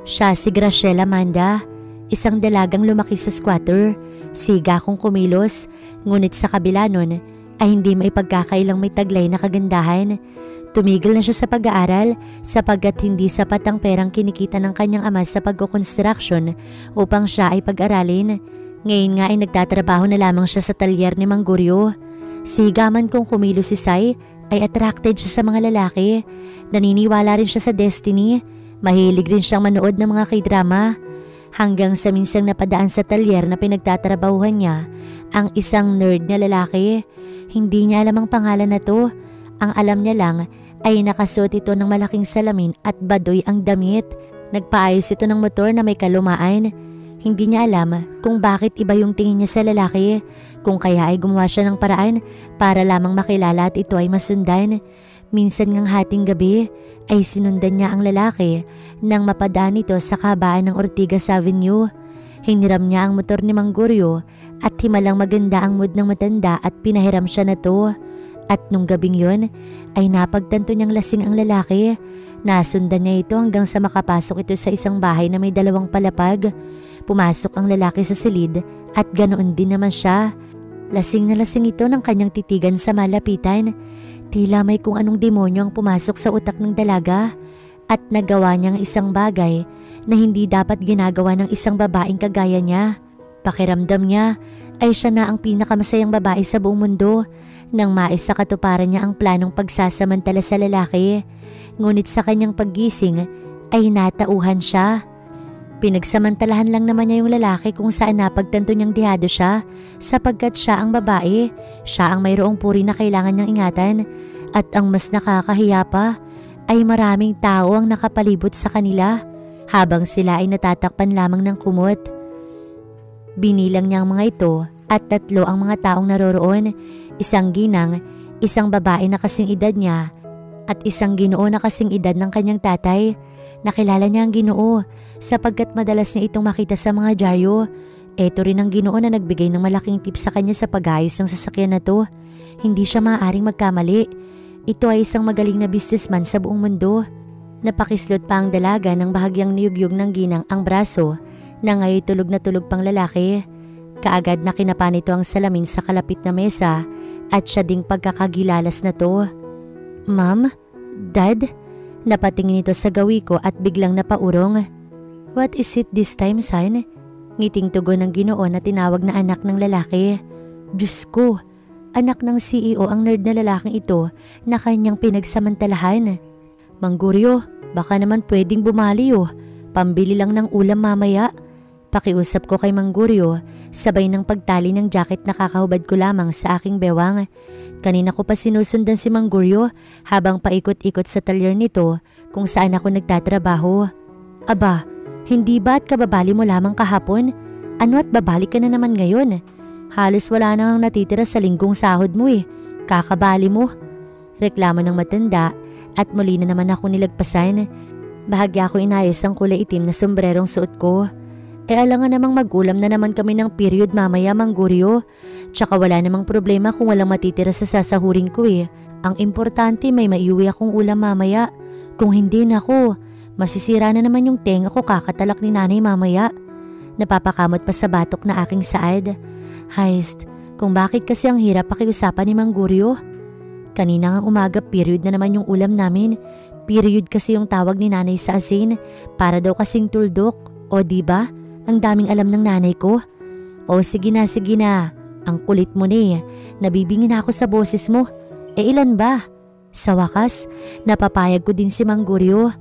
Siya si Graciela Amanda, isang dalagang lumaki sa squatter. Siga akong kumilos, ngunit sa kabila nun ay hindi may pagkakailang may taglay na kagandahan. Tumigil na siya sa pag-aaral sapagkat hindi sapat ang perang kinikita ng kanyang ama sa pagkukonstruksyon upang siya ay pag-aralin. Ngayon nga ay nagtatrabaho na lamang siya sa talyer ni Mang Guryo. Sigaman kung kumilos si Sai ay attracted siya sa mga lalaki. Naniniwala rin siya sa destiny. Mahilig rin siyang manood ng mga K-drama. Hanggang sa minsang napadaan sa talyer na pinagtatrabahuhan niya ang isang nerd na lalaki. Hindi niya alam ang pangalan na to. Ang alam niya lang ay nakasuot ito ng malaking salamin at badoy ang damit. Nagpaayos ito ng motor na may kalumaan. Hindi niya alam kung bakit iba yung tingin niya sa lalaki, kung kaya ay gumawa siya ng paraan para lamang makilala at ito ay masundan. Minsan ngang hating gabi ay sinundan niya ang lalaki nang mapadaan ito sa kabaan ng Ortigas Avenue. Hiniram niya ang motor ni Mang Guryo at himalang maganda ang mood ng matanda at pinahiram siya na to. At nung gabing yon ay napagtanto niyang lasing ang lalaki. Nasundan niya ito hanggang sa makapasok ito sa isang bahay na may 2 palapag. Pumasok ang lalaki sa silid at ganoon din naman siya. Lasing na lasing ito ng kanyang titigan sa malapitan. Tila may kung anong demonyo ang pumasok sa utak ng dalaga at nagawa niyang isang bagay na hindi dapat ginagawa ng isang babaeng kagaya niya. Pakiramdam niya ay siya na ang pinakamasayang babae sa buong mundo nang maisakatuparan niya ang planong pagsasamantala sa lalaki. Ngunit sa kanyang paggising ay natauhan siya. Pinagsamantalahan lang naman niya yung lalaki kung saan napagtanto niyang dihado siya sapagkat siya ang babae, siya ang mayroong puri na kailangan niyang ingatan at ang mas nakakahiya pa ay maraming tao ang nakapalibot sa kanila habang sila ay natatakpan lamang ng kumot. Binilang niya ang mga ito at 3 ang mga taong naroroon, isang ginang, isang babae na kasing edad niya at isang ginoo na kasing edad ng kanyang tatay. Nakilala niya ang ginoo sapagkat madalas niya itong makita sa mga dyaryo. Ito rin ang ginoo na nagbigay ng malaking tip sa kanya sa pag-ayos ng sasakyan na to. Hindi siya maaaring magkamali. Ito ay isang magaling na businessman sa buong mundo. Napakislot pa ang dalaga ng bahagyang niyugyug ng ginang ang braso na ngayon tulog na tulog pang lalaki. Kaagad na kinapa nito ang salamin sa kalapit na mesa at siya ding pagkakagilalas na to. Ma'am? Dad? Napatingin ito sa gawi ko at biglang napaurong. What is it this time, son? Ngiting tugon ng ginoo na tinawag na anak ng lalaki. Diyos ko, anak ng CEO ang nerd na lalaking ito na kanyang pinagsamantalahan. Mang Guryo, baka naman pwedeng bumali oh. Pambili lang ng ulam mamaya. Pakiusap ko kay Mang Guryo, sabay ng pagtali ng jacket na kakahubad ko lamang sa aking bewang. Kanina ko pa sinusundan si Mang Guryo habang paikot-ikot sa talyer nito kung saan ako nagtatrabaho. Aba, hindi ba at kababali mo lamang kahapon? Ano at babalik ka na naman ngayon? Halos wala nang natitira sa linggong sahod mo eh. Kakabali mo. Reklamo ng matanda at muli na naman ako nilagpasan. Bahagya ko inayos ang kulay itim na sombrerong suot ko. Alangan namang mag-ulam na naman kami ng period mamaya, Mang Guryo. Tsaka wala namang problema kung walang matitira sa sasahurin ko eh. Ang importante may maiuwi akong ulam mamaya. Kung hindi nako, masisira na naman yung tenga ko kakatalak ni nanay mamaya. Napapakamot pa sa batok na aking saad. Heist, kung bakit kasi ang hirap pakiusapan ni Mang Guryo. Kanina nga umaga period na naman yung ulam namin. Period kasi yung tawag ni nanay sa asin para daw kasing tuldok. O diba? Ang daming alam ng nanay ko. O sige na, sige na. Ang kulit mo na eh. Nabibingin ako sa boses mo. Ilan ba? Sa wakas, napapayag ko din si Mang Guryo.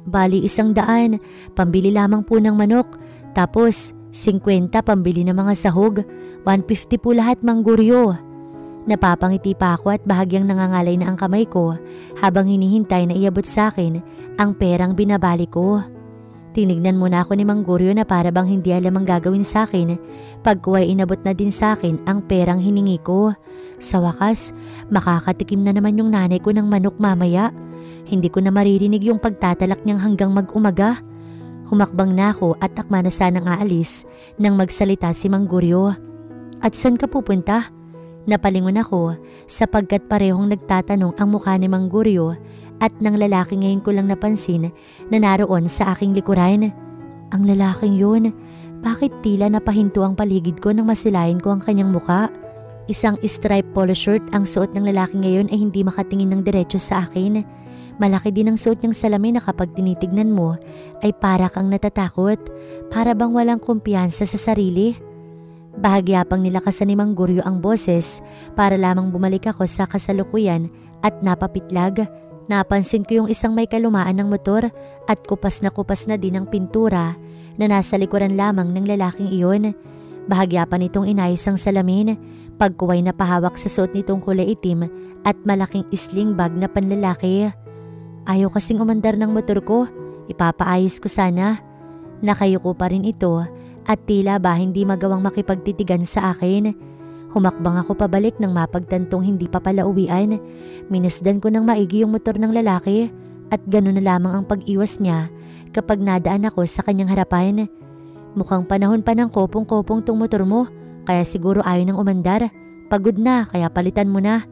Bali 100, pambili lamang po ng manok. Tapos 50 pambili ng mga sahog. 150 po lahat, Mang Guryo. Napapangiti pa ako at bahagyang nangangalay na ang kamay ko habang hinihintay na iabot sa akin ang perang binabali ko. Tinignan muna ako ni Mang Guryo na para bang hindi alam ang gagawin sa akin pagkuha inabot na din sa akin ang perang hiningi ko. Sa wakas, makakatikim na naman yung nanay ko ng manok mamaya. Hindi ko na maririnig yung pagtatalak niyang hanggang mag-umaga. Humakbang na ako at akma na sanang aalis nang magsalita si Mang Guryo. At saan ka pupunta? Napalingon ako sapagkat parehong nagtatanong ang mukha ni Mang Guryo at ng lalaki ngayon ko lang napansin na naroon sa aking likuran. Ang lalaking yun, bakit tila napahinto ang paligid ko nang masilayan ko ang kanyang muka? Isang striped polo shirt ang suot ng lalaki ngayon ay hindi makatingin ng diretso sa akin. Malaki din ang suot niyang salamin na kapag tinitignan mo ay para kang natatakot, para bang walang kumpiyansa sa sarili. Bahagya pang nilakasan ni Mang Guryo ang boses para lamang bumalik ako sa kasalukuyan at napapitlag. Napansin ko yung isang may kalumaan ng motor at kupas na din ang pintura na nasa likuran lamang ng lalaking iyon. Bahagya pa nitong inayos ang salamin, pagkuway na pahawak sa suot nitong kulay itim at malaking sling bag na panlalaki. Ayaw kasing umandar ng motor ko, ipapaayos ko sana. Nakayuko pa rin ito at tila ba hindi magawang makipagtitigan sa akin. Humakbang ako pabalik nang mapagtantong hindi pa pala uwian. Minasdan ko ng maigi yung motor ng lalaki at gano'n na lamang ang pag-iwas niya kapag nadaan ako sa kanyang harapan. Mukhang panahon pa ng kopong-kopong tong motor mo, kaya siguro ayaw nang umandar. Pagod na, kaya palitan mo na.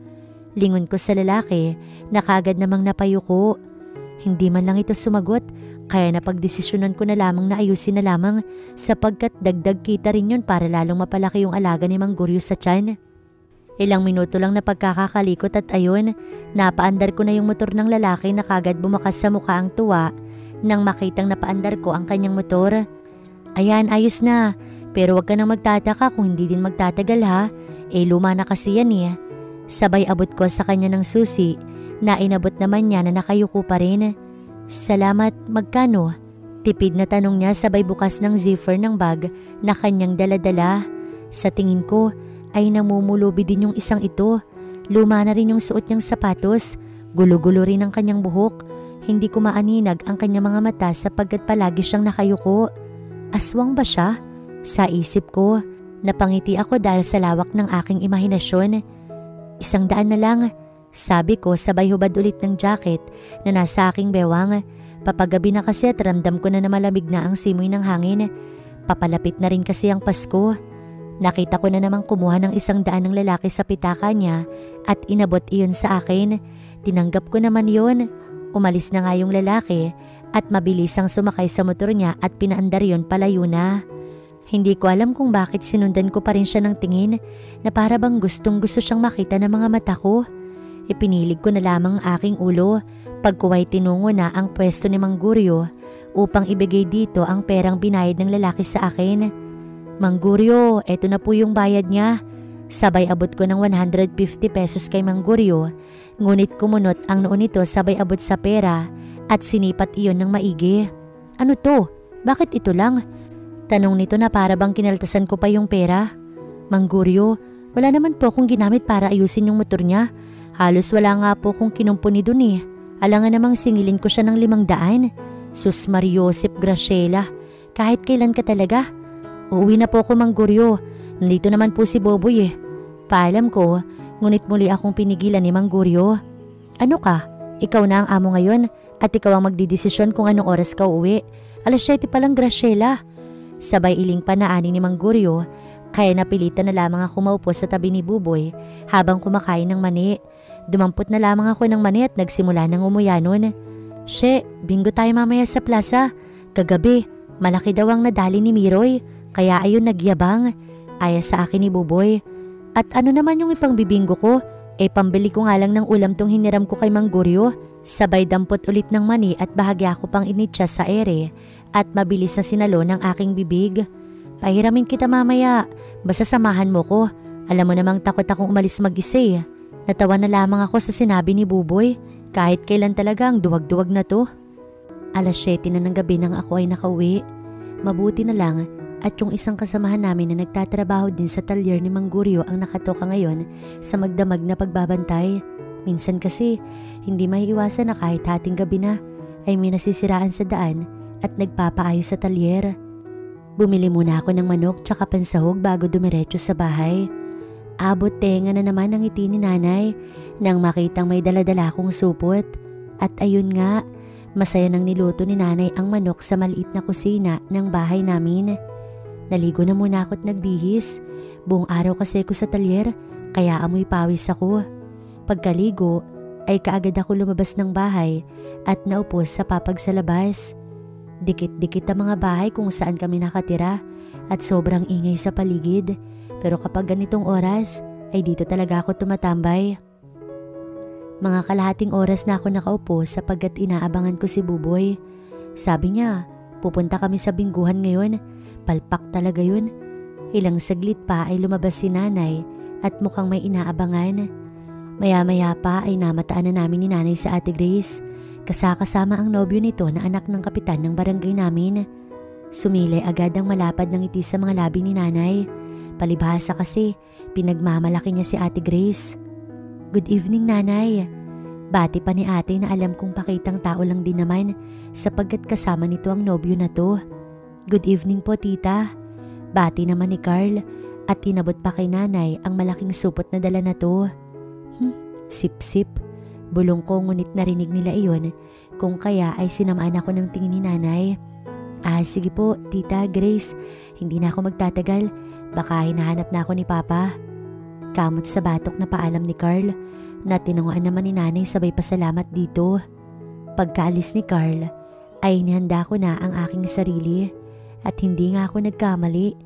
Lingon ko sa lalaki na kagad namang napayuko. Hindi man lang ito sumagot, kaya napagdesisyonan ko na lamang na ayusin na lamang sapagkat dagdag kita rin yun para lalong mapalaki yung alaga ni Mang Guryo sa tiyan. Ilang minuto lang na pagkakakalikot at ayun, napaandar ko na yung motor ng lalaki na kagad bumakas sa mukha ang tuwa nang makitang napaandar ko ang kanyang motor. Ayan, ayos na, pero wag ka nang magtataka kung hindi din magtatagal ha, luma na kasi yan eh. Sabay abot ko sa kanya ng susi na inabot naman niya na nakayuko pa rin. Salamat, magkano? Tipid na tanong niya sabay bukas ng zipper ng bag na kanyang daladala. Sa tingin ko ay namumulubi din yung isang ito. Luma na rin yung suot niyang sapatos. Gulo-gulo rin ang kanyang buhok. Hindi ko maaninag ang kanyang mga mata sapagkat palagi siyang nakayuko. Aswang ba siya? Sa isip ko, napangiti ako dahil sa lawak ng aking imahinasyon. 100 na lang. Sabi ko sabay hubad ulit ng jacket na nasa aking bewang. Papagabi na kasi at ramdam ko na malamig na ang simoy ng hangin. Papalapit na rin kasi ang Pasko. Nakita ko na namang kumuha ng 100 ng lalaki sa pitaka niya at inabot iyon sa akin. Tinanggap ko naman yun. Umalis na nga yung lalaki at mabilis ang sumakay sa motor niya at pinaandar yun palayo na. Hindi ko alam kung bakit sinundan ko pa rin siya ng tingin na para bang gustong gusto siyang makita ng mga mata ko. Ipinilig ko na lamang aking ulo pagkuway tinungo na ang pwesto ni Mang Guryo upang ibigay dito ang perang binayad ng lalaki sa akin. Mang Guryo, eto na po yung bayad niya. Sabay abot ko ng 150 pesos kay Mang Guryo, ngunit kumunot ang noo nito sabay abot sa pera at sinipat iyon ng maigi. Ano to? Bakit ito lang? Tanong nito na para bang kinaltasan ko pa yung pera. Mang Guryo, wala naman po akong ginamit para ayusin yung motor niya. Halos wala nga po kung kinumpuni dun eh. Alangan namang singilin ko siya ng 500. Sus Mariosep Graciela, kahit kailan ka talaga. Uuwi na po ako Mang Guryo. Nandito naman po si Boboy eh. Paalam ko, ngunit muli akong pinigilan ni Mang Guryo. Ano ka? Ikaw na ang amo ngayon at ikaw ang magdidesisyon kung anong oras ka uuwi. 7:00 pa lang Graciela. Sabay iling pa na ani ni Mang Guryo, kaya napilitan na lamang ako maupo sa tabi ni Buboy habang kumakain ng mani. Dumampot na lamang ako ng mani at nagsimula ng umuya nun. She, bingo tayo mamaya sa plaza. Kagabi, malaki daw ang nadali ni Miroy, kaya ayun nagyabang. Aya sa akin ni Buboy. At ano naman yung ipangbibingo ko? Pambili ko nga lang ng ulam tong hiniram ko kay Mang Guryo. Sabay dampot ulit ng mani at bahagya ko pang initsa sa ere at mabilis na sinalo ng aking bibig. Pahiramin kita mamaya, basta samahan mo ko. Alam mo namang takot akong umalis mag-isa eh. Natawa na lamang ako sa sinabi ni Buboy, kahit kailan talaga ang duwag-duwag na to. 7:00 na ng gabi nang ako ay nakauwi. Mabuti na lang at yung isang kasamahan namin na nagtatrabaho din sa talyer ni Mang Guryo ang nakatoka ngayon sa magdamag na pagbabantay. Minsan kasi, hindi maiiwasan na kahit hating gabi na ay may nasisiraan sa daan at nagpapaayos sa talyer. Bumili muna ako ng manok tsaka pansahog bago dumiretso sa bahay. Abot tenga na naman ang ngiti ni nanay nang makitang may daladala akong supot. At ayun nga, masaya nang niluto ni nanay ang manok sa maliit na kusina ng bahay namin. Naligo na muna ako at nagbihis. Buong araw kasi ako sa talyer, kaya amoy pawis ako. Pagkaligo, ay kaagad ako lumabas ng bahay at naupo sa papag sa labas. Dikit-dikit ang mga bahay kung saan kami nakatira at sobrang ingay sa paligid, pero kapag ganitong oras ay dito talaga ako tumatambay. Mga kalahating oras na ako nakaupo sapagkat inaabangan ko si Buboy. Sabi niya, pupunta kami sa bingguhan ngayon. Palpak talaga yun. Ilang saglit pa ay lumabas si nanay at mukhang may inaabangan. Maya-maya pa ay namataan na namin ni nanay sa Ate Grace. Kasama ang nobyo nito na anak ng kapitan ng barangay namin. Sumilay agad ang malapad ng ngiti sa mga labi ni nanay. Palibhasa kasi pinagmamalaki niya si Ate Grace. Good evening, nanay. Bati pa ni ate na alam kong pakitang tao lang din naman sapagkat kasama nito ang nobyo na to. Good evening po, tita. Bati naman ni Carl at inabot pa kay nanay ang malaking supot na dala na to. Sip-sip. Bulong ko ngunit narinig nila iyon, kung kaya ay sinamaan ako ng tingin ni nanay. Sige po, tita Grace. Hindi na ako magtatagal. Baka hinahanap na ako ni Papa. Kamot sa batok na paalam ni Carl na tinunguan naman ni nanay sabay pasalamat dito. Pagkaalis ni Carl ay inihanda ko na ang aking sarili at hindi nga ako nagkamali.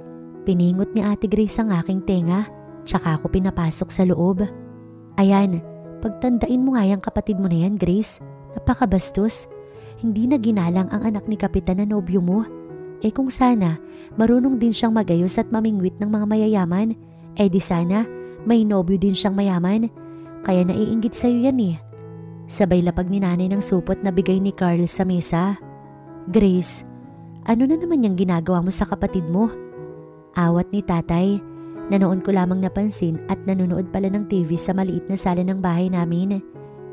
Piningot ni Ate Grace ang aking tenga tsaka ako pinapasok sa loob. Ayan, pagtandain mo nga yung kapatid mo na yan, Grace. Napakabastos. Hindi na ginalang ang anak ni Kapitan na nobyo mo. Kung sana marunong din siyang magayos at mamingwit ng mga mayayaman, di sana may nobyo din siyang mayaman. Kaya naiinggit sa'yo yan Sabay lapag ni nanay ng supot na bigay ni Carl sa mesa. Grace, ano na naman yung ginagawa mo sa kapatid mo? Awat ni tatay. Nanoon ko lamang napansin at nanonood pala ng TV sa maliit na sala ng bahay namin.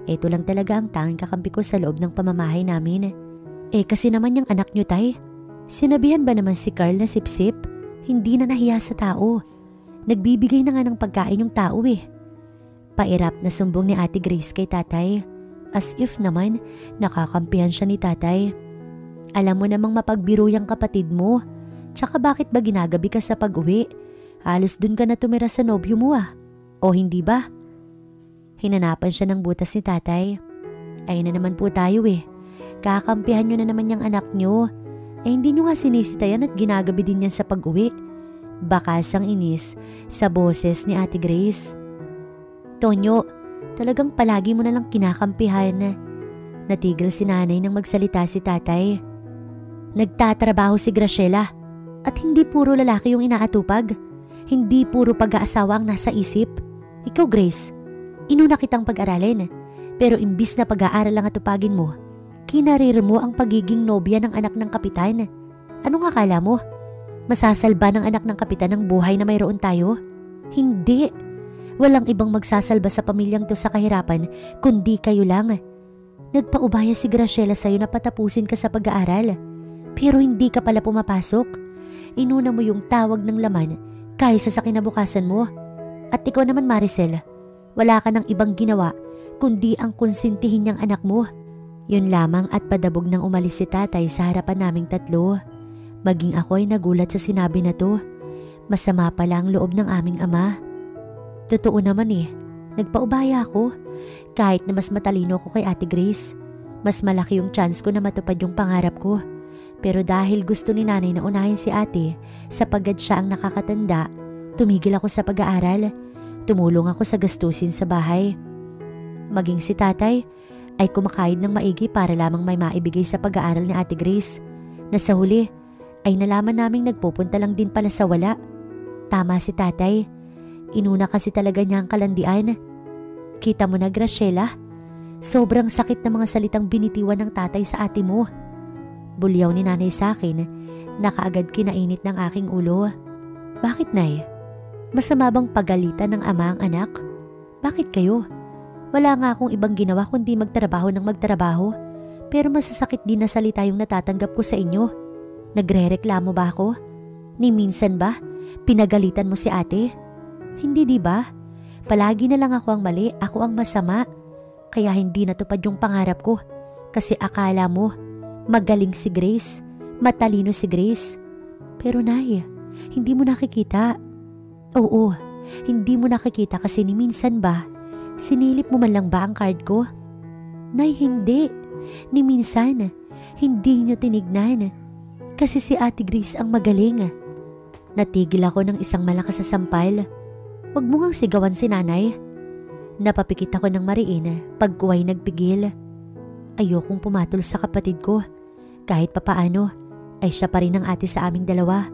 Ito lang talaga ang tanging kakampi ko sa loob ng pamamahay namin. Kasi naman yung anak nyo, tay. Sinabihan ba naman si Carl na sip-sip? Hindi na nahiya sa tao. Nagbibigay na nga ng pagkain yung tao Pairap na sumbong ni Ate Grace kay tatay. As if naman nakakampihan siya ni tatay. Alam mo namang mapagbiro yung kapatid mo. Tsaka bakit ba ginagabi ka sa pag-uwi? Halos dun ka na tumira sa nobyo mo O hindi ba? Hinanapan siya ng butas ni tatay. Ay na naman po tayo Kakampihan nyo na naman yung anak nyo. Hindi nyo nga sinisitayan at ginagabi din yan sa pag-uwi. Bakasang inis sa boses ni Ate Grace. Tonyo, talagang palagi mo na lang kinakampihan. Natigil si nanay nang magsalita si tatay. Nagtatrabaho si Graciela at hindi puro lalaki yung inaatupag. Hindi puro pag-aasawa ang nasa isip. Ikaw, Grace, inuna kitang pag-aralin. Pero imbis na pag-aaral lang atupagin mo, kinarir mo ang pagiging nobya ng anak ng kapitan. Anong akala mo? Masasalba ng anak ng kapitan ang buhay na mayroon tayo? Hindi. Walang ibang magsasalba sa pamilyang to sa kahirapan kundi kayo lang. Nagpaubaya si Graciela sa'yo na patapusin ka sa pag-aaral. Pero hindi ka pala pumapasok. Inuna mo yung tawag ng laman kaysa sa kinabukasan mo. At ikaw naman, Maricel, wala ka ng ibang ginawa kundi ang konsintihin niyang anak mo. Yun lamang at padabog nang umalis si tatay sa harapan naming tatlo. Maging ako ay nagulat sa sinabi na to. Masama pala ang loob ng aming ama. Totoo naman nagpaubaya ako. Kahit na mas matalino ko kay Ate Grace, mas malaki yung chance ko na matupad yung pangarap ko. Pero dahil gusto ni nanay na unahin si ate, sapagkat siya ang nakakatanda, tumigil ako sa pag-aaral. Tumulong ako sa gastusin sa bahay. Maging si tatay ay kumakayod ng maigi para lamang may maibigay sa pag-aaral ni Ate Grace, na sa huli ay nalaman naming nagpupunta lang din pala sa wala. Tama si tatay. Inuna kasi talaga niya ang kalandian. Kita mo na, Graciela, sobrang sakit ng mga salitang binitiwan ng tatay sa ate mo. Bulyaw ni nanay sa akin na kaagad kinainit ng aking ulo. Bakit, nay? Masama bang pagalitan ng ama ang anak? Bakit kayo? Wala nga akong ibang ginawa kundi magtrabaho ng magtrabaho. Pero masasakit din na salita yung natatanggap ko sa inyo. Nagrereklamo ba ako? Ni minsan ba pinagalitan mo si ate? Hindi, di ba? Palagi na lang ako ang mali, ako ang masama. Kaya hindi natupad yung pangarap ko kasi akala mo magaling si Grace, matalino si Grace. Pero nay, hindi mo nakikita. Oo, hindi mo nakikita kasi ni minsan ba Sinilip mo man lang ba ang card ko? Nay, hindi. Ni minsan, hindi nyo tinignan. Kasi si Ate Grace ang magaling. Natigil ako ng isang malakas na sampal. Huwag mo ngang sigawan si nanay. Napapikit ako ng mariin pag ko ay nagpigil. Ayokong pumatol sa kapatid ko. Kahit papaano, ay siya pa rin ang ate sa aming dalawa.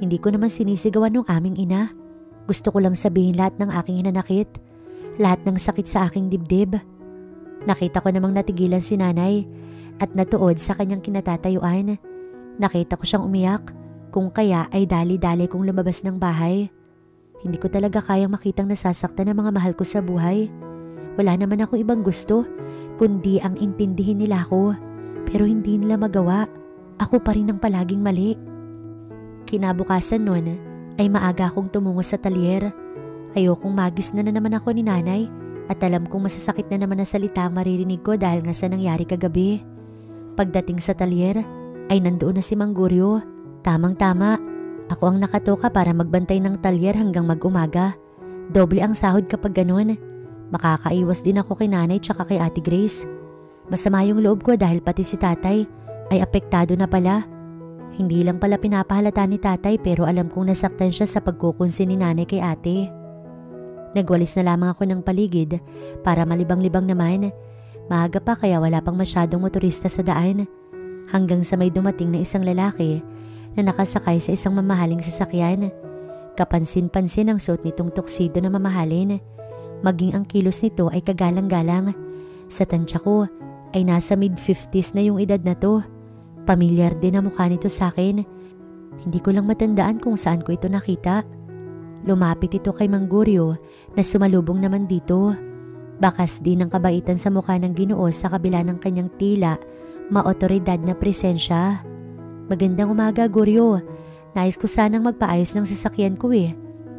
Hindi ko naman sinisigawan ng aming ina. Gusto ko lang sabihin lahat ng aking hinanakit. Lahat ng sakit sa aking dibdib. Nakita ko namang natigilan si nanay at natuod sa kanyang kinatatayuan. Nakita ko siyang umiyak, kung kaya ay dali-dali kong lumabas ng bahay. Hindi ko talaga kayang makitang nasasaktan ng mga mahal ko sa buhay. Wala naman ako ibang gusto, kundi ang intindihin nila ako. Pero hindi nila magawa. Ako pa rin ang palaging mali. Kinabukasan nun ay maaga akong tumungo sa talyer. Ayokong magis na naman ako ni nanay. At alam kong masasakit na naman na salita ang maririnig ko dahil nga sa nangyari kagabi. Pagdating sa talyer, ay nandoon na si Mang Guryo. Tamang-tama, ako ang nakatoka para magbantay ng talyer hanggang mag-umaga. Doble ang sahod kapag ganun. Makakaiwas din ako kay nanay tsaka kay Ate Grace. Masama yung loob ko dahil pati si tatay ay apektado na pala. Hindi lang pala pinapahalata ni tatay pero alam kong nasaktan siya sa pagkukunsi ni nanay kay ate. Nagwalis na lamang ako ng paligid para malibang-libang naman. Maaga pa kaya wala pang masyadong motorista sa daan. Hanggang sa may dumating na isang lalaki na nakasakay sa isang mamahaling sasakyan. Kapansin-pansin ang suot nitong tuxedo na mamahalin. Maging ang kilos nito ay kagalang-galang. Sa tansya ko ay nasa mid-50s na yung edad na to. Pamilyar din ang mukha nito sa akin. Hindi ko lang matandaan kung saan ko ito nakita. Lumapit ito kay Mang Guryo na sumalubong naman dito. Bakas din ang kabaitan sa mukha ng Ginoo sa kabila ng kanyang tila maotoridad na presensya. Magandang umaga, Guryo. Nais ko sanang magpaayos ng sasakyan ko eh.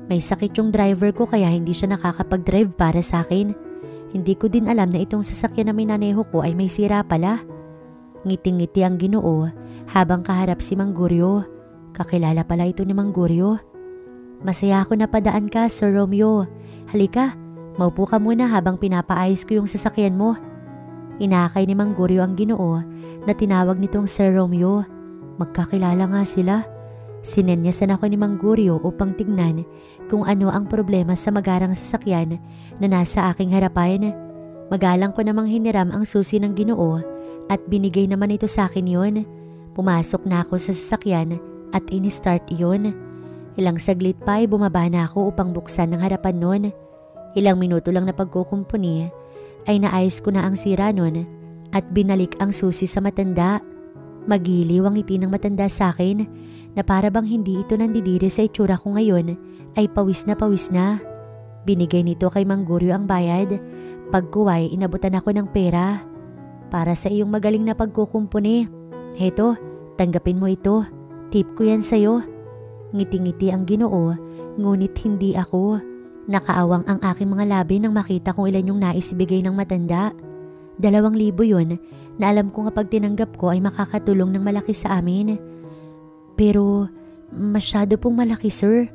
May sakit yung driver ko kaya hindi siya nakakapag-drive para sa akin. Hindi ko din alam na itong sasakyan na minaneho ko ay may sira pala. Ngiting-ngiti ang Ginoo habang kaharap si Mang Guryo. Kakilala pala ito ni Mang Guryo. Masaya ako na padaan ka, Sir Romeo. Halika, maupo ka muna habang pinapaayos ko yung sasakyan mo. Inakay ni Mang Guryo ang Ginoo na tinawag nitong Sir Romeo. Magkakilala nga sila. Sinenyasan ako ni Mang Guryo upang tignan kung ano ang problema sa magarang sasakyan na nasa aking harapan. Magalang ko namang hiniram ang susi ng Ginoo at binigay naman ito sa akin yon. Pumasok na ako sa sasakyan at in-start iyon. Ilang saglit pa ay bumaba na ako upang buksan ang harapan nun. Ilang minuto lang na pagkukumpuni ay naayos ko na ang sira nun at binalik ang susi sa matanda. Magiliw ang ngiti ng matanda sa akin na para bang hindi ito nandidiri sa itsura ko ngayon ay pawis na. Binigay nito kay Mang Guryo ang bayad. Pagkuway, inabutan ako ng pera. Para sa iyong magaling na pagkukumpuni. Heto, tanggapin mo ito. Tip ko yan sa'yo. Ngiti-ngiti ang Ginoo, ngunit hindi ako. Nakaawang ang aking mga labi nang makita kung ilan yung naisibigay ng matanda. 2,000 yun na alam ko kapag tinanggap ko ay makakatulong ng malaki sa amin. Pero masyado pong malaki, sir.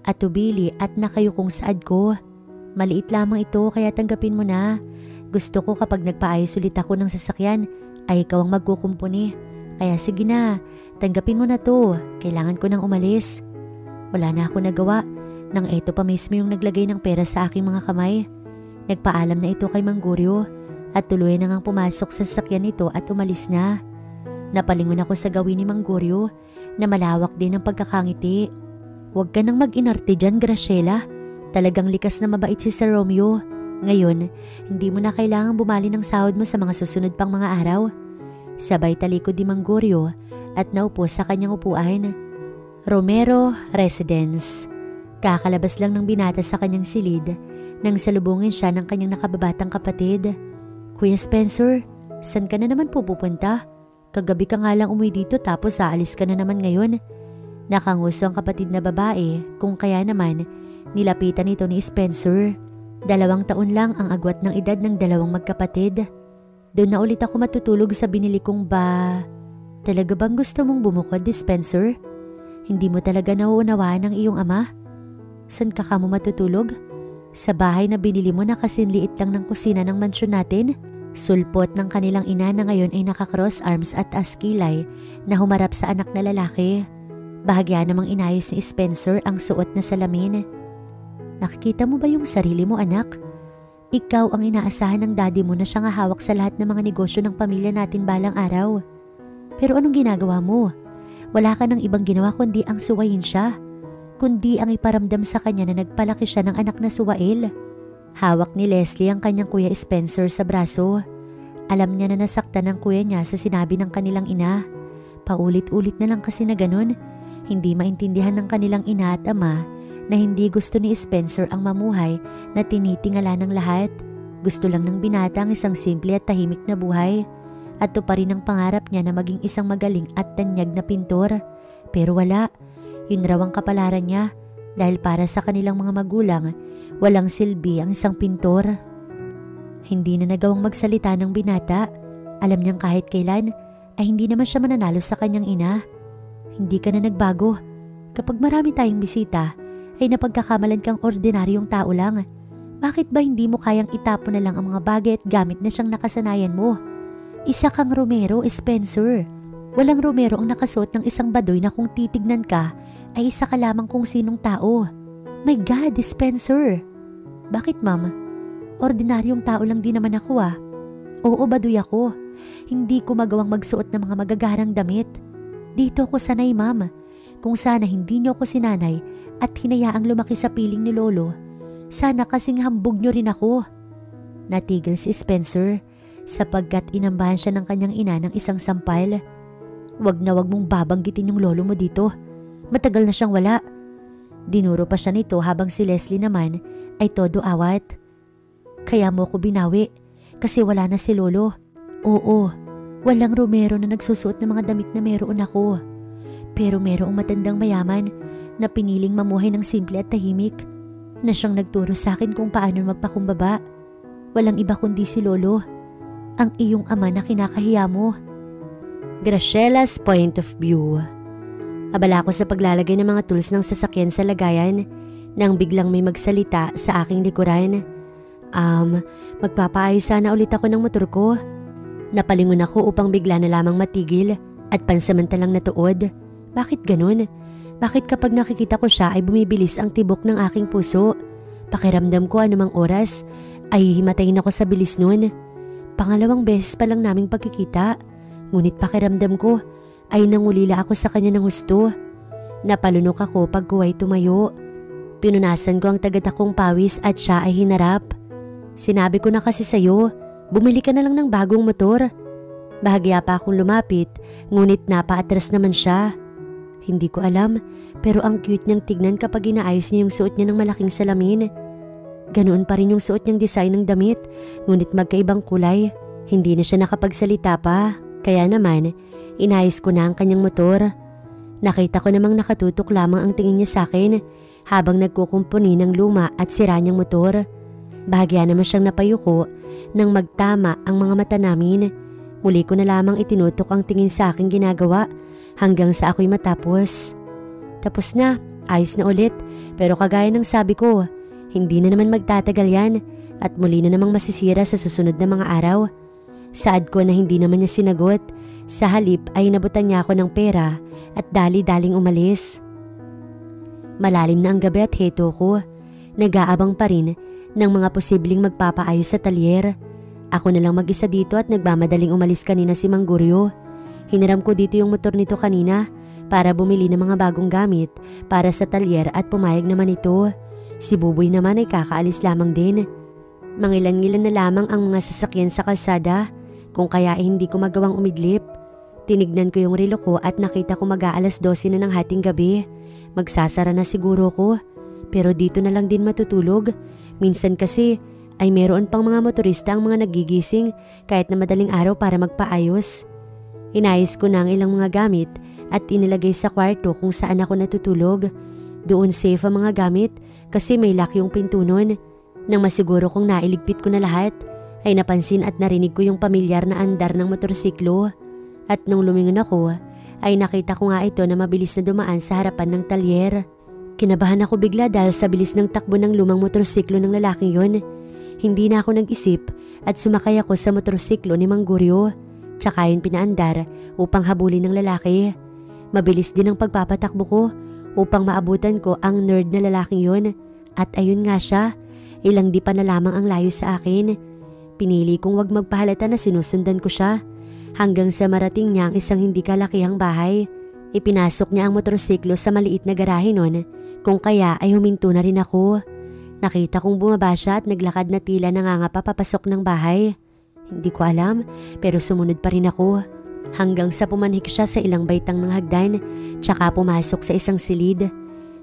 Atubili at nakayukong saad ko. Maliit lamang ito kaya tanggapin mo na. Gusto ko kapag nagpaayos ulit ako ng sasakyan ay ikaw ang magkukumpuni. Kaya sige na, tanggapin mo na to. Kailangan ko nang umalis. Wala na ako nagawa nang eto pa mismo yung naglagay ng pera sa aking mga kamay. Nagpaalam na ito kay Mang Guryo at tuloy na ngang pumasok sa sasakyan nito at umalis na. Napalingon ako sa gawin ni Mang Guryo na malawak din ang pagkakangiti. Huwag ka nang mag-inarte dyan, Graciela. Talagang likas na mabait si Sir Romeo. Ngayon, hindi mo na kailangang bumali ng sahod mo sa mga susunod pang mga araw. Sabay talikod ni Mang Guryo at naupo sa kanyang upuan. Romero Residence. Kakalabas lang ng binata sa kanyang silid nang salubungin siya ng kanyang nakababatang kapatid. Kuya Spencer, saan ka na naman pupunta? Kagabi ka nga lang umuwi dito tapos aalis ka na naman ngayon. Nakanguso ang kapatid na babae kung kaya naman nilapitan ito ni Spencer. 2 taon lang ang agwat ng edad ng dalawang magkapatid. Doon na ulit ako matutulog sa binili kong ba... Talaga bang gusto mong bumukod, Spencer? Hindi mo talaga nauunawaan ang iyong ama? San ka mo matutulog? Sa bahay na binili mo na kasing liit lang ng kusina ng mansyon natin? Sulpot ng kanilang ina na ngayon ay nakakross arms at askilay na humarap sa anak na lalaki. Bahagya namang inayos ni Spencer ang suot na salamin. Nakikita mo ba yung sarili mo, anak? Ikaw ang inaasahan ng daddy mo na siyang hahawak sa lahat ng mga negosyo ng pamilya natin balang araw. Pero anong ginagawa mo? Wala ka ng ibang ginawa kundi ang suwayin siya. Kundi ang iparamdam sa kanya na nagpalaki siya ng anak na suwail. Hawak ni Leslie ang kanyang kuya Spencer sa braso. Alam niya na nasaktan ng kuya niya sa sinabi ng kanilang ina. Paulit-ulit na lang kasi na ganun. Hindi maintindihan ng kanilang ina at ama na hindi gusto ni Spencer ang mamuhay na tinitingala ng lahat. Gusto lang ng binata ang isang simple at tahimik na buhay. At to pa rin ang pangarap niya na maging isang magaling at tanyag na pintor. Pero wala. Yun raw ang kapalaran niya dahil para sa kanilang mga magulang, walang silbi ang isang pintor. Hindi na nagawang magsalita ng binata. Alam niyang kahit kailan ay hindi naman siya mananalo sa kanyang ina. Hindi ka na nagbago. Kapag marami tayong bisita, ay napagkakamalan kang ordinaryong tao lang. Bakit ba hindi mo kayang itapon na lang ang mga bagay at gamit na siyang nakasanayan mo? Isa kang Romero, Spencer. Walang Romero ang nakasuot ng isang badoy na kung titignan ka, ay isa ka lamang kung sinong tao. My God, Spencer! Bakit, ma'am? Ordinaryong tao lang din naman ako ah. Oo, baduy ako. Hindi ko magawang magsuot ng mga magagarang damit. Dito ako sanay, ma'am. Kung sana hindi niyo ako sinanay at hinayaang lumaki sa piling ni Lolo, sana kasing hambog niyo rin ako. Natigil si Spencer sapagkat inambahan siya ng kanyang ina ng isang sampal. Wag na wag mong babanggitin yung lolo mo dito. Matagal na siyang wala. Dinuro pa siya nito habang si Leslie naman ay todo awat. Kaya mo ko binawi kasi wala na si Lolo. Oo, walang Romero na nagsusuot ng mga damit na meron ako. Pero merong matandang mayaman na piniling mamuhay ng simple at tahimik na siyang nagturo sa akin kung paano magpakumbaba. Walang iba kundi si Lolo, ang iyong ama na kinakahiya mo. Graciela's point of view. Abala ako sa paglalagay ng mga tools ng sasakyan sa lagayan nang biglang may magsalita sa aking likuran. Magpapaayos sana ulit ako ng motor ko. Napalingon ako upang bigla na lamang matigil at pansamantalang natuod. Bakit ganun? Bakit kapag nakikita ko siya ay bumibilis ang tibok ng aking puso? Pakiramdam ko anumang oras ay himatayin ako sa bilis nun. Pangalawang beses pa lang naming pagkikita, ngunit pakiramdam ko ay nangulila ako sa kanya ng husto. Napalunok ako pag kuwa'y tumayo. Pinunasan ko ang tagatakong pawis at siya ay hinarap. Sinabi ko na kasi sa'yo, bumili ka na lang ng bagong motor. Bahagya pa akong lumapit, ngunit napaatras naman siya. Hindi ko alam, pero ang cute niyang tignan kapag inaayos niya yung suot niya ng malaking salamin. Ganoon pa rin yung suot niyang design ng damit, ngunit magkaibang kulay. Hindi na siya nakapagsalita pa, kaya naman, inayos ko na ang kanyang motor. Nakita ko namang nakatutok lamang ang tingin niya sa akin habang nagkukumpuni ng luma at sira niyang motor. Bahagya naman siyang napayuko nang magtama ang mga mata namin. Muli ko na lamang itinutok ang tingin sa aking ginagawa hanggang sa ako'y matapos. Tapos na, ayos na ulit, pero kagaya ng sabi ko, hindi na naman magtatagal yan at muli na namang masisira sa susunod na mga araw. Saad ko na hindi naman niya sinagot. Sa halip ay nabutan niya ako ng pera at dali-daling umalis. Malalim na ang gabi at heto ko. Nag-aabang pa rin ng mga posibleng magpapaayos sa talyer. Ako na lang mag-isa dito at nagmamadaling umalis kanina si Mang Guryo. Hiniram ko dito yung motor nito kanina para bumili ng mga bagong gamit para sa talyer at pumayag naman ito. Si Buboy naman ay kakaalis lamang din. Mangilan-ngilan na lamang ang mga sasakyan sa kalsada, kung kaya ay hindi ko magawang umidlip. Tinignan ko yung relo ko at nakita ko mag-aalas 12 na ng hating gabi. Magsasara na siguro ko, pero dito na lang din matutulog. Minsan kasi ay meron pang mga motorista ang mga nagigising kahit na madaling araw para magpaayos. Inayos ko na ang ilang mga gamit at inilagay sa kwarto kung saan ako natutulog. Doon safe ang mga gamit kasi may lock yung pinto nun. Nang masiguro kong nailigpit ko na lahat, ay napansin at narinig ko yung pamilyar na andar ng motorsiklo. At nung lumingon ako, ay nakita ko nga ito na mabilis na dumaan sa harapan ng talyer. Kinabahan ako bigla dahil sa bilis ng takbo ng lumang motorsiklo ng lalaking yon. Hindi na ako nag-isip at sumakay ako sa motorsiklo ni Mang Guryo. Tsaka yun pinaandar upang habulin ng lalaki. Mabilis din ang pagpapatakbo ko upang maabutan ko ang nerd na lalaking yon. At ayun nga siya, ilang di pa na lamang ang layo sa akin. Pinili kong wag magpahalata na sinusundan ko siya hanggang sa marating niya ang isang hindi kalakihang bahay. Ipinasok niya ang motorsiklo sa maliit na garahe nun, kung kaya ay huminto na rin ako. Nakita kong bumaba siya at naglakad na tila nangangapa papasok ng bahay. Hindi ko alam pero sumunod pa rin ako. Hanggang sa pumanhik siya sa ilang baitang ng hagdan, tsaka pumasok sa isang silid.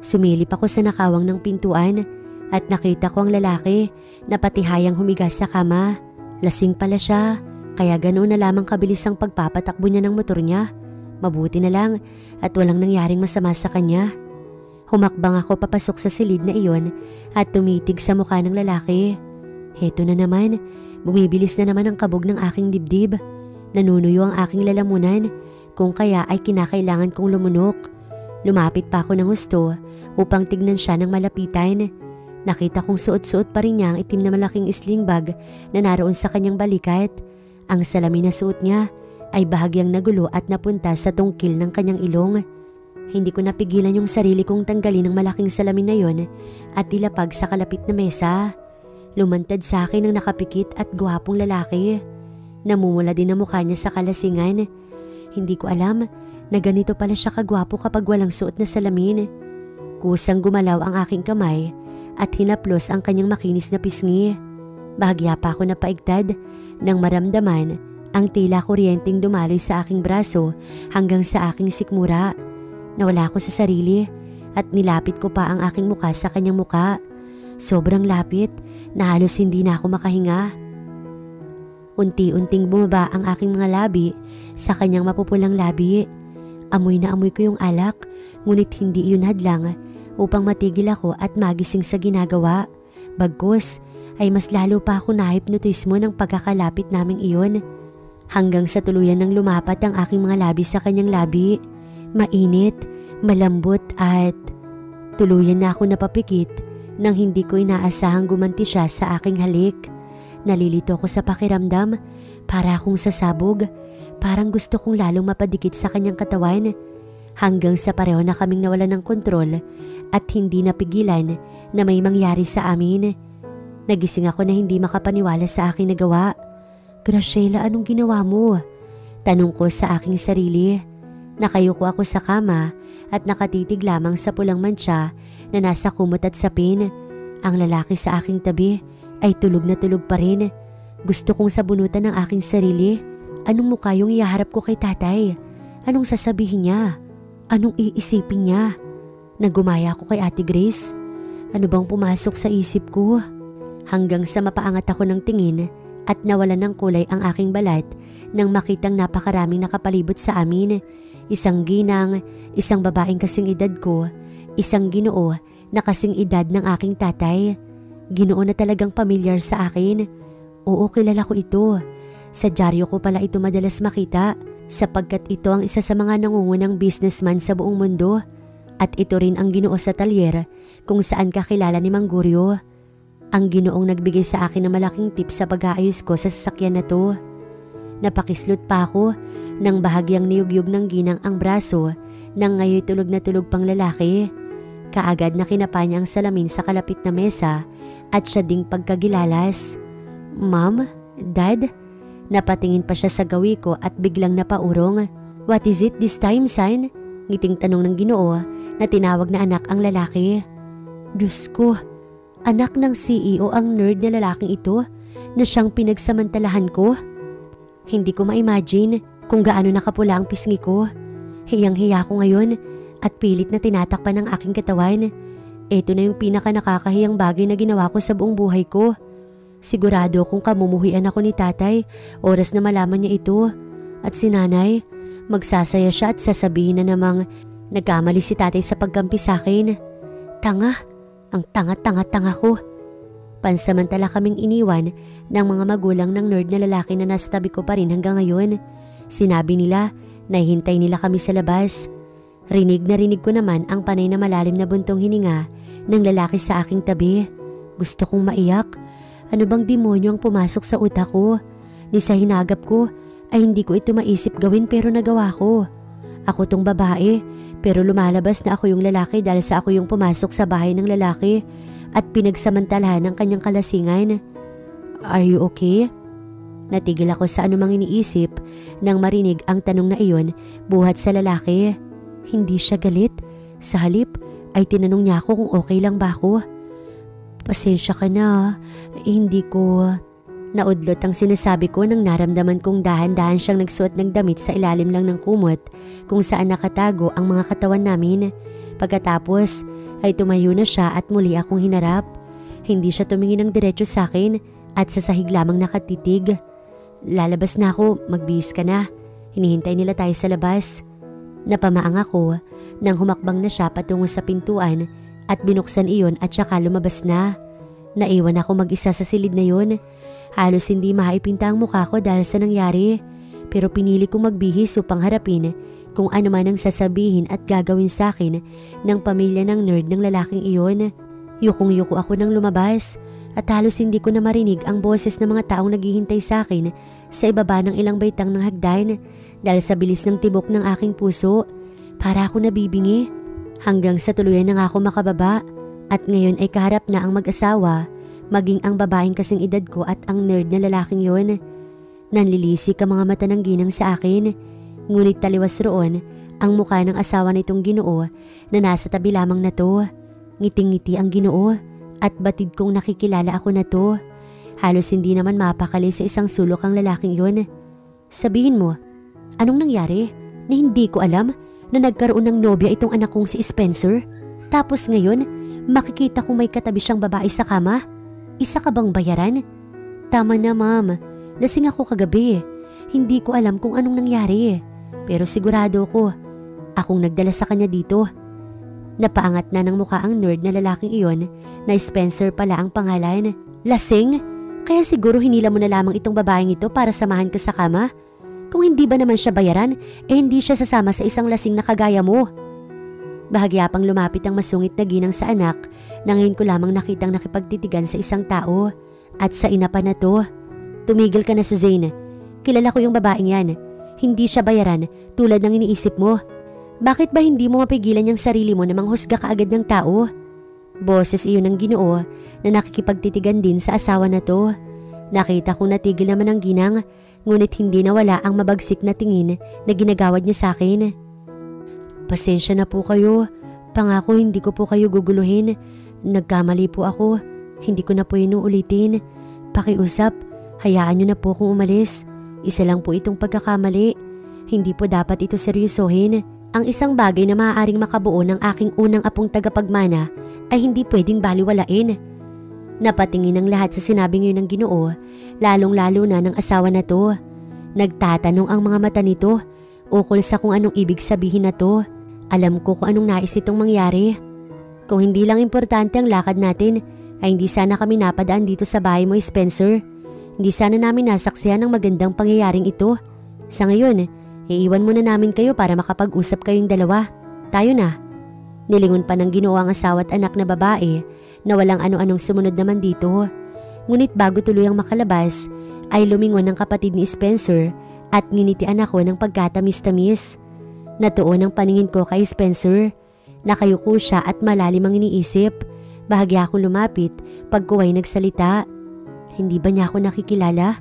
Sumilip ako sa nakawang ng pintuan at nakita ko ang lalaki na patihayang humiga sa kama. Lasing pala siya, kaya ganoon na lamang kabilis ang pagpapatakbo niya ng motor niya. Mabuti na lang at walang nangyaring masama sa kanya. Humakbang ako papasok sa silid na iyon at tumitig sa mukha ng lalaki. Heto na naman, bumibilis na naman ang kabog ng aking dibdib. Nanunuyo ang aking lalamunan, kung kaya ay kinakailangan kong lumunok. Lumapit pa ako ng husto upang tignan siya ng malapitan. Nakita kong suot-suot pa rin niya ang itim na malaking sling bag na naroon sa kanyang balikat. Ang salamin na suot niya ay bahagyang nagulo at napunta sa tungkil ng kanyang ilong. Hindi ko napigilan yung sarili kong tanggalin ng malaking salamin na yon at ilapag sa kalapit na mesa. Lumantad sa akin ang nakapikit at gwapong lalaki. Namumula din ang mukha niya sa kalasingan. Hindi ko alam na ganito pala siya kagwapo kapag walang suot na salamin. Kusang gumalaw ang aking kamay at hinaplos ang kanyang makinis na pisngi. Bahagya pa ako napaigtad nang maramdaman ang tila kuryenteng dumaloy sa aking braso hanggang sa aking sikmura. Nawala ako sa sarili at nilapit ko pa ang aking muka sa kanyang muka. Sobrang lapit na halos hindi na ako makahinga. Unti-unting bumaba ang aking mga labi sa kanyang mapupulang labi. Amoy na amoy ko yung alak, ngunit hindi iyon hadlang upang matigil ako at magising sa ginagawa. Bagkus ay mas lalo pa ako nahipnotismo ng pagkakalapit naming iyon. Hanggang sa tuluyan ng lumapat ang aking mga labi sa kanyang labi. Mainit, malambot at tuluyan na ako napapikit nang hindi ko inaasahang gumanti siya sa aking halik. Nalilito ko sa pakiramdam, para akong sasabog, parang gusto kong lalong mapadikit sa kanyang katawan. Hanggang sa pareho na kaming nawalan ng kontrol at hindi napigilan na may mangyari sa amin. Nagising ako na hindi makapaniwala sa aking nagawa. Graciela, anong ginawa mo? Tanong ko sa aking sarili. Nakayuko ako sa kama at nakatitig lamang sa pulang mantsa na nasa kumot at sapin. Ang lalaki sa aking tabi ay tulog na tulog pa rin. Gusto kong sabunutan ng aking sarili. Anong mukha yung ihaharap ko kay tatay? Anong sasabihin niya? Anong iisipin niya? Nagumaya ako kay Ate Grace. Ano bang pumasok sa isip ko? Hanggang sa mapaangat ako ng tingin at nawalan ng kulay ang aking balat nang makitang napakaraming nakapalibot sa amin. Isang ginang, isang babaeng kasing edad ko, isang Ginoo na kasing edad ng aking tatay. Ginoo na talagang pamilyar sa akin. Oo, kilala ko ito. Sa dyaryo ko pala ito madalas makita sapagkat ito ang isa sa mga nangungunang businessman sa buong mundo. At ito rin ang Ginoo sa talyer kung saan kakilala ni Mang Guryo. Ang Ginoong nagbigay sa akin ng malaking tip sa pag-aayos ko sa sasakyan na to. Napakislot pa ako nang bahagyang niyugyug ng ginang ang braso nang ngayon tulog na tulog pang lalaki. Kaagad na kinapa niya ang salamin sa kalapit na mesa at siya ding pagkagilalas. Ma'am? Dad? Napatingin pa siya sa gawi ko at biglang napaurong. What is it this time, son? Ngiting tanong ng Ginoo na tinawag na anak ang lalaki. Diyos ko, anak ng CEO ang nerd na lalaking ito na siyang pinagsamantalahan ko? Hindi ko ma-imagine kung gaano nakapula ang pisngi ko. Hiyang-hiya ko ngayon at pilit na tinatakpan ng aking katawan. Ito na yung pinaka nakakahiyang bagay na ginawa ko sa buong buhay ko. Sigurado kung kamumuhian ako ni tatay oras na malaman niya ito. At si nanay, magsasaya siya at sasabihin na namang nagkamali si tatay sa pagkampi sa akin. Tanga, ang tanga-tanga-tanga ko. Pansamantala kaming iniwan ng mga magulang ng nerd na lalaki na nasa tabi ko pa rin hanggang ngayon. Sinabi nila na hihintay nila kami sa labas. Rinig na rinig ko naman ang panay na malalim na buntong hininga ng lalaki sa aking tabi. Gusto kong maiyak. Ano bang demonyo ang pumasok sa utak ko? Ni sa hinagap ko ay hindi ko ito maisip gawin pero nagawa ko. Ako tong babae pero lumalabas na ako yung lalaki dahil sa ako yung pumasok sa bahay ng lalaki at pinagsamantalahan ng kanyang kalasingan. Are you okay? Natigil ako sa anumang iniisip nang marinig ang tanong na iyon buhat sa lalaki. Hindi siya galit. Sa halip ay tinanong niya ako kung okay lang ba ako. Pasensya ka na, hindi ko... Naudlot ang sinasabi ko nang naramdaman kong dahan-dahan siyang nagsuot ng damit sa ilalim lang ng kumot kung saan nakatago ang mga katawan namin. Pagkatapos ay tumayo na siya at muli akong hinarap. Hindi siya tumingin ng diretso sa akin at sa sahig lamang nakatitig. Lalabas na ako, magbihis ka na. Hinihintay nila tayo sa labas. Napamaang ako nang humakbang na siya patungo sa pintuan at binuksan iyon at saka lumabas na. Naiwan ako mag-isa sa silid na yun. Halos hindi maipinta ang mukha ko dahil sa nangyari. Pero pinili kong magbihis upang harapin kung ano man ang sasabihin at gagawin sa akin ng pamilya ng nerd ng lalaking iyon. Yukong-yuko ako nang lumabas at halos hindi ko na marinig ang boses ng mga taong naghihintay sa akin sa ibaba ng ilang baitang ng hagdan dahil sa bilis ng tibok ng aking puso. Para ako nabibingi hanggang sa tuluyan na ako makababa at ngayon ay kaharap na ang mag-asawa, maging ang babaeng kasing edad ko at ang nerd na lalaking yon. Nanlilisik ang mga mata ng ginang sa akin, ngunit taliwas roon ang mukha ng asawa nitong Ginoo na nasa tabi lamang na to. Ngiting-ngiti ang Ginoo at batid kong nakikilala ako na to. Halos hindi naman mapakali sa isang sulok ang lalaking yon. Sabihin mo, anong nangyari? Na hindi ko alam na nagkaroon ng nobya itong anak kong si Spencer. Tapos ngayon, makikita kong may katabi siyang babae sa kama. Isa ka bang bayaran? Tama na ma'am, lasing ako kagabi. Hindi ko alam kung anong nangyari. Pero sigurado ko, akong nagdala sa kanya dito. Napaangat na ng mukha ang nerd na lalaking iyon na Spencer pala ang pangalan. Lasing? Kaya siguro hinila mo na lamang itong babaeng ito para samahan ka sa kama? Kung hindi ba naman siya bayaran, hindi siya sasama sa isang lasing na kagaya mo. Bahagya pang lumapit ang masungit na ginang sa anak na ngayon ko lamang nakitang nakipagtitigan sa isang tao at sa ina pa na to. Tumigil ka na, Suzanne. Kilala ko yung babaeng yan. Hindi siya bayaran tulad ng iniisip mo. Bakit ba hindi mo mapigilan yung sarili mo na manghusga kaagad ng tao? Boses iyon ng Ginoo na nakikipagtitigan din sa asawa na to. Nakita kong natigil naman ang ginang, ngunit hindi nawala ang mabagsik na tingin na ginagawad niya sa akin. Pasensya na po kayo. Pangako hindi ko po kayo guguluhin. Nagkamali po ako. Hindi ko na po inuulitin. Pakiusap, hayaan niyo na po kung umalis. Isa lang po itong pagkakamali. Hindi po dapat ito seryosohin. Ang isang bagay na maaaring makabuo ng aking unang apong tagapagmana ay hindi pwedeng baliwalain. Napatingin ang lahat sa sinabi ngayon ng Ginoo, lalong-lalo na ng asawa na to. Nagtatanong ang mga mata nito ukol sa kung anong ibig sabihin na to. Alam ko kung anong nais itong mangyari. Kung hindi lang importante ang lakad natin, ay hindi sana kami napadaan dito sa bahay mo, Spencer. Hindi sana namin nasaksihan ang magandang pangyayaring ito. Sa ngayon, iiwan muna namin kayo para makapag-usap kayong dalawa. Tayo na. Nilingon pa ng Ginoo ang asawa at anak na babae na walang ano-anong sumunod naman dito. Ngunit bago tuluyang makalabas, ay lumingon ng kapatid ni Spencer at nginitian ako ng pagkatamis-tamis. Natuon ang paningin ko kay Spencer. Nakayuko siya at malalim ang iniisip. Bahagya akong lumapit pag kuway nagsalita. Hindi ba niya ako nakikilala?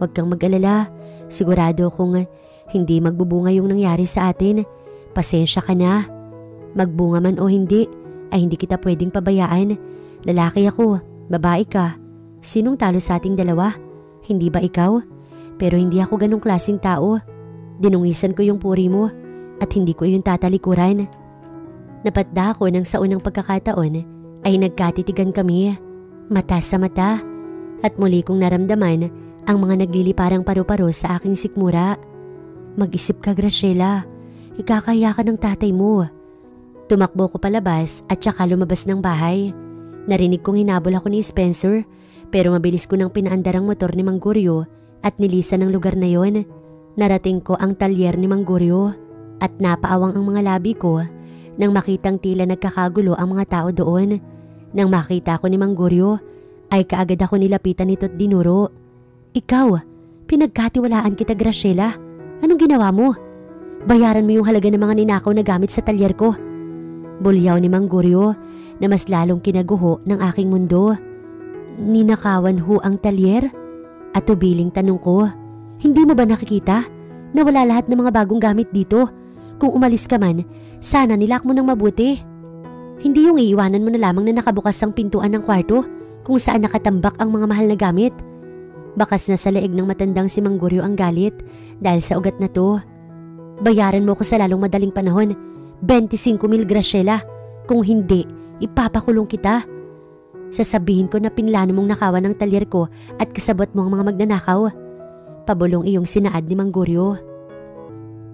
Huwag kang mag-alala. Sigurado akong hindi magbubunga yung nangyari sa atin. Pasensya ka na. Magbunga man o hindi, ay hindi kita pwedeng pabayaan. Lalaki ako, babae ka. Sinong talo sa ating dalawa? Hindi ba ikaw? Pero hindi ako ganong klaseng tao. Dinungisan ko yung puri mo at hindi ko yung tatalikuran. Napatda ako nang sa unang pagkakataon ay nagkatitigan kami, mata sa mata. At muli kong naramdaman ang mga nagliliparang paru-paro sa aking sikmura. Mag-isip ka, Graciela. Ikakaya ka ng tatay mo. Tumakbo ko palabas at saka lumabas ng bahay. Narinig kong hinabol ako ni Spencer pero mabilis ko nang pinaandar ang motor ni Mang Goryo at nilisan ng lugar na yon. Narating ko ang talyer ni Mang Goryo. At napaawang ang mga labi ko nang makitang tila nagkakagulo ang mga tao doon. Nang makita ko ni Mang Goryo, ay kaagad ako nilapitan nito at dinuro. Ikaw, pinagkatiwalaan kita, Graciela. Anong ginawa mo? Bayaran mo yung halaga ng mga ninakaw na gamit sa talyer ko. Bulyaw ni Mang Goryo na mas lalong kinaguho ng aking mundo. Ninakawan ho ang talyer? At tubiling tanong ko, hindi mo ba nakikita na wala lahat ng mga bagong gamit dito? Kung umalis ka man, sana nilak mo ng mabuti. Hindi yung iiwanan mo na lamang na nakabukas ang pintuan ng kwarto kung saan nakatambak ang mga mahal na gamit. Bakas na sa leeg ng matandang si Mang Goryo ang galit dahil sa ugat na to. Bayaran mo ko sa lalong madaling panahon, 25,000 Graciela. Kung hindi, ipapakulong kita. Sasabihin ko na pinlano mong nakawan ng talyer ko at kasabot mo ang mga magnanakaw. Pabulong iyong sinaad ni Mang Goryo.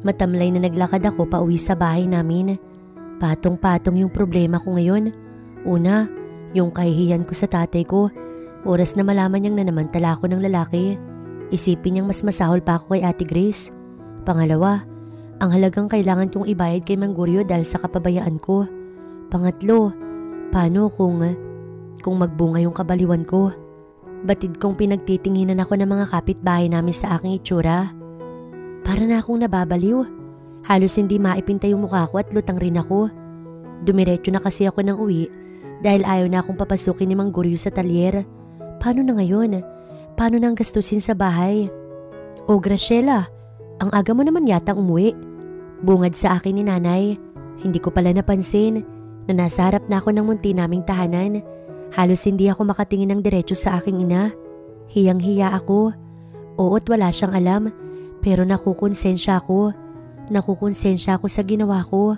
Matamlay na naglakad ako pauwi sa bahay namin. Patong-patong yung problema ko ngayon. Una, yung kahihiyan ko sa tatay ko. Oras na malaman niyang nanamantala ako ng lalaki. Isipin niyang mas masahol pa ako kay Ate Grace. Pangalawa, ang halagang kailangan kong ibayad kay Mang Goryo dahil sa kapabayaan ko. Pangatlo, paano kung magbunga yung kabaliwan ko? Batid kong pinagtitinginan ako ng mga kapitbahay namin sa aking itsura. Para na akong nababaliw. Halos hindi maipinta yung mukha ko at lutang rin ako. Dumiretso na kasi ako ng uwi dahil ayaw na akong papasukin ni Mang Goryo sa talyer. Paano na ngayon? Paano nang gastusin sa bahay? O Graciela, ang aga mo naman yatang umuwi. Bungad sa akin ni nanay. Hindi ko pala napansin na nasa harap na ako ng munti naming tahanan. Halos hindi ako makatingin ng diretso sa aking ina. Hiyang-hiya ako. Oo't wala siyang alam, pero nakukonsensya ako. Nakukonsensya ako sa ginawa ko.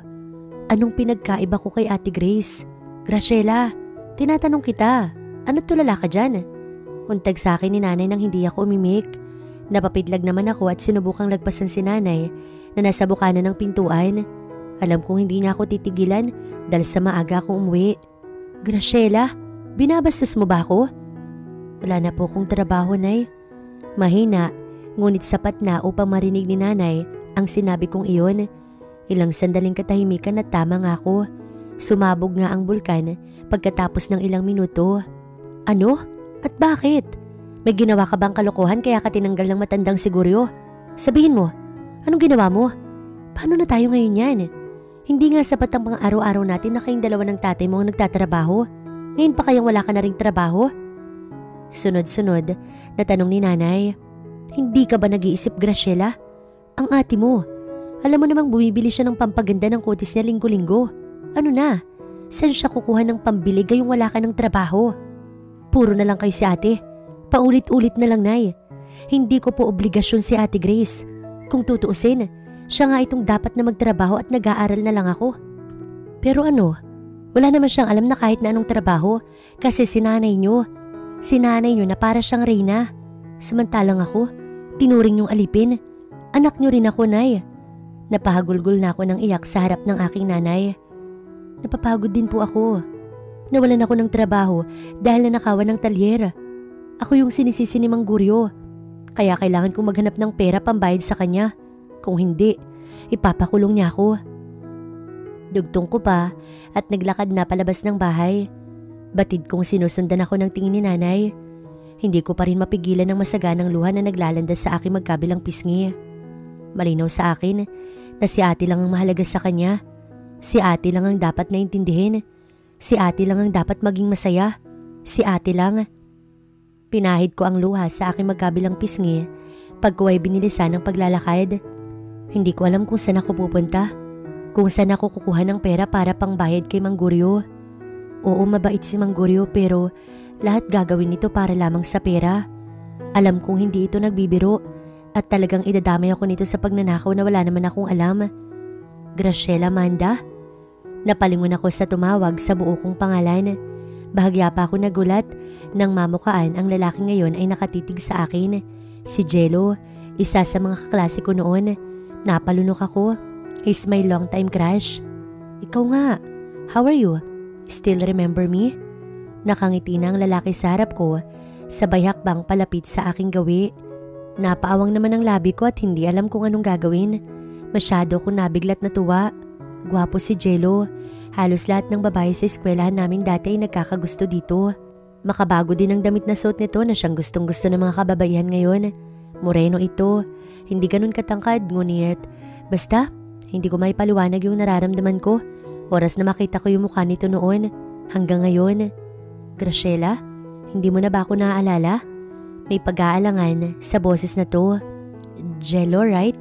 Anong pinagkaiba ko kay Ate Grace? Graciela, tinatanong kita, ano't tulala ka dyan? Untag sa akin ni nanay nang hindi ako umimik. Napapidlag naman ako at sinubukang lagpasan si nanay na nasa bukana ng pintuan. Alam kong hindi niya ako titigilan dahil sa maaga akong umuwi. Graciela, binabastos mo ba ako? Wala na po kong trabaho, Nay. Mahina, ngunit sapat na upang marinig ni nanay ang sinabi kong iyon. Ilang sandaling katahimikan at tama nga ako. Sumabog nga ang bulkan pagkatapos ng ilang minuto. Ano? At bakit? May ginawa ka bang kalokohan kaya ka tinanggal ng matandang si Goryo? Sabihin mo, anong ginawa mo? Paano na tayo ngayon yan? Hindi nga sapat ang mga araw-araw natin na kayong dalawa ng tatay mo ang nagtatrabaho. Ngayon pa kayang wala ka na ring trabaho? Sunod-sunod na tanong ni nanay. Hindi ka ba nag-iisip, Graciela? Ang ate mo, alam mo namang bumibili siya ng pampaganda ng kutis niya linggo-linggo. Ano na? Saan siya kukuha ng pambili gayong wala ka ng trabaho? Puro na lang kayo si ate. Paulit-ulit na lang, Nay. Hindi ko po obligasyon si Ate Grace. Kung tutuusin, siya nga itong dapat na magtrabaho at nag-aaral na lang ako. Pero ano, wala naman siyang alam na kahit na anong trabaho kasi sinanay niyo na para siyang reyna. Samantalang ako, tinuring niyong alipin. Anak niyo rin ako, Nay. Napahagulgol na ako ng iyak sa harap ng aking nanay. Napapagod din po ako. Nawalan ako ng trabaho dahil nanakawan ng talyer. Ako yung sinisisi ni Mang Goryo. Kaya kailangan kong maghanap ng pera pambayad sa kanya. Kung hindi, ipapakulong niya ako. Dugtong ko pa at naglakad na palabas ng bahay. Batid kong sinusundan ako ng tingin ni nanay. Hindi ko pa rin mapigilan ng masaganang luha na naglalandas sa aking magkabilang pisngi. Malinaw sa akin na si ate lang ang mahalaga sa kanya. Si ate lang ang dapat naintindihin. Si ate lang ang dapat maging masaya. Si ate lang. Pinahid ko ang luha sa aking magkabilang pisngi pag ko ay binilisan ng paglalakad. Hindi ko alam kung saan ako pupunta. Kung saan ako kukuha ng pera para pangbayad kay Mang Goryo. Oo, mabait si Mang Goryo pero lahat gagawin nito para lamang sa pera. Alam kong hindi ito nagbibiro at talagang idadamay ako nito sa pagnanakaw na wala naman akong alam. Graciela, Amanda? Napalingon ako sa tumawag sa buo kong pangalan. Bahagya pa ako nagulat nang mamukaan ang lalaki ngayon ay nakatitig sa akin. Si Jello, isa sa mga kaklase ko noon. Napalunok ako. He's my long-time crush. Ikaw nga, how are you? Still remember me? Nakangiti na ang lalaki sa harap ko, sabay hakbang palapit sa aking gawi. Napaawang naman ang labi ko at hindi alam kung anong gagawin. Masyado akong nabiglat na tuwa. Gwapo si Jello. Halos lahat ng babae sa eskwelahan namin dati ay nagkakagusto dito. Makabago din ang damit na suot nito na siyang gustong-gusto ng mga kababaihan ngayon. Moreno ito. Hindi ganun katangkad, ngunit basta, hindi ko maipaliwanag yung nararamdaman ko. Oras na makita ko yung mukha nito noon, hanggang ngayon. Graciela, hindi mo na ba ako naaalala? May pag-aalangan sa boses na to. Jello, right?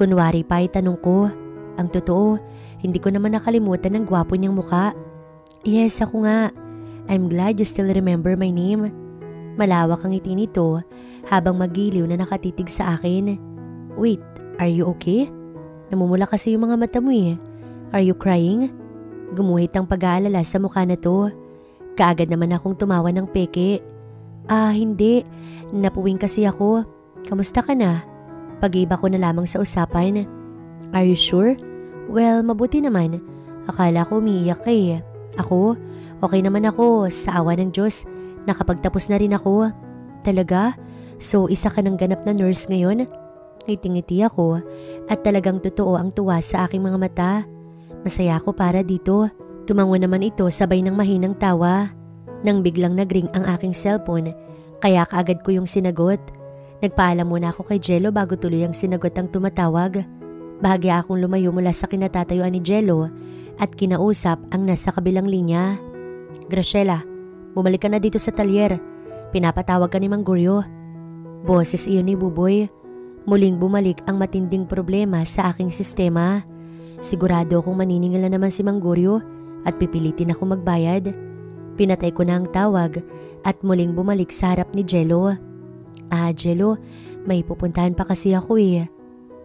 Kunwari pa ay tanong ko. Ang totoo, hindi ko naman nakalimutan ang gwapo niyang mukha. Yes, ako nga. I'm glad you still remember my name. Malawak ang ngiti nito habang magiliw na nakatitig sa akin. Wait, are you okay? Namumula kasi yung mga mata mo eh. Are you crying? Gumuhit ang pag-aalala sa mukha na to. Kaagad naman akong tumawa ng peke. Hindi. Napuwing kasi ako. Kamusta ka na? Pag-iba ko na lamang sa usapan. Are you sure? Well, mabuti naman. Akala ko umiiyak ka eh. Ako? Okay naman ako. Sa awa ng Diyos. Nakapagtapos na rin ako. Talaga? So, isa ka ng ganap na nurse ngayon? Ngiti-ngiti ako at talagang totoo ang tuwa sa aking mga mata. Masaya ako para dito. Tumango naman ito sabay ng mahinang tawa. Nang biglang nagring ang aking cellphone, kaya kaagad ko yung sinagot. Nagpaalam muna ako kay Jello bago tuloy ang sinagot ang tumatawag. Bahagya akong lumayo mula sa kinatatayuan ni Jello at kinausap ang nasa kabilang linya. Graciela, bumalik ka na dito sa talyer. Pinapatawag ka ni Mang Guryo. Boses iyon ni Buboy. Muling bumalik ang matinding problema sa aking sistema. Sigurado akong maniningil na naman si Mang Guryo at pipilitin ako magbayad. Pinatay ko na ang tawag at muling bumalik sa harap ni Jello. Jello, may pupuntahan pa kasi ako eh.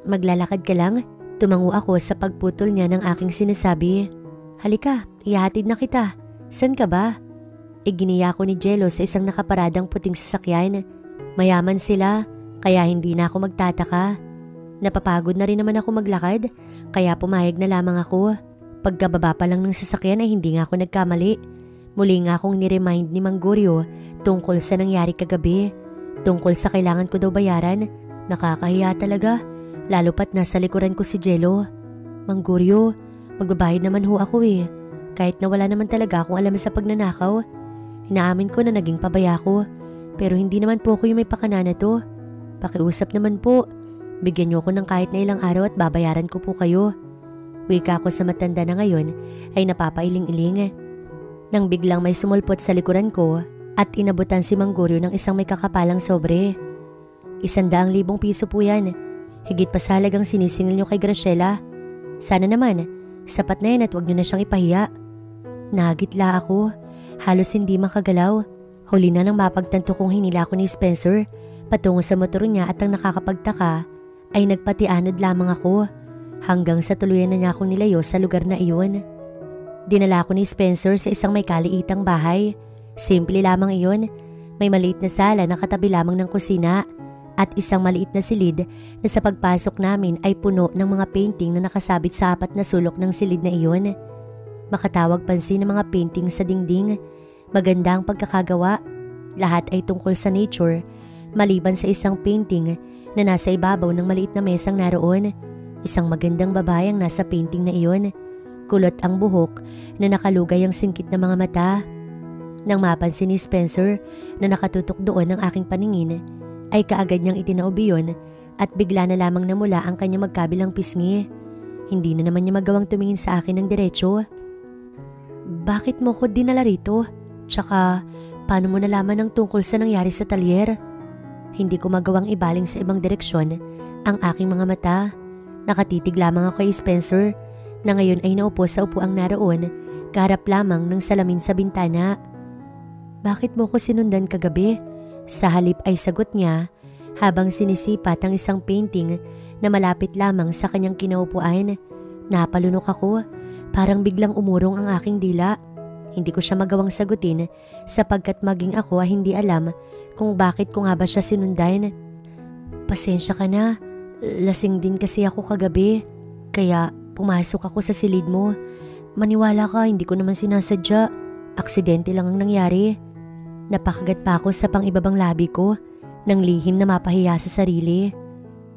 Maglalakad ka lang? Tumango ako sa pagputol niya ng aking sinasabi. Halika, ihahatid na kita. San ka ba? Iginiya ko ni Jello sa isang nakaparadang puting sasakyan. Mayaman sila, kaya hindi na ako magtataka. Napapagod na rin naman ako maglakad, kaya pumayag na lamang ako. Pagkababa pa lang ng sasakyan ay hindi nga ako nagkamali. Muli nga akong niremind ni Mang Guryo tungkol sa nangyari kagabi. Tungkol sa kailangan ko daw bayaran. Nakakahiya talaga, lalo pat nasa likuran ko si Jello. Mang Guryo, magbabayad naman ho ako eh. Kahit na wala naman talaga akong alam sa pagnanakaw. Inaamin ko na naging pabaya ko, pero hindi naman po ako yung may pakana na to. Pakiusap naman po. Bigyan niyo ako ng kahit na ilang araw at babayaran ko po kayo. Wika ko sa matanda na ngayon ay napapailing-iling. Nang biglang may sumulpot sa likuran ko at inabutan si Mang Guryo ng isang may kakapalang sobre. 100,000 piso po yan. Higit pa sa halagang sinisingil niyo kay Graciela. Sana naman, sapat na yan at huwag niyo na siyang ipahiya. Nagitla ako. Halos hindi makagalaw. Huli na nang mapagtanto kong hinila ko ni Spencer patungo sa motor niya at ang nakakapagtaka ay nagpatianod lamang ako hanggang sa tuluyan na niya akong nilayo sa lugar na iyon. Dinala ko ni Spencer sa isang may kaliitang bahay. Simple lamang iyon. May maliit na sala na katabi lamang ng kusina at isang maliit na silid na sa pagpasok namin ay puno ng mga painting na nakasabit sa 4 na sulok ng silid na iyon. Makatawag pansin ng mga painting sa dingding. Maganda ang pagkakagawa. Lahat ay tungkol sa nature, maliban sa isang painting na nasa ibabaw ng maliit na mesang naroon. Isang magandang babae ang nasa painting na iyon. Kulot ang buhok na nakalugay ang singkit na mga mata. Nang mapansin ni Spencer na nakatutok doon ang aking paningin, ay kaagad niyang itinaubi yun at bigla na lamang namula ang kanyang magkabilang pisngi. Hindi na naman niya magawang tumingin sa akin ng diretso. Bakit mo ko dinala rito? Tsaka, paano mo nalaman ang tungkol sa nangyari sa talyer? Hindi ko magawang ibaling sa ibang direksyon ang aking mga mata. Nakatitig lamang ako kay Spencer na ngayon ay naupo sa upuang naroon, kaharap lamang ng salamin sa bintana. Bakit mo ko sinundan kagabi? Sa halip ay sagot niya habang sinisipat ang isang painting na malapit lamang sa kanyang kinaupuan. Napalunok ako, parang biglang umurong ang aking dila. Hindi ko siya magawang sagutin sapagkat maging ako ay hindi alam kung bakit ko nga ba siya sinundan. Pasensya ka na, lasing din kasi ako kagabi, kaya pumasok ako sa silid mo. Maniwala ka, hindi ko naman sinasadya. Aksidente lang ang nangyari. Napakagat pa ako sa pang-ibabang labi ko nang lihim na mapahiya sa sarili.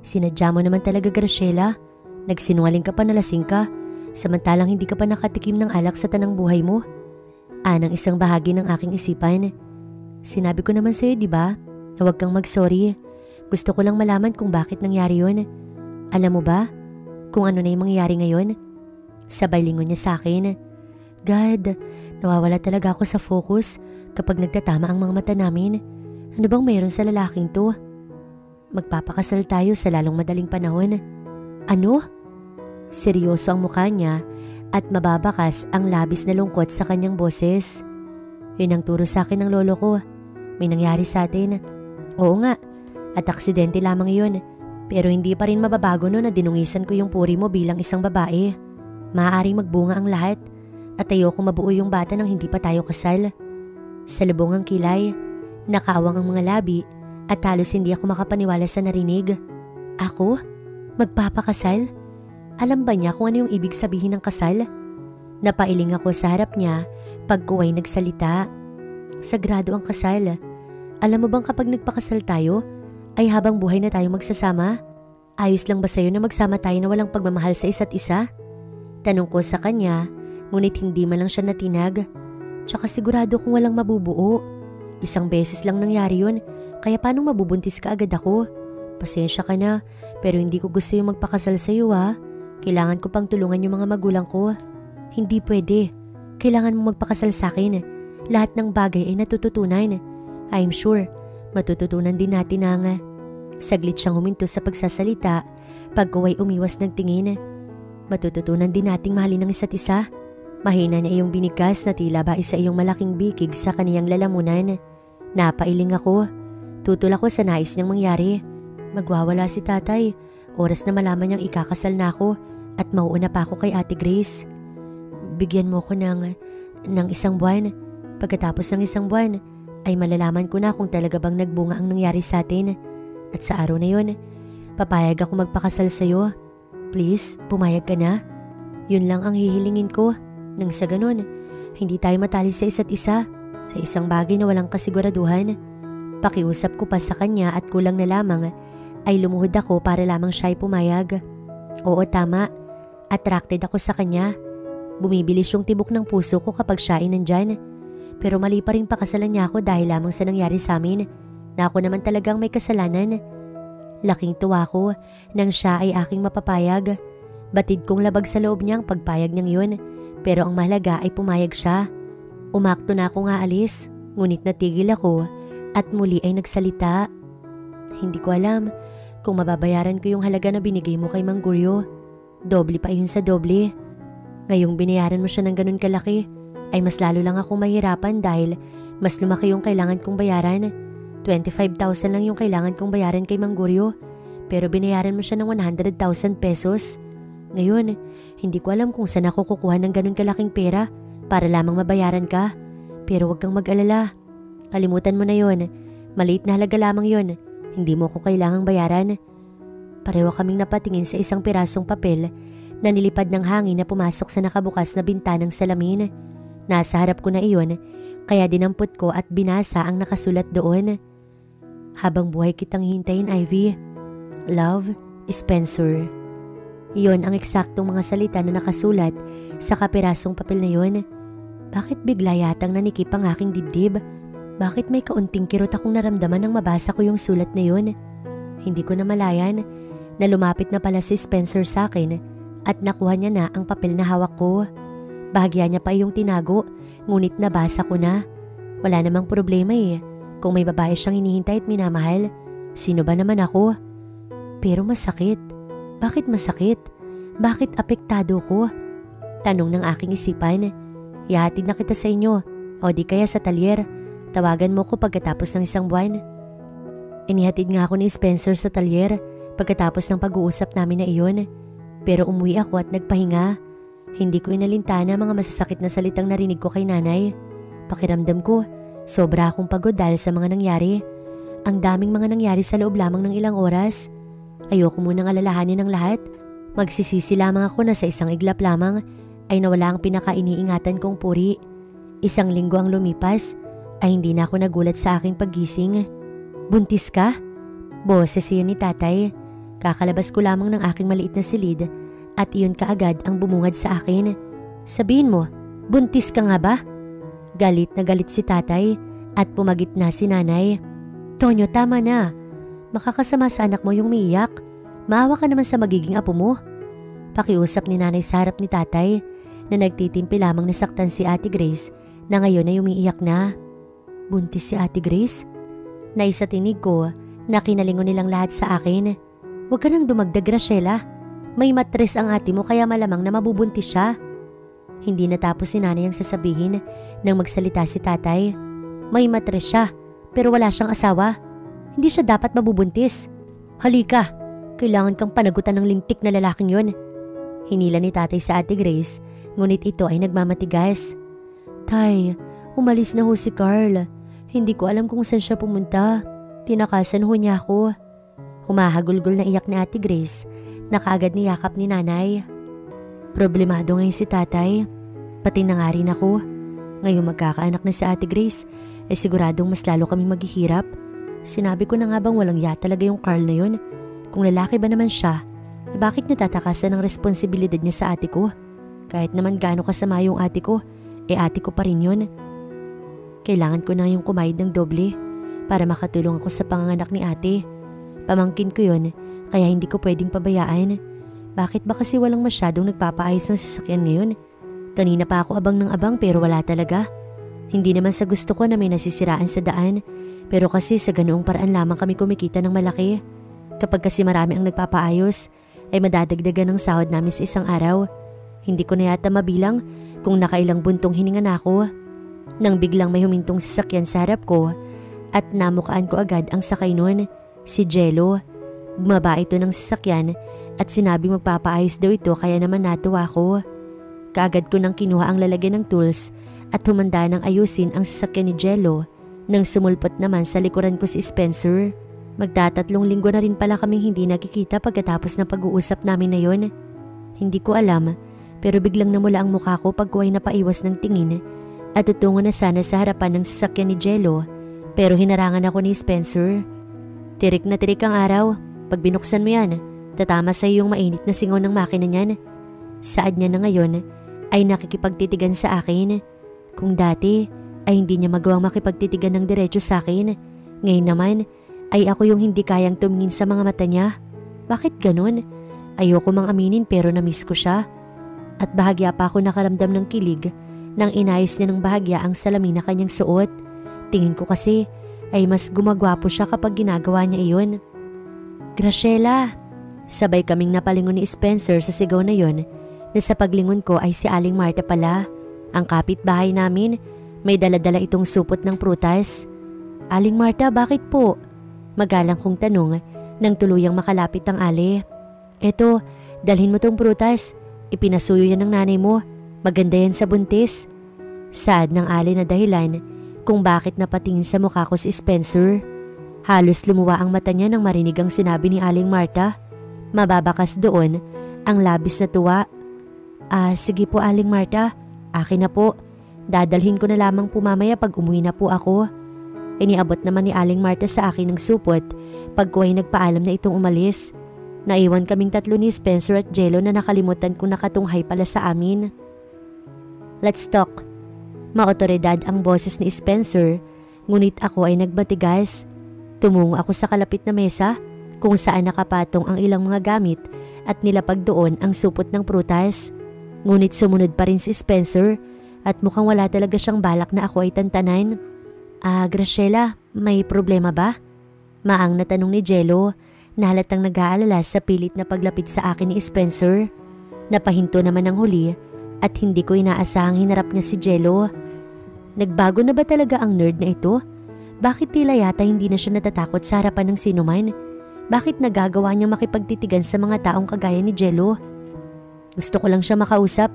Sinadya mo naman talaga, Graciela. Nagsinungaling ka pa na lasing ka, samantalang hindi ka pa nakatikim ng alak sa tanang buhay mo. Anang isang bahagi ng aking isipan. Sinabi ko naman sa'yo, di ba? Na huwag kang mag-sorry. Gusto ko lang malaman kung bakit nangyari yun. Alam mo ba kung ano na yung mangyayari ngayon? Sabay lingon niya sa akin. God, nawawala talaga ako sa focus kapag nagtatama ang mga mata namin. Ano bang mayroon sa lalaking to? Magpapakasal tayo sa lalong madaling panahon. Ano? Seryoso ang mukha niya at mababakas ang labis na lungkot sa kanyang boses. Yun ang turo sa akin ng lolo ko. May nangyari sa atin. Oo nga, at aksidente lamang yun. Pero hindi pa rin mababago no na dinungisan ko yung puri mo bilang isang babae. Maaaring magbunga ang lahat at ayoko mabuo yung bata nang hindi pa tayo kasal. Sa lubong ang kilay, nakaawang ang mga labi at halos hindi ako makapaniwala sa narinig. Ako? Magpapakasal? Alam ba niya kung ano yung ibig sabihin ng kasal? Napailing ako sa harap niya pag kuway nagsalita. Sagrado ang kasal. Alam mo bang kapag nagpakasal tayo, ay habang buhay na tayo magsasama? Ayos lang ba sa'yo na magsama tayo na walang pagmamahal sa isa't isa? Tanong ko sa kanya, ngunit hindi man lang siya natinag. Tsaka sigurado kung walang mabubuo. Isang beses lang nangyari yun, kaya paano mabubuntis ka agad ako? Pasensya ka na, pero hindi ko gusto yung magpakasal sa'yo ha. Kailangan ko pang tulungan yung mga magulang ko. Hindi pwede. Kailangan mo magpakasal sa akin. Lahat ng bagay ay natututunan. I'm sure, matututunan din natin ang... Saglit siyang huminto sa pagsasalita, pagkuway umiwas ng tingin. Matututunan din nating mahalin ng isa't isa. Mahina na iyong binigas na tila ba isa iyong malaking bikig sa kaniyang lalamunan. Napailing ako. Tutol ako sa nais niyang mangyari. Magwawala si tatay. Oras na malaman niyang ikakasal na ako at mauuna pa ako kay Ate Grace. Bigyan mo ko ng isang buwan. Pagkatapos ng isang buwan, ay malalaman ko na kung talaga bang nagbunga ang nangyari sa atin. At sa araw na yun, papayag ako magpakasal sa'yo. Please, pumayag ka na. Yun lang ang hihilingin ko. Nang sa ganun, hindi tayo matali sa isa't isa, sa isang bagay na walang kasiguraduhan. Pakiusap ko pa sa kanya at kulang na lamang ay lumuhod ako para lamang siya ay pumayag. Oo, tama. Attracted ako sa kanya. Bumibilis yung tibok ng puso ko kapag siya ay nandyan. Pero mali pa rin pakasalan niya ako dahil lamang sa nangyari sa amin na ako naman talagang may kasalanan. Laking tuwa ko nang siya ay aking mapapayag. Batid kong labag sa loob niya ang pagpayag niyang yun, pero ang mahalaga ay pumayag siya. Umakto na ako nga alis, ngunit natigil ako at muli ay nagsalita. Hindi ko alam kung mababayaran ko yung halaga na binigay mo kay Mang Guryo. Doble pa yun sa doble. Ngayong binayaran mo siya ng ganun kalaki, ay mas lalo lang akong mahirapan dahil mas lumaki yung kailangan kong bayaran. 25,000 lang yung kailangan kong bayaran kay Mang Guryo, pero binayaran mo siya ng 100,000 pesos. Ngayon, hindi ko alam kung saan ako kukuha ng ganun kalaking pera para lamang mabayaran ka. Pero huwag kang mag-alala. Kalimutan mo na yon. Maliit na halaga lamang yon. Hindi mo ko kailangang bayaran. Pareho kaming napatingin sa isang pirasong papel na nilipad ng hangin na pumasok sa nakabukas na bintanang salamin. Nasa harap ko na iyon, kaya dinampot ko at binasa ang nakasulat doon. Habang buhay kitang hintayin, Ivy. Love, Spencer. Iyon ang eksaktong mga salita na nakasulat sa kapirasong papel na yon. Bakit bigla yatang nanikip ang aking dibdib? Bakit may kaunting kirot akong naramdaman nang mabasa ko yung sulat na yon? Hindi ko na malayan na lumapit na pala si Spencer sa akin at nakuha niya na ang papel na hawak ko. Bahagya niya pa yung tinago, ngunit nabasa ko na. Wala namang problema eh. Kung may babae siyang hinihintay at minamahal, sino ba naman ako? Pero masakit. Bakit masakit? Bakit apektado ko? Tanong ng aking isipan. Ihatid na kita sa inyo o di kaya sa talyer. Tawagan mo ko pagkatapos ng isang buwan. Inihatid nga ako ni Spencer sa talyer pagkatapos ng pag-uusap namin na iyon. Pero umuwi ako at nagpahinga. Hindi ko inalintana mga masasakit na salitang narinig ko kay nanay. Pakiramdam ko, sobra akong pagod dahil sa mga nangyari. Ang daming mga nangyari sa loob lamang ng ilang oras. Ayoko munang alalahanin ang lahat. Magsisisi lamang ako na sa isang iglap lamang ay nawala ang pinaka-iniingatan kong puri. Isang linggo ang lumipas ay hindi na ako nagulat sa aking paggising. Buntis ka? Boses iyon ni tatay. Kakalabas ko lamang ng aking maliit na silid at iyon kaagad ang bumungad sa akin. Sabihin mo, buntis ka nga ba? Galit na galit si tatay at pumagit na si nanay. Tonyo, tama na. Makakasama sa anak mo yung umiiyak. Maawa ka naman sa magiging apo mo. Pakiusap ni nanay sa harap ni tatay na nagtitimpi lamang nasaktan si Ate Grace na ngayon ay umiiyak na. Buntis si Ate Grace? Naisatinig ko na kinalingon nilang lahat sa akin. Huwag ka nang dumagdag, Graciela. May matres ang ate mo kaya malamang na mabubuntis siya. Hindi natapos si nanay ang sasabihin nang magsalita si tatay. May matres siya pero wala siyang asawa. Hindi siya dapat mabubuntis. Halika, kailangan kang panagutan ng lintik na lalaking yon. Hinila ni tatay sa Ate Grace, ngunit ito ay nagmamatigas. Tay, umalis na ho si Carl. Hindi ko alam kung saan siya pumunta. Tinakasan ho niya ako. Humahagulgol na iyak ni Ate Grace na kaagad niyakap ni nanay. Problemado ngayon si tatay. Pati na nga rin ako. Ngayong magkakaanak na si Ate Grace, siguradong mas lalo kaming maghihirap. Sinabi ko na nga bang walang ya talaga yung Carl na yun? Kung lalaki ba naman siya, bakit natatakasan ng responsibilidad niya sa ate ko? Kahit naman gaano kasama yung ate ko, ate ko pa rin yun. Kailangan ko na yung kumayad ng doble para makatulong ako sa panganganak ni ate. Pamangkin ko yun, kaya hindi ko pwedeng pabayaan. Bakit ba kasi walang masyadong nagpapaayos ng sasakyan ngayon? Kanina pa ako abang ng abang pero wala talaga. Hindi naman sa gusto ko na may nasisiraan sa daan, pero kasi sa ganoong paraan lamang kami kumikita ng malaki. Kapag kasi marami ang nagpapaayos, ay madadagdagan ng sahod namin sa isang araw. Hindi ko na yata mabilang kung nakailang buntong hininga na ako. Nang biglang may humintong sasakyan sa harap ko at namukaan ko agad ang sakay nun, si Jello. Bumaba ito ng sasakyan at sinabi magpapaayos daw ito kaya naman natuwa ko. Kaagad ko nang kinuha ang lalagyan ng tools at humanda ng ayusin ang sasakyan ni Jello nang sumulpot naman sa likuran ko si Spencer. Magtatatlong linggo na rin pala kaming hindi nakikita pagkatapos ng pag-uusap namin na yon. Hindi ko alam pero biglang namula ang mukha ko pag ko ay napaiwas ng tingin at tutungo na sana sa harapan ng sasakyan ni Jello pero hinarangan ako ni Spencer. Tirik na tirik ang araw. Pag binuksan mo yan, tatama sa iyo yung mainit na singaw ng makina niyan. Saad niya na ngayon ay nakikipagtitigan sa akin. Kung dati ay hindi niya magawang makipagtitigan ng diretso sa akin, ngayon naman ay ako yung hindi kayang tumingin sa mga mata niya. Bakit ganun? Ayoko mang aminin pero namiss ko siya. At bahagya pa ako nakaramdam ng kilig nang inayos niya ng bahagya ang salamin na kanyang suot. Tingin ko kasi ay mas gumagwapo siya kapag ginagawa niya iyon. Graciela! Sabay kaming napalingon ni Spencer sa sigaw na yon na sa paglingon ko ay si Aling Marta pala. Ang kapitbahay namin, may daladala itong supot ng prutas. Aling Marta, bakit po? Magalang kong tanong nang tuluyang makalapit ang Ali. Eto, dalhin mo tong prutas. Ipinasuyo yan ng nanay mo. Maganda yan sa buntis. Saad ng Ali na dahilan kung bakit napatingin sa mukha ko si Spencer. Halos lumuwa ang mata niya nang marinig ang sinabi ni Aling Marta. Mababakas doon ang labis na tuwa. Sige po Aling Marta, akin na po. Dadalhin ko na lamang po mamaya pag umuwi na po ako. Iniabot naman ni Aling Marta sa akin ng supot pag ko ay nagpaalam na itong umalis. Naiwan kaming tatlo ni Spencer at Jello na nakalimutan kong nakatunghay pala sa amin. Let's talk. Maotoridad ang boses ni Spencer, ngunit ako ay nagbatigas. Tumungo ako sa kalapit na mesa kung saan nakapatong ang ilang mga gamit at nilapag doon ang supot ng prutas. Ngunit sumunod pa rin si Spencer at mukhang wala talaga siyang balak na ako ay tantanan. Graciela, may problema ba? Maang na tanong ni Jello na halatang nag-aalala sa pilit na paglapit sa akin ni Spencer. Napahinto naman ang huli at hindi ko inaasahang hinarap niya si Jello. Nagbago na ba talaga ang nerd na ito? Bakit tila yata hindi na siya natatakot sa harapan ng sinuman? Bakit nagagawa niyang makipagtitigan sa mga taong kagaya ni Jello? Gusto ko lang siya makausap.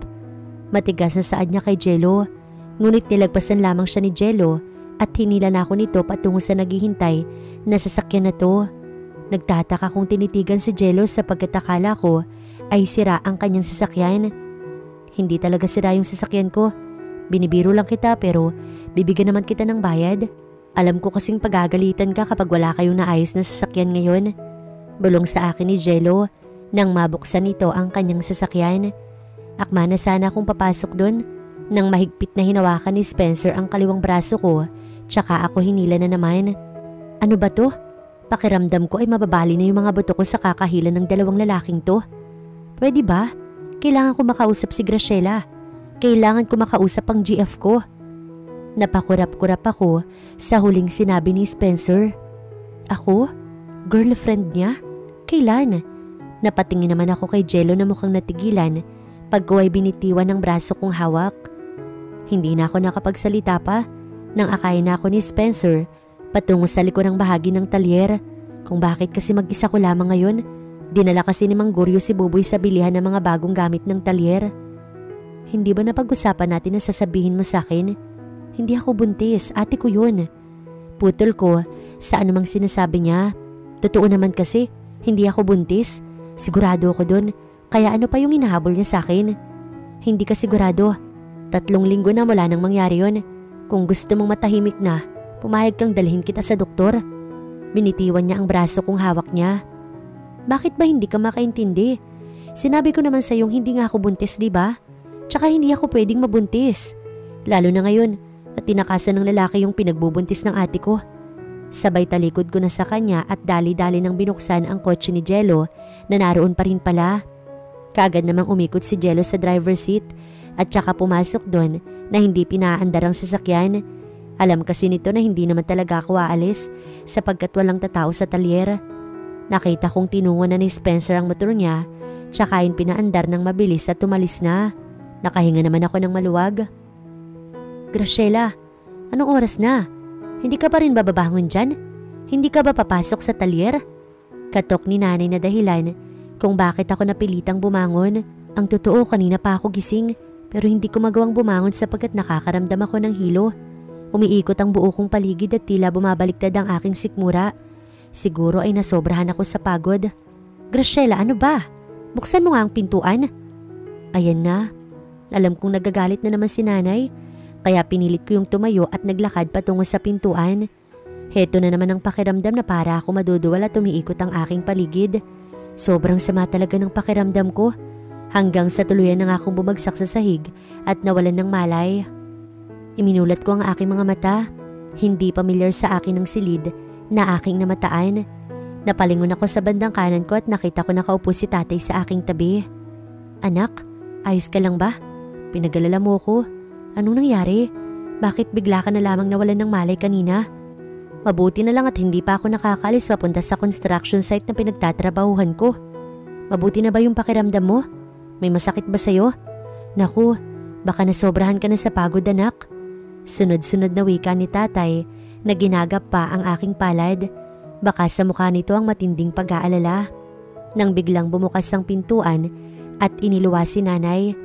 Matigas na saad niya kay Jello, ngunit nilagpasan lamang siya ni Jello at hinila na ako nito patungo sa naghihintay na sasakyan na to. Nagtataka kung tinitigan si Jello sapagkat akala ko ay sira ang kanyang sasakyan. Hindi talaga sira yung sasakyan ko. Binibiro lang kita pero bibigyan naman kita ng bayad. Alam ko kasing pagagalitan ka kapag wala kayong naayos na sasakyan ngayon. Bulong sa akin ni Jello Nang mabuksan nito ang kanyang sasakyan, akma na sana akong papasok doon nang mahigpit na hinawakan ni Spencer ang kaliwang braso ko tsaka ako hinila na naman. Ano ba to? Pakiramdam ko ay mababali na yung mga buto ko sa kakahila ng dalawang lalaking to. Pwede ba? Kailangan ko makausap si Graciela. Kailangan ko makausap ang GF ko. Napakurap-kurap ako sa huling sinabi ni Spencer. Ako? Girlfriend niya? Kailan? Napatingin naman ako kay Jello na mukhang natigilan pag ko ay binitiwan ng braso kong hawak. Hindi na ako nakapagsalita pa nang akayin na ako ni Spencer patungo sa likurang bahagi ng talyer kung bakit kasi mag-isa ko lamang ngayon. Dinala kasi ni Mang Goryo si Buboy sa bilihan ng mga bagong gamit ng talyer. Hindi ba napag-usapan natin na sasabihin mo sa akin? Hindi ako buntis, ate ko yun. Putol ko sa anumang sinasabi niya. Totoo naman kasi, hindi ako buntis. Sigurado ako dun, kaya ano pa yung hinahabol niya sa akin? Hindi ka sigurado. 3 linggo na mula nang mangyari yun. Kung gusto mong matahimik na, pumayag kang dalhin kita sa doktor. Binitiwan niya ang braso kong hawak niya. Bakit ba hindi ka makaintindi? Sinabi ko naman sa iyong hindi nga ako buntis, di ba? Tsaka hindi ako pwedeng mabuntis. Lalo na ngayon at tinakasan ng lalaki yung pinagbubuntis ng ate ko. Sabay talikod ko na sa kanya at dali-dali nang binuksan ang kotse ni Jello na naroon pa rin pala. Kaagad namang umikot si Jello sa driver seat at tsaka pumasok doon na hindi pinaandar ang sasakyan. Alam kasi nito na hindi naman talaga ako aalis sapagkat walang tatao sa talyer. Nakita kong tinungo na ni Spencer ang motor niya tsaka yun pinaandar ng mabilis at tumalis na. Nakahinga naman ako ng maluwag. Graciela, anong oras na? Hindi ka pa rin bababangon dyan? Hindi ka ba papasok sa talyer? Katok ni nanay na dahilan kung bakit ako napilitang bumangon. Ang totoo kanina pa ako gising pero hindi ko magawang bumangon sapagkat nakakaramdam ako ng hilo. Umiikot ang buo kong paligid at tila bumabaliktad ang aking sikmura. Siguro ay nasobrahan ako sa pagod. Graciela, ano ba? Buksan mo nga ang pintuan. Ayan na. Alam kong nagagalit na naman si nanay. Kaya pinilit ko yung tumayo at naglakad patungo sa pintuan. Heto na naman ang pakiramdam na para ako maduduwal at umiikot ang aking paligid. Sobrang sama talaga ng pakiramdam ko. Hanggang sa tuluyan na nga akong bumagsak sa sahig at nawalan ng malay. Iminulat ko ang aking mga mata. Hindi pamilyar sa akin ang silid na aking namataan. Napalingon ako sa bandang kanan ko at nakita ko nakaupo si tatay sa aking tabi. Anak, ayos ka lang ba? Pinagalala mo ko. Anong nangyari? Bakit bigla ka na lamang nawalan ng malay kanina? Mabuti na lang at hindi pa ako nakakalis papunta sa construction site na pinagtatrabahuhan ko. Mabuti na ba yung pakiramdam mo? May masakit ba sa'yo? Naku, baka nasobrahan ka na sa pagod anak. Sunod-sunod na wika ni tatay na ginagap pa ang aking palad. Baka sa mukha nito ang matinding pag-aalala. Nang biglang bumukas ang pintuan at iniluwas si nanay.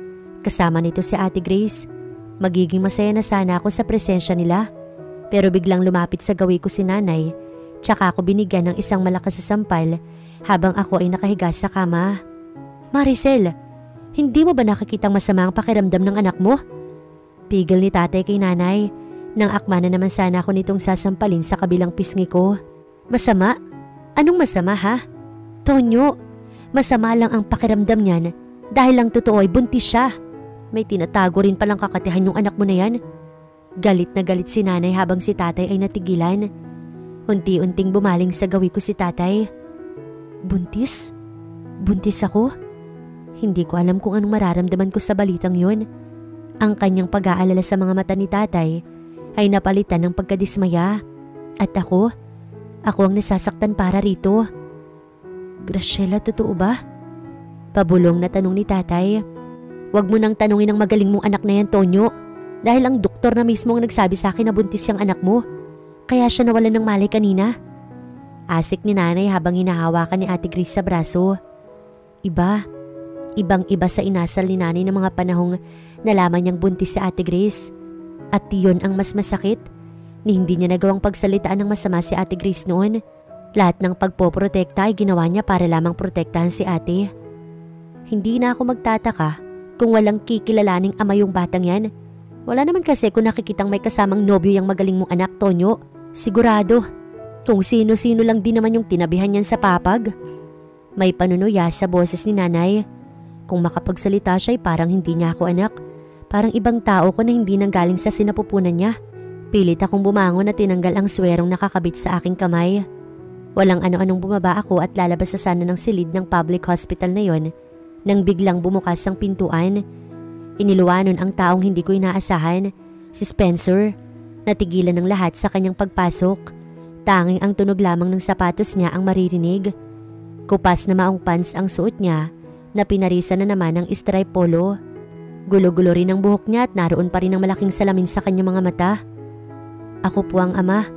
Kasama nito si Ate Grace. Magiging masaya na sana ako sa presensya nila. Pero biglang lumapit sa gawi ko si nanay. Tsaka ako binigyan ng isang malakas na sampal habang ako ay nakahiga sa kama. Maricel, hindi mo ba nakikitang masama ang pakiramdam ng anak mo? Pigil ni tatay kay nanay. Nang akma na naman sana ako nitong sasampalin sa kabilang pisngi ko. Masama? Anong masama ha? Tonyo, masama lang ang pakiramdam niyan dahil lang totoo ay buntis siya. May tinatago rin palang kakatihan yung anak mo na yan. Galit na galit si nanay habang si tatay ay natigilan. Unti-unting bumaling sa gawi ko si tatay. Buntis? Buntis ako? Hindi ko alam kung anong mararamdaman ko sa balitang yun. Ang kanyang pag-aalala sa mga mata ni tatay ay napalitan ng pagkadismaya. At ako ang nasasaktan para rito. Graciela, totoo ba? Pabulong na tanong ni tatay. Huwag mo nang tanungin ang magaling mong anak na yan, Tonyo. Dahil ang doktor na mismo ang nagsabi sa akin na buntis yung anak mo. Kaya siya nawalan ng malay kanina. Asik ni nanay habang hinahawakan ni Ate Grace sa braso. Ibang-iba sa inasal ni nanay ng mga panahong nalaman niyang buntis si Ate Grace. At yun ang mas masakit. Ni hindi niya nagawang pagsalitaan ng masama si Ate Grace noon. Lahat ng pagpoprotekta ay ginawa niya para lamang protektahan si ate. Hindi na ako magtataka kung walang kikilalaning ama yung batang yan. Wala naman kasi kung nakikitang may kasamang nobyo yung magaling mong anak, Tonyo. Sigurado, kung sino-sino lang din naman yung tinabihan niyan sa papag. May panunuya sa boses ni nanay. Kung makapagsalita siya ay parang hindi niya ako anak. Parang ibang tao ko na hindi nanggaling sa sinapupunan niya. Pilit akong bumangon at tinanggal ang swerong nakakabit sa aking kamay. Walang ano-anong bumaba ako at lalabas sa sana ng silid ng public hospital na yon nang biglang bumukas ang pintuan. Iniluwanon ang taong hindi ko inaasahan, si Spencer. Natigilan ng lahat sa kanyang pagpasok. Tanging ang tunog lamang ng sapatos niya ang maririnig. Kupas na maong pants ang suot niya na pinarisan na naman ng stripe polo. Gulo-gulo rin ang buhok niya at naroon pa rin ang malaking salamin sa kanyang mga mata. Ako po ang ama.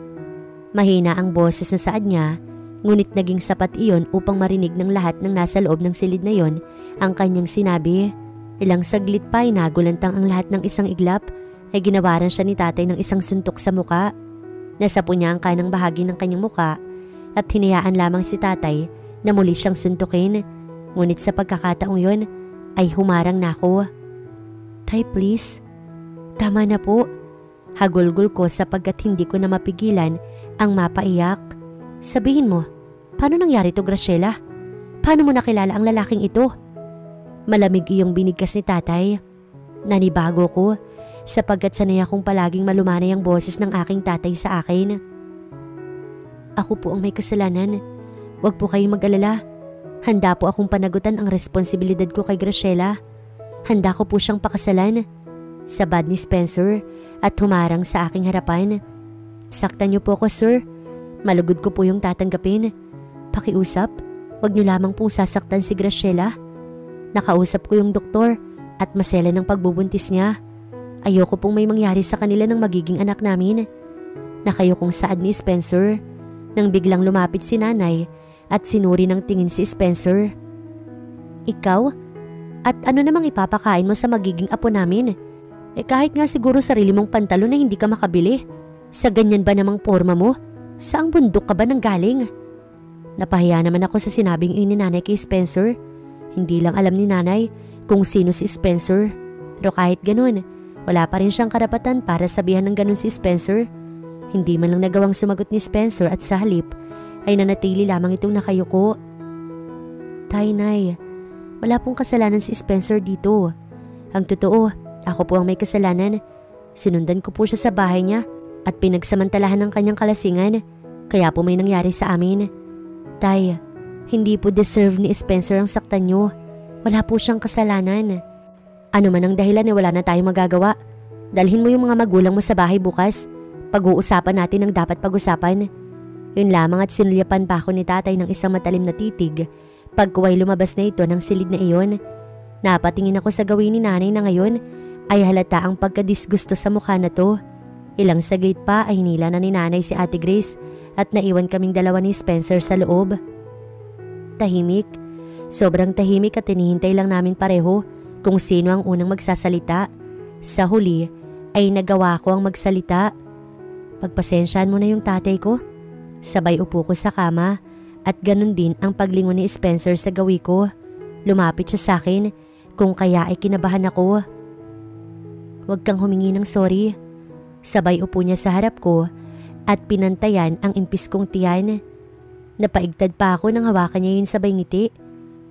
Mahina ang boses na saad niya, ngunit naging sapat iyon upang marinig ng lahat ng nasa loob ng silid na yon ang kanyang sinabi. Ilang saglit pa ay nagulantang ang lahat ng isang iglap ay ginawaran siya ni tatay ng isang suntok sa muka. Nasapo niya ang kanang bahagi ng kanyang muka at hinayaan lamang si tatay na muli siyang suntukin. Ngunit sa pagkakataong yon ay humarang na ako. Tay, please. Tama na po. Hagulgol ko sapagkat hindi ko na mapigilan ang mapaiyak. Sabihin mo, paano nangyari to, Graciela? Paano mo nakilala ang lalaking ito? Malamig iyong binigkas ni tatay. Nanibago ko sapagkat sanay akong palaging malumanay ang boses ng aking tatay sa akin. Ako po ang may kasalanan. Huwag po kayong mag-alala. Handa po akong panagutan ang responsibilidad ko kay Graciela. Handa ko po siyang pakasalan. Sabad ni Spencer at humarang sa aking harapan. Saktan niyo po ako, sir. Malugod ko po yung tatanggapin. Pakiusap, huwag niyo lamang pong sasaktan si Graciela. Nakausap ko yung doktor at masela ng pagbubuntis niya. Ayoko pong may mangyari sa kanila ng magiging anak namin. Nakayokong saad ni Spencer nang biglang lumapit si nanay at sinuri ng tingin si Spencer. Ikaw? At ano namang ipapakain mo sa magiging apo namin? Kahit nga siguro sarili mong pantalon na hindi ka makabili. Sa ganyan ba namang forma mo? Saang bundok ka ba nang galing? Napahiya naman ako sa sinabing ni nanay kay Spencer. Hindi lang alam ni nanay kung sino si Spencer. Pero kahit ganun, wala pa rin siyang karapatan para sabihan ng ganun si Spencer. Hindi man lang nagawang sumagot ni Spencer at sa halip ay nanatili lamang itong nakayuko. Tay, nay, wala pong kasalanan si Spencer dito. Ang totoo, ako po ang may kasalanan. Sinundan ko po siya sa bahay niya at pinagsamantalahan ng kanyang kalasingan. Kaya po may nangyari sa amin. Tay, hindi po deserve ni Spencer ang saktan niyo. Wala po siyang kasalanan. Ano man ang dahilan ay wala na tayong magagawa. Dalhin mo yung mga magulang mo sa bahay bukas. Pag-uusapan natin ang dapat pag-usapan. Yun lamang at sinulyapan pa ako ni tatay ng isang matalim na titig. Pagkuway lumabas na ito ng silid na iyon. Napatingin ako sa gawin ni nanay na ngayon ay halata ang pagkadisgusto sa mukha na to. Ilang saglit pa ay hinila na ni nanay si Ate Grace at naiwan kaming dalawa ni Spencer sa loob. Tahimik. Sobrang tahimik at tinihintay lang namin pareho kung sino ang unang magsasalita. Sa huli ay nagawa ko ang magsalita. Pagpasensyaan mo na yung tatay ko. Sabay upo ko sa kama. At ganun din ang paglingon ni Spencer sa gawi ko. Lumapit siya sa akin kung kaya ay kinabahan ako. Huwag kang humingi ng sorry. Sabay upo niya sa harap ko at pinantayan ang impis kong tiyan. Napaigtad pa ako nang hawakan niya yun sabay ngiti.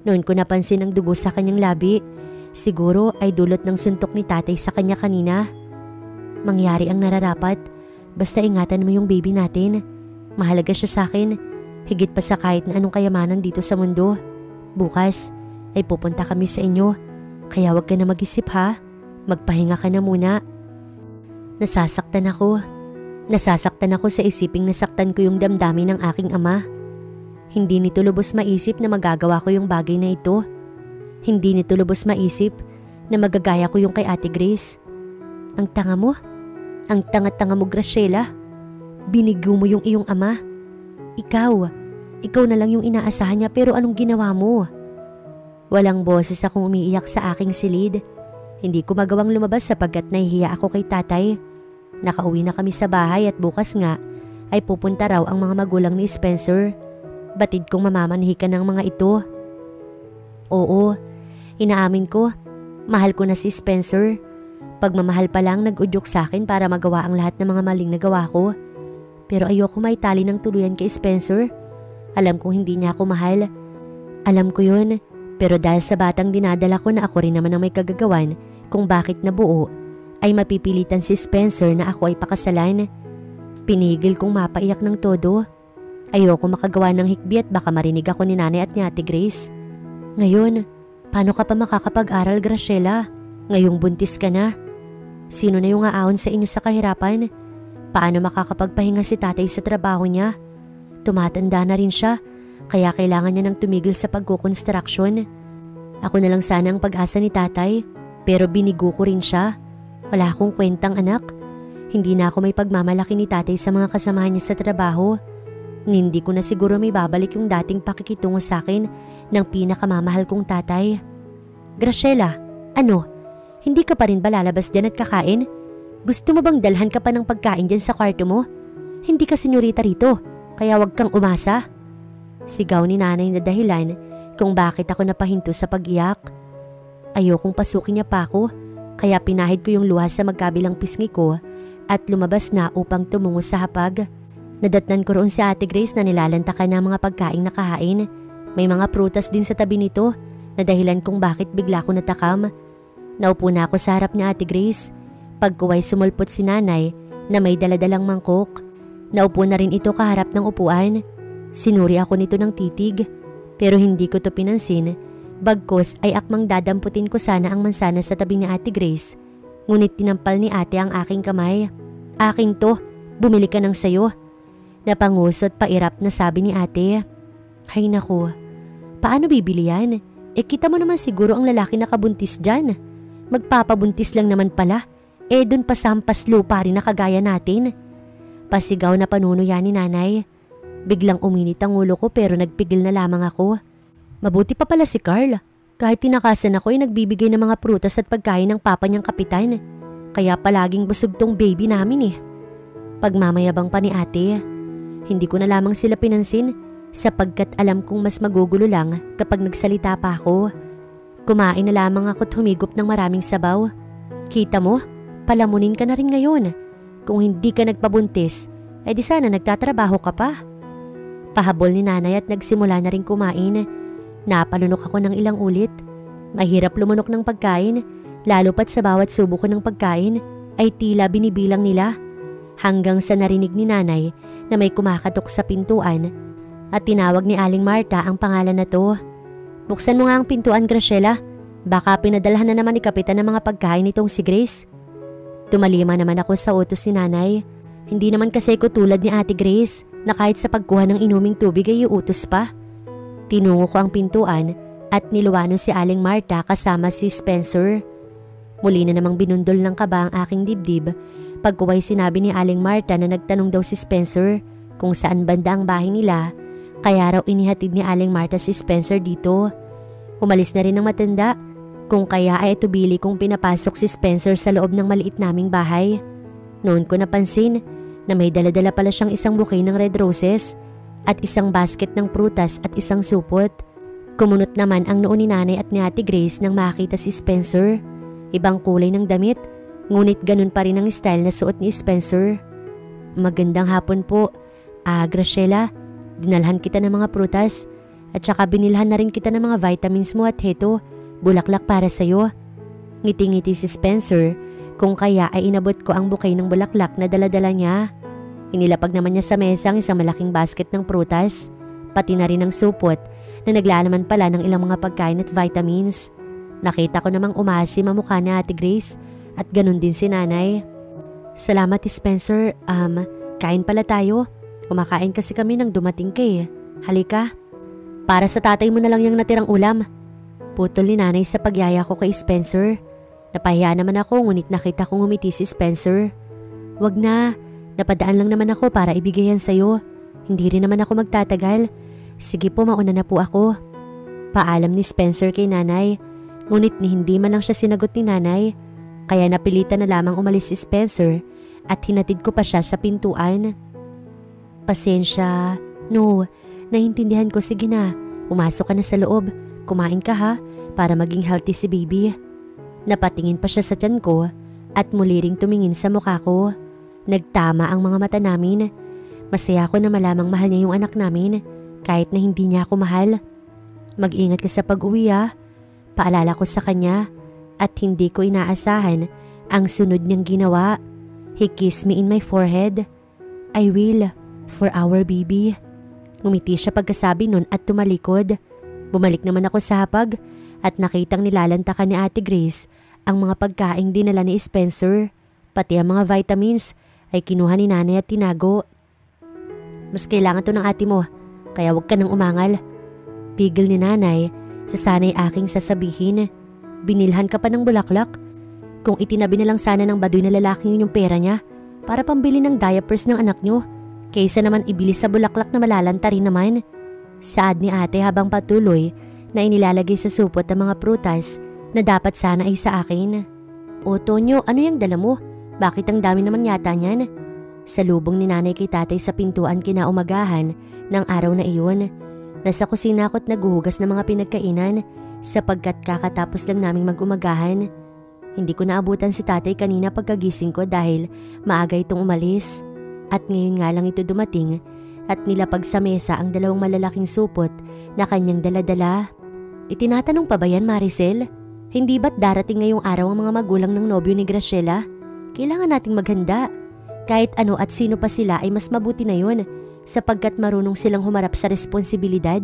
Noon ko napansin ang dugo sa kanyang labi. Siguro ay dulot ng suntok ni tatay sa kanya kanina. Mangyari ang nararapat. Basta ingatan mo yung baby natin. Mahalaga siya sa akin. Higit pa sa kahit na anong kayamanan dito sa mundo. Bukas ay pupunta kami sa inyo. Kaya wag ka na mag-isip ha. Magpahinga ka na muna. Nasasaktan ako. Nasasaktan ako sa isiping nasaktan ko yung damdamin ng aking ama. Hindi nito lubos maisip na magagawa ko yung bagay na ito. Hindi nito lubos maisip na magagaya ko yung kay Ate Grace. Ang tanga mo. Ang tanga-tanga mo, Graciela. Binigo mo yung iyong ama. Ikaw na lang yung inaasahan niya pero anong ginawa mo? Walang boses akong umiiyak sa aking silid. Hindi ko magawang lumabas sapagkat nahihiya ako kay tatay. Nakauwi na kami sa bahay at bukas nga ay pupunta raw ang mga magulang ni Spencer. Batid kong mamamanhikan ng mga ito. Oo, inaamin ko, mahal ko na si Spencer. Pagmamahal pa lang nag-udyok sa akin para magawa ang lahat ng mga maling nagawa ko. Pero ayoko maitali ng tuluyan kay Spencer. Alam kong hindi niya ako mahal. Alam ko yun, pero dahil sa batang dinadala ko na ako rin naman ang may kagagawan kung bakit nabuo, ay mapipilitan si Spencer na ako ay pakasalan. Pinigil kong mapaiyak ng todo. Ayoko makagawa ng hikbi at baka marinig ako ni nanay at ni Ate Grace. Ngayon, paano ka pa makakapag-aral, Graciela? Ngayong buntis ka na. Sino na yung aahon sa inyo sa kahirapan? Paano makakapagpahinga si tatay sa trabaho niya? Tumatanda na rin siya, kaya kailangan niya ng tumigil sa pagkukonstruksyon. Ako na lang sana ang pag-asa ni tatay, pero binigo ko rin siya. Wala akong kwentang anak. Hindi na ako may pagmamalaki ni tatay sa mga kasamahan niya sa trabaho. Hindi ko na siguro may babalik yung dating pakikitungo sa akin ng pinakamamahal kong tatay. Graciela, ano? Hindi ka pa rin ba lalabas dyan at kakain? Gusto mo bang dalhan ka pa ng pagkain dyan sa kwarto mo? Hindi ka senyorita rito, kaya wag kang umasa. Sigaw ni nanay na dahilan kung bakit ako napahinto sa pag-iyak. Ayokong pasukin niya pa ako, kaya pinahid ko yung luha sa magkabilang pisngi ko at lumabas na upang tumungo sa hapag. Nadatnan ko roon si Ate Grace na nilalantakan ng mga pagkain na kahain. May mga prutas din sa tabi nito na dahilan kung bakit bigla ko natakam. Naupo na ako sa harap ni Ate Grace. Pagkuway sumulpot si nanay na may daladalang mangkok. Naupo na rin ito kaharap ng upuan. Sinuri ako nito ng titig pero hindi ko to pinansin. Bagkos ay akmang dadamputin ko sana ang mansana sa tabi ni Ate Grace. Ngunit tinampal ni ate ang aking kamay. Aking to, bumili ka ng sayo. Napangusot pairap na sabi ni ate. Hay naku, paano bibili yan? Kita mo naman siguro ang lalaki na kabuntis dyan. Magpapabuntis lang naman pala. Dun pa sampas lupa rin na kagaya natin. Pasigaw na panunuya ni nanay. Biglang uminit ang ulo ko pero nagpigil na lamang ako. Mabuti pa pala si Carl. Kahit tinakasan ako ay nagbibigay ng mga prutas at pagkain ng papa niyang kapitan. Kaya palaging busog tong baby namin Pagmamayabang pa ni ate. Hindi ko na lamang sila pinansin sapagkat alam kong mas magugulo lang kapag nagsalita pa ako. Kumain na lamang ako at humigop ng maraming sabaw. Kita mo, palamunin ka na rin ngayon. Kung hindi ka nagpabuntis, di sana nagtatrabaho ka pa. Pahabol ni nanay at nagsimula na rin kumain. Napalunok ako ng ilang ulit. Mahirap lumunok ng pagkain, lalo pat sa bawat subo ko ng pagkain ay tila binibilang nila. Hanggang sa narinig ni nanay na may kumakatok sa pintuan at tinawag ni Aling Marta ang pangalan na to. Buksan mo nga ang pintuan, Graciela. Baka pinadalhan na naman ni Kapitan ng mga pagkain nitong si Grace. Tumalima naman ako sa utos ni nanay. Hindi naman kasi ko tulad ni Ate Grace na kahit sa pagkuha ng inuming tubig ay iutos pa. Tinungo ko ang pintuan at niluwano si Aling Marta kasama si Spencer. Muli na namang binundol ng kaba ang aking dibdib. Pagkuway sinabi ni Aling Marta na nagtanong daw si Spencer kung saan banda ang bahay nila. Kaya raw inihatid ni Aling Marta si Spencer dito. Umalis na rin ang matanda, kung kaya ay itubili kong pinapasok si Spencer sa loob ng maliit naming bahay. Noon ko napansin na may daladala pala siyang isang bouquet ng red roses at isang basket ng prutas at isang supot. Kumunot naman ang noo ni nanay at ni Ate Grace nang makita si Spencer. Ibang kulay ng damit, ngunit ganun pa rin ang style na suot ni Spencer. Magandang hapon po, Graciela. Dinalhan kita ng mga prutas at saka binilhan na rin kita ng mga vitamins mo at heto, bulaklak para sa'yo. Ngiti-ngiti si Spencer kung kaya ay inabot ko ang bouquet ng bulaklak na daladala niya. Inilapag naman niya sa mesa ang isang malaking basket ng prutas, pati na rin ang supot na naglalaman pala ng ilang mga pagkain at vitamins. Nakita ko namang umasim ang mukha ni Ate Grace at ganun din si nanay. Salamat Spencer, kain pala tayo. Kumakain kasi kami nang dumating ka Halika. Para sa tatay mo na lang yung natirang ulam. Putol ni nanay sa pagyaya ko kay Spencer. Napahiya naman ako ngunit nakita kong umiti si Spencer. Wag na, napadaan lang naman ako para ibigay yan sa'yo. Hindi rin naman ako magtatagal. Sige po, mauna na po ako. Paalam ni Spencer kay nanay. Ngunit hindi man lang siya sinagot ni nanay. Kaya napilitan na lamang umalis si Spencer at hinatid ko pa siya sa pintuan. Pasensya. No, naiintindihan ko. Sige na, pumasok ka na sa loob. Kumain ka ha, para maging healthy si baby. Napatingin pa siya sa tiyan ko at muli ring tumingin sa mukha ko. Nagtama ang mga mata namin. Masaya ako na malamang mahal niya yung anak namin kahit na hindi niya ako mahal. Mag-ingat ka sa pag-uwi ha. Paalala ko sa kanya at hindi ko inaasahan ang sunod niyang ginawa. He kissed me in my forehead. I will, for our baby. Ngumiti siya pagkasabi nun at tumalikod. Bumalik naman ako sa hapag at nakitang nilalantakan ni Ate Grace ang mga pagkaing dinala ni Spencer. Pati ang mga vitamins ay kinuha ni nanay at tinago. Mas kailangan to ng ate mo, kaya huwag ka nang umangal. Pigil ni nanay sa sana'y aking sasabihin. Binilhan ka pa ng bulaklak? Kung itinabi na lang sana ng baduy na lalaking yun yung pera niya para pambili ng diapers ng anak nyo, kaysa naman ibili sa bulaklak na malalanta rin naman. Saad ni ate habang patuloy na inilalagay sa supot ang mga prutas na dapat sana ay sa akin. O Tonyo, ano yung dala mo? Bakit ang dami naman yata niyan? Salubong ni nanay kay tatay sa pintuan kinaumagahan ng araw na iyon. Nasa kusina ako't naghuhugas ng mga pinagkainan sapagkat kakatapos lang naming mag-umagahan. Hindi ko naabutan si tatay kanina pagkagising ko dahil maaga itong umalis. At ngayon nga lang ito dumating at nilapag sa mesa ang dalawang malalaking supot na kanyang daladala. Itinatanong pa ba yan, Maricel? Hindi ba't darating ngayong araw ang mga magulang ng nobyo ni Graciela? Kailangan nating maghanda. Kahit ano at sino pa sila ay mas mabuti na yun sapagkat marunong silang humarap sa responsibilidad.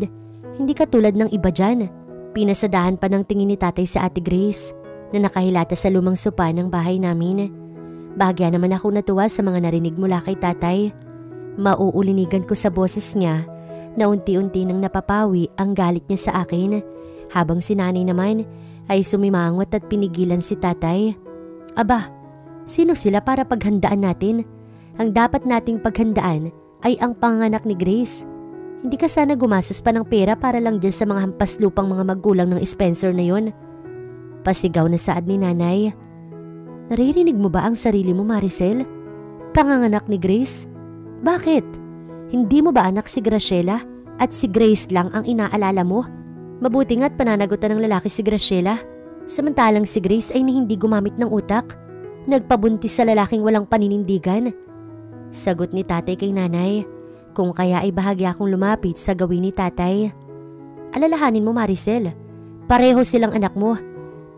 Hindi katulad ng iba dyan. Pinasadahan pa ng tingin ni tatay sa Ate Grace na nakahilata sa lumang sopa ng bahay namin. Bahagya naman ako natuwa sa mga narinig mula kay tatay. Mauulinigan ko sa boses niya na unti-unti nang napapawi ang galit niya sa akin habang si nanay naman ay sumimangot at pinigilan si tatay. Aba, sino sila para paghandaan natin? Ang dapat nating paghandaan ay ang panganak ni Grace. Hindi ka sana gumastos pa ng pera para lang dyan sa mga hampas lupang mga magulang ng Spencer na yon. Pasigaw na saad ni nanay. Naririnig mo ba ang sarili mo, Maricel? Panganganak ni Grace? Bakit? Hindi mo ba anak si Graciela at si Grace lang ang inaalala mo? Mabuti nga't pananagutan ng lalaki si Graciela. Samantalang si Grace ay hindi gumamit ng utak. Nagpabuntis sa lalaking walang paninindigan. Sagot ni tatay kay nanay. Kung kaya ay bahagya akong lumapit sa gawin ni tatay. Alalahanin mo, Maricel. Pareho silang anak mo.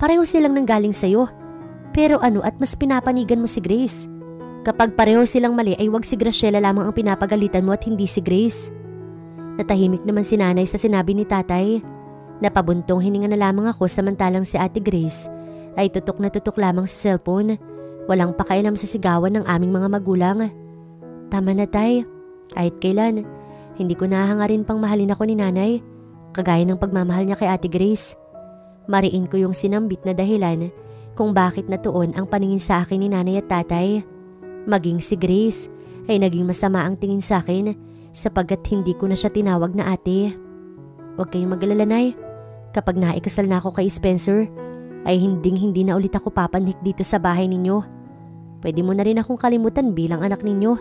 Pareho silang nanggaling sa'yo. Pero ano at mas pinapanigan mo si Grace? Kapag pareho silang mali ay wag si Graciela lamang ang pinapagalitan mo at hindi si Grace. Natahimik naman si nanay sa sinabi ni tatay. Napabuntong hininga na lamang ako samantalang si Ate Grace ay tutok na tutok lamang sa cellphone. Walang pakialam sa sigawan ng aming mga magulang. Tama na tay. Kahit kailan, hindi ko nahangarin pang mahalin ako ni nanay, kagaya ng pagmamahal niya kay Ate Grace. Mariin ko yung sinambit na dahilan kung bakit natuon ang paningin sa akin ni nanay at tatay. Maging si Grace ay naging masama ang tingin sa akin sapagkat hindi ko na siya tinawag na ate. Huwag kayong mag-alala, Nay. Kapag naikasal na ako kay Spencer, ay hindi na ulit ako papanhik dito sa bahay ninyo. Pwede mo na rin akong kalimutan bilang anak ninyo.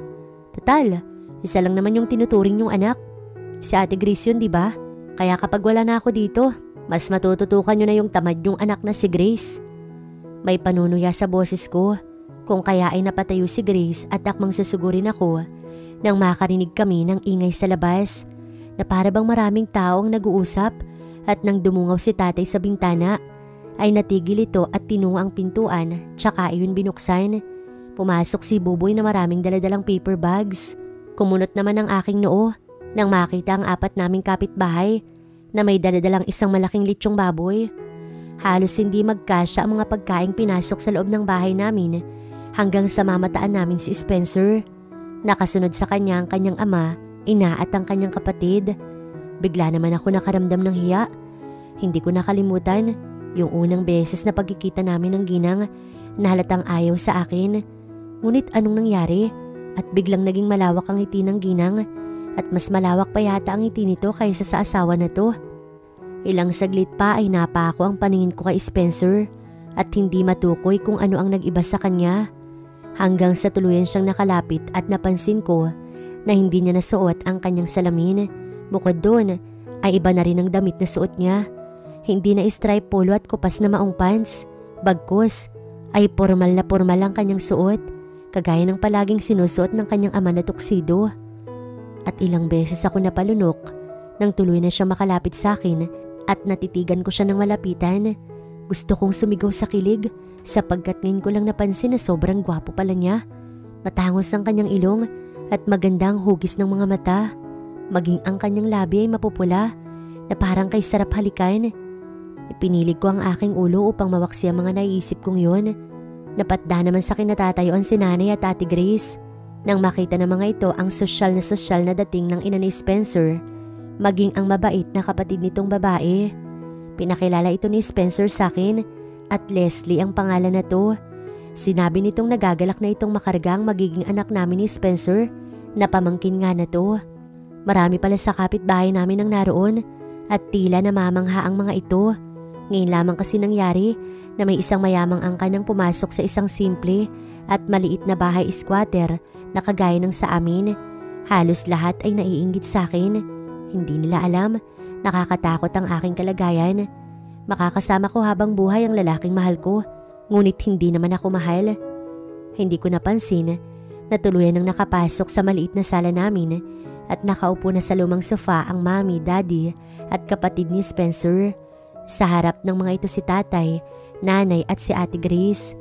Total, isa lang naman yung tinuturing yung anak. Si Ate Grace yun, di ba? Kaya kapag wala na ako dito, mas matututukan nyo na yung tamad yung anak na si Grace. May panunuya sa boses ko, kung kaya ay napatayo si Grace at akmang susugurin ako nang makarinig kami ng ingay sa labas na para bang maraming tao ang nag-uusap at nang dumungaw si tatay sa bintana ay natigil ito at tinungo ang pintuan tsaka iyon binuksan. Pumasok si Buboy na maraming daladalang paper bags. Kumunot naman ang aking noo nang makita ang apat naming kapitbahay na may daladalang isang malaking litsong baboy. Halos hindi magkasya ang mga pagkaing pinasok sa loob ng bahay namin hanggang sa mamataan namin si Spencer. Nakasunod sa kanya ang kanyang ama, ina at ang kanyang kapatid. Bigla naman ako nakaramdam ng hiya. Hindi ko nakalimutan yung unang beses na pagkikita namin ng ginang na halatang ayaw sa akin. Ngunit anong nangyari at biglang naging malawak ang ngiti ng ginang at mas malawak pa yata ang ngiti nito kaysa sa asawa na to. Ilang saglit pa ay napako ang paningin ko kay Spencer at hindi matukoy kung ano ang nag-iba sa kanya. Hanggang sa tuluyan siyang nakalapit at napansin ko na hindi niya nasuot ang kanyang salamin. Bukod doon ay iba na rin ang damit na suot niya. Hindi na stripe polo at kupas na maong pants. Bagkus ay formal ang kanyang suot, kagaya ng palaging sinusuot ng kanyang ama na tuksido. At ilang beses ako napalunok nang tuloy na siyang makalapit sa akin at natitigan ko siya ng malapitan. Gusto kong sumigaw sa kilig sapagkat ngayon ko lang napansin na sobrang gwapo pala niya. Matangos ang kanyang ilong at magandang hugis ng mga mata. Maging ang kanyang labi ay mapupula na parang kay sarap halikan. Ipinilig ko ang aking ulo upang mawaksi ang mga naiisip kong yun. Napatda naman sa kinatatayuan si Nanay at Ate Grace. Nang makita ng mga ito ang sosyal na dating ng ina ni Spencer, maging ang mabait na kapatid nitong babae. Pinakilala ito ni Spencer sa akin at Leslie ang pangalan na to. Sinabi nitong nagagalak na itong makarga ang magiging anak namin ni Spencer na pamangkin nga na to. Marami pala sa kapitbahay namin ang naroon at tila namamangha ang mga ito. Ngayon lamang kasi nangyari na may isang mayamang angkan ang pumasok sa isang simple at maliit na bahay squatter na kagaya ng sa amin. Halos lahat ay naiinggit sa akin. Hindi nila alam, nakakatakot ang aking kalagayan. Makakasama ko habang buhay ang lalaking mahal ko, ngunit hindi naman ako mahal. Hindi ko napansin na tuluyan nang nakapasok sa maliit na sala namin at nakaupo na sa lumang sofa ang mami, daddy at kapatid ni Spencer. Sa harap ng mga ito si tatay, nanay at si Ate Grace.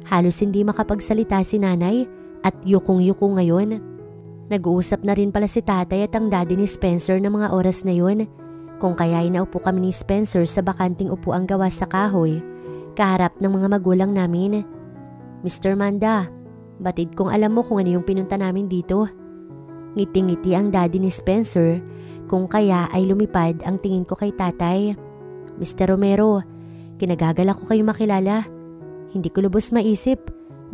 Halos hindi makapagsalita si nanay at yukong-yuko ngayon. Nag-uusap na rin pala si tatay at ang daddy ni Spencer ng mga oras na yun, kung kaya inaupo kami ni Spencer sa bakanting upuang gawa sa kahoy, kaharap ng mga magulang namin. Mr. Manda, batid kong alam mo kung ano yung pinunta namin dito. Ngiti-ngiti ang daddy ni Spencer, kung kaya ay lumipad ang tingin ko kay tatay. Mr. Romero, kinagagalak ko kayo makilala. Hindi ko lubos maisip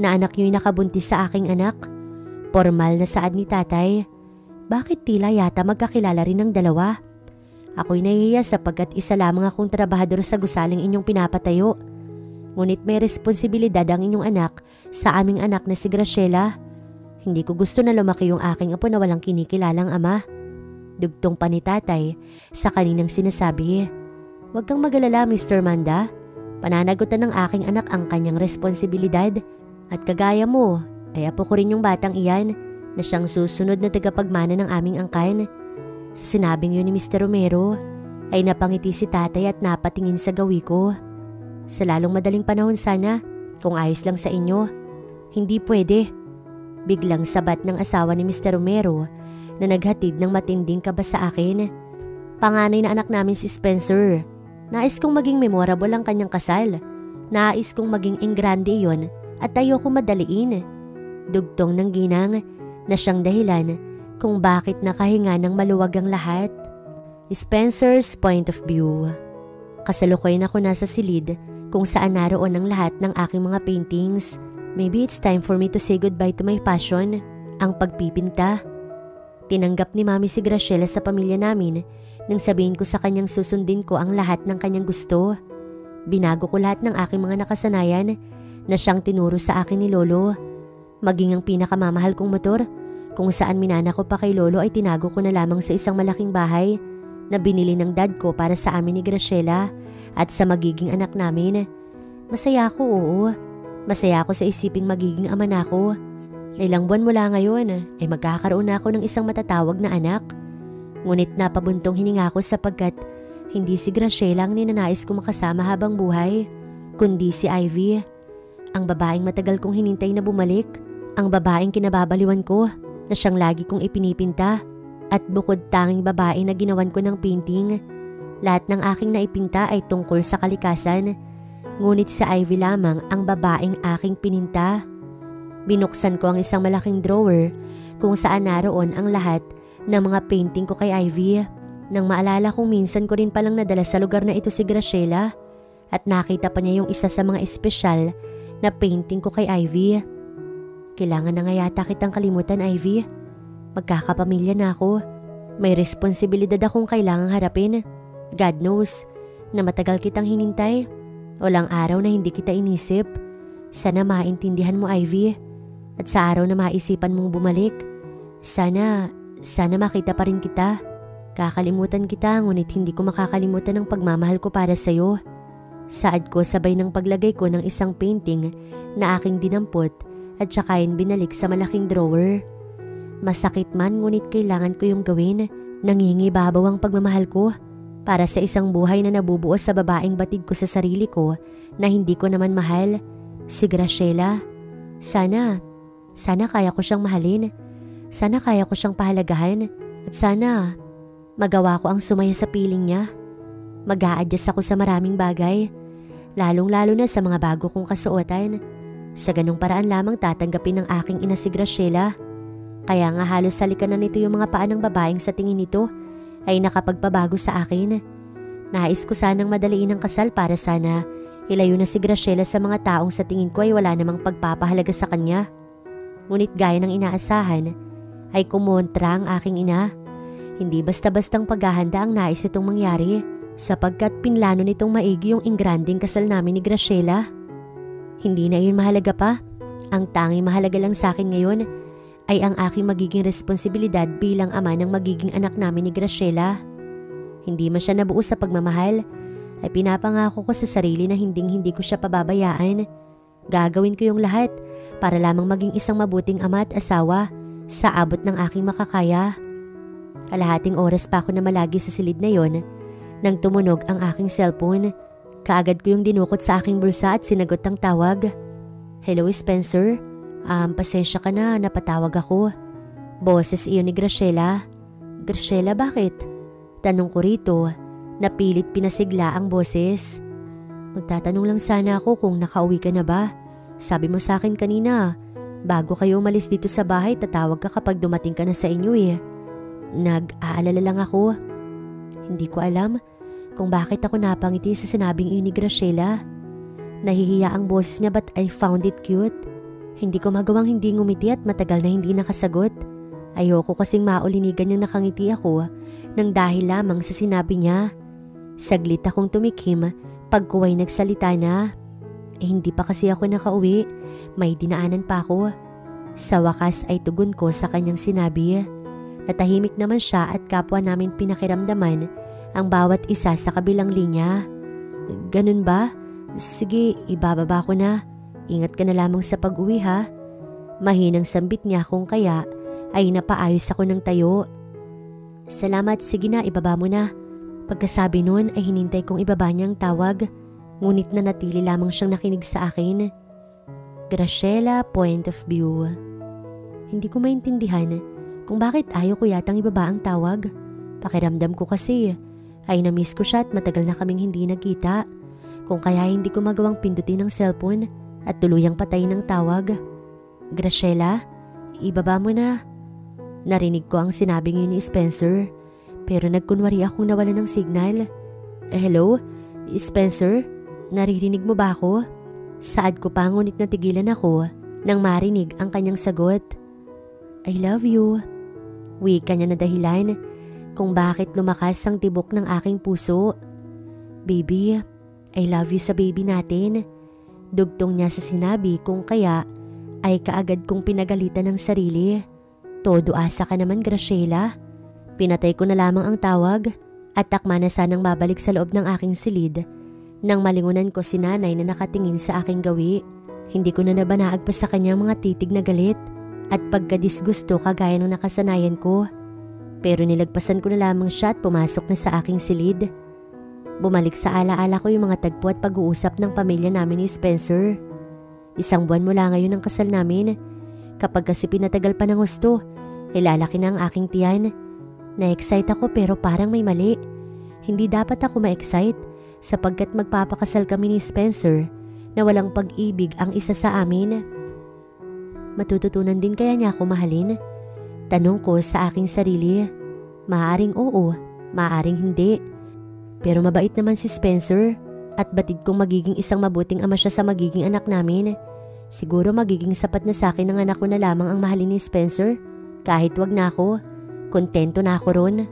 na anak niyo'y nakabuntis sa aking anak. Formal na saad ni tatay. Bakit tila yata magkakilala rin ng dalawa? Ako'y nahihiya sapagkat isa lamang akong trabahador sa gusaling inyong pinapatayo. Ngunit may responsibilidad ang inyong anak sa aming anak na si Graciela. Hindi ko gusto na lumaki yung aking apo na walang kinikilalang ama. Dugtong pa ni tatay sa kaninang sinasabi. Huwag kang mag-alala, Mr. Manda. Pananagutan ng aking anak ang kanyang responsibilidad. At kagaya mo, ay apo ko rin yung batang iyan na siyang susunod na tagapagmana ng aming angkan. Sa sinabing yun ni Mr. Romero, ay napangiti si tatay at napatingin sa gawi ko. Sa lalong madaling panahon sana, kung ayos lang sa inyo. Hindi pwede. Biglang sabat ng asawa ni Mr. Romero na naghatid ng matinding kaba sa akin. Panganay na anak namin si Spencer. Nais kong maging memorable ang kanyang kasal. Nais kong maging engrande iyon at ayoko madaliin. Dugtong ng ginang na siyang dahilan kung bakit nakahinga ng maluwag ang lahat. Spencer's point of view. Kasalukuyan ako nasa silid kung saan naroon ang lahat ng aking mga paintings. Maybe it's time for me to say goodbye to my passion, ang pagpipinta. Tinanggap ni Mami si Graciela sa pamilya namin nang sabihin ko sa kanyang susundin ko ang lahat ng kanyang gusto. Binago ko lahat ng aking mga nakasanayan na siyang tinuro sa akin ni Lolo. Maging ang pinakamamahal kong motor kung saan minana ko pa kay Lolo ay tinago ko na lamang sa isang malaking bahay na binili ng dad ko para sa amin ni Graciela at sa magiging anak namin. Masaya ako, oo. Masaya ako sa isiping magiging ama na ako. Ilang buwan mula ngayon ay magkakaroon na ako ng isang matatawag na anak. Ngunit napabuntong hininga ko sapagkat hindi si Graciela ang ninanais kong makasama habang buhay, kundi si Ivy. Ang babaeng matagal kong hinintay na bumalik. Ang babaeng kinababaliwan ko na siyang lagi kong ipinipinta. At bukod tanging babae na ginawan ko ng painting. Lahat ng aking naipinta ay tungkol sa kalikasan. Ngunit si Ivy lamang ang babaeng aking pininta. Binuksan ko ang isang malaking drawer kung saan naroon ang lahat ng mga painting ko kay Ivy. Nang maalala kong minsan ko rin palang nadala sa lugar na ito si Graciela at nakita pa niya yung isa sa mga espesyal na painting ko kay Ivy. Kailangan na nga yata kitang kalimutan, Ivy. Magkakapamilya na ako. May responsibilidad akong kailangang harapin. God knows na matagal kitang hinintay. Walang araw na hindi kita inisip. Sana maintindihan mo, Ivy. At sa araw na maisipan mong bumalik, sana makita pa rin kita. Kakalimutan kita ngunit hindi ko makakalimutan ang pagmamahal ko para sa'yo. Saad ko sabay ng paglagay ko ng isang painting na aking dinampot at saka yun binalik sa malaking drawer. Masakit man ngunit kailangan ko yung gawin. Nangingibabaw ang pagmamahal ko. Para sa isang buhay na nabubuo sa babaeng batid ko sa sarili ko na hindi ko naman mahal, si Graciela. Sana kaya ko siyang mahalin. Sana kaya ko siyang pahalagahan. At sana magawa ko ang sumaya sa piling niya. Mag-a-adjust ako sa maraming bagay, lalong-lalo na sa mga bago kong kasuotan. Sa ganung paraan lamang tatanggapin ng aking ina si Graciela. Kaya nga halos salikanan nito yung mga paa ng babaeng sa tingin nito ay nakapagpabago sa akin. Nais ko sanang madaliin ang kasal para sana ilayo na si Graciela sa mga taong sa tingin ko ay wala namang pagpapahalaga sa kanya. Ngunit gaya ng inaasahan ay kumontra ang aking ina. Hindi basta-bastang paghahanda ang nais itong mangyari sapagkat pinlano nitong maigi yung ingranding kasal namin ni Graciela. Hindi na yun mahalaga pa. Ang tanging mahalaga lang sa akin ngayon ay ang aking magiging responsibilidad bilang ama ng magiging anak namin ni Graciela. Hindi man siya nabuo sa pagmamahal, ay pinapangako ko sa sarili na hindi ko siya pababayaan. Gagawin ko yung lahat para lamang maging isang mabuting ama at asawa sa abot ng aking makakaya. Kalahating oras pa ako na malagi sa silid na yon nang tumunog ang aking cellphone. Kaagad ko yung dinukot sa aking bulsa at sinagot ang tawag. Hello, Spencer? Pasensya ka na, napatawag ako. Boses iyon ni Graciela. Graciela, bakit? Tanong ko rito, napilit pinasigla ang boses. Magtatanong lang sana ako kung nakauwi ka na ba. Sabi mo sa akin kanina, bago kayo umalis dito sa bahay, tatawag ka kapag dumating ka na sa inyo eh. Nag-aalala lang ako. Hindi ko alam kung bakit ako napangiti sa sinabing iyon ni Graciela. Nahihiya ang boses niya but I found it cute. Hindi ko magawang hindi ngumiti at matagal na hindi nakasagot. Ayoko kasing maulinigan yung nakangiti ako nang dahil lamang sa sinabi niya. Saglit akong tumikim pagkuway nagsalita na. Hindi pa kasi ako nakauwi. May dinaanan pa ako. Sa wakas ay tugon ko sa kanyang sinabi. Natahimik naman siya at kapwa namin pinakiramdaman ang bawat isa sa kabilang linya. Ganun ba? Sige, ibababa ko na. Ingat ka na lamang sa pag-uwi ha. Mahinang sambit niya kung kaya ay napaayos ako ng tayo. Salamat, sige na, ibaba mo na. Pagkasabi nun ay hinintay kong ibaba niya ang tawag, ngunit nanatili lamang siyang nakinig sa akin. Graciela, point of view. Hindi ko maintindihan kung bakit ayaw ko yatang ibaba ang tawag. Pakiramdam ko kasi ay na-miss ko siya at matagal na kaming hindi nagkita. Kung kaya hindi ko magawang pindutin ang cellphone at tuluyang patayin ng tawag. Graciela, ibaba mo na. Narinig ko ang sinabing yun ni Spencer, pero nagkunwari akong nawalan ng signal. Hello? Spencer? Naririnig mo ba ako? Saad ko pa ngunit natigilan ako nang marinig ang kanyang sagot. I love you. Wika niya na dahilan kung bakit lumakas ang tibok ng aking puso. Baby, I love you sa baby natin. Dugtong niya sa sinabi kung kaya ay kaagad kong pinagalitan ng sarili. Todo asa ka naman, Graciela. Pinatay ko na lamang ang tawag at takma na sanang babalik sa loob ng aking silid nang malingunan ko si nanay na nakatingin sa aking gawi. Hindi ko na nabanaag pa sa kanyang mga titig na galit at pagkadisgusto kagaya ng nakasanayan ko. Pero nilagpasan ko na lamang siya at pumasok na sa aking silid. Bumalik sa alaala ko yung mga tagpo at pag-uusap ng pamilya namin ni Spencer. 1 buwan mula ngayon ang kasal namin. Kapag kasi pinatagal pa ng husto, lalaki na ang aking tiyan. Na-excite ako pero parang may mali. Hindi dapat ako ma-excite sapagkat magpapakasal kami ni Spencer na walang pag-ibig ang isa sa amin. Matututunan din kaya niya ako mahalin? Tanong ko sa aking sarili. Maaring oo, maaring hindi. Pero mabait naman si Spencer at batid kong magiging isang mabuting ama siya sa magiging anak namin. Siguro magiging sapat na sa akin ng anak ko na lamang ang mahalin ni Spencer. Kahit wag na ako, kontento na ako ron.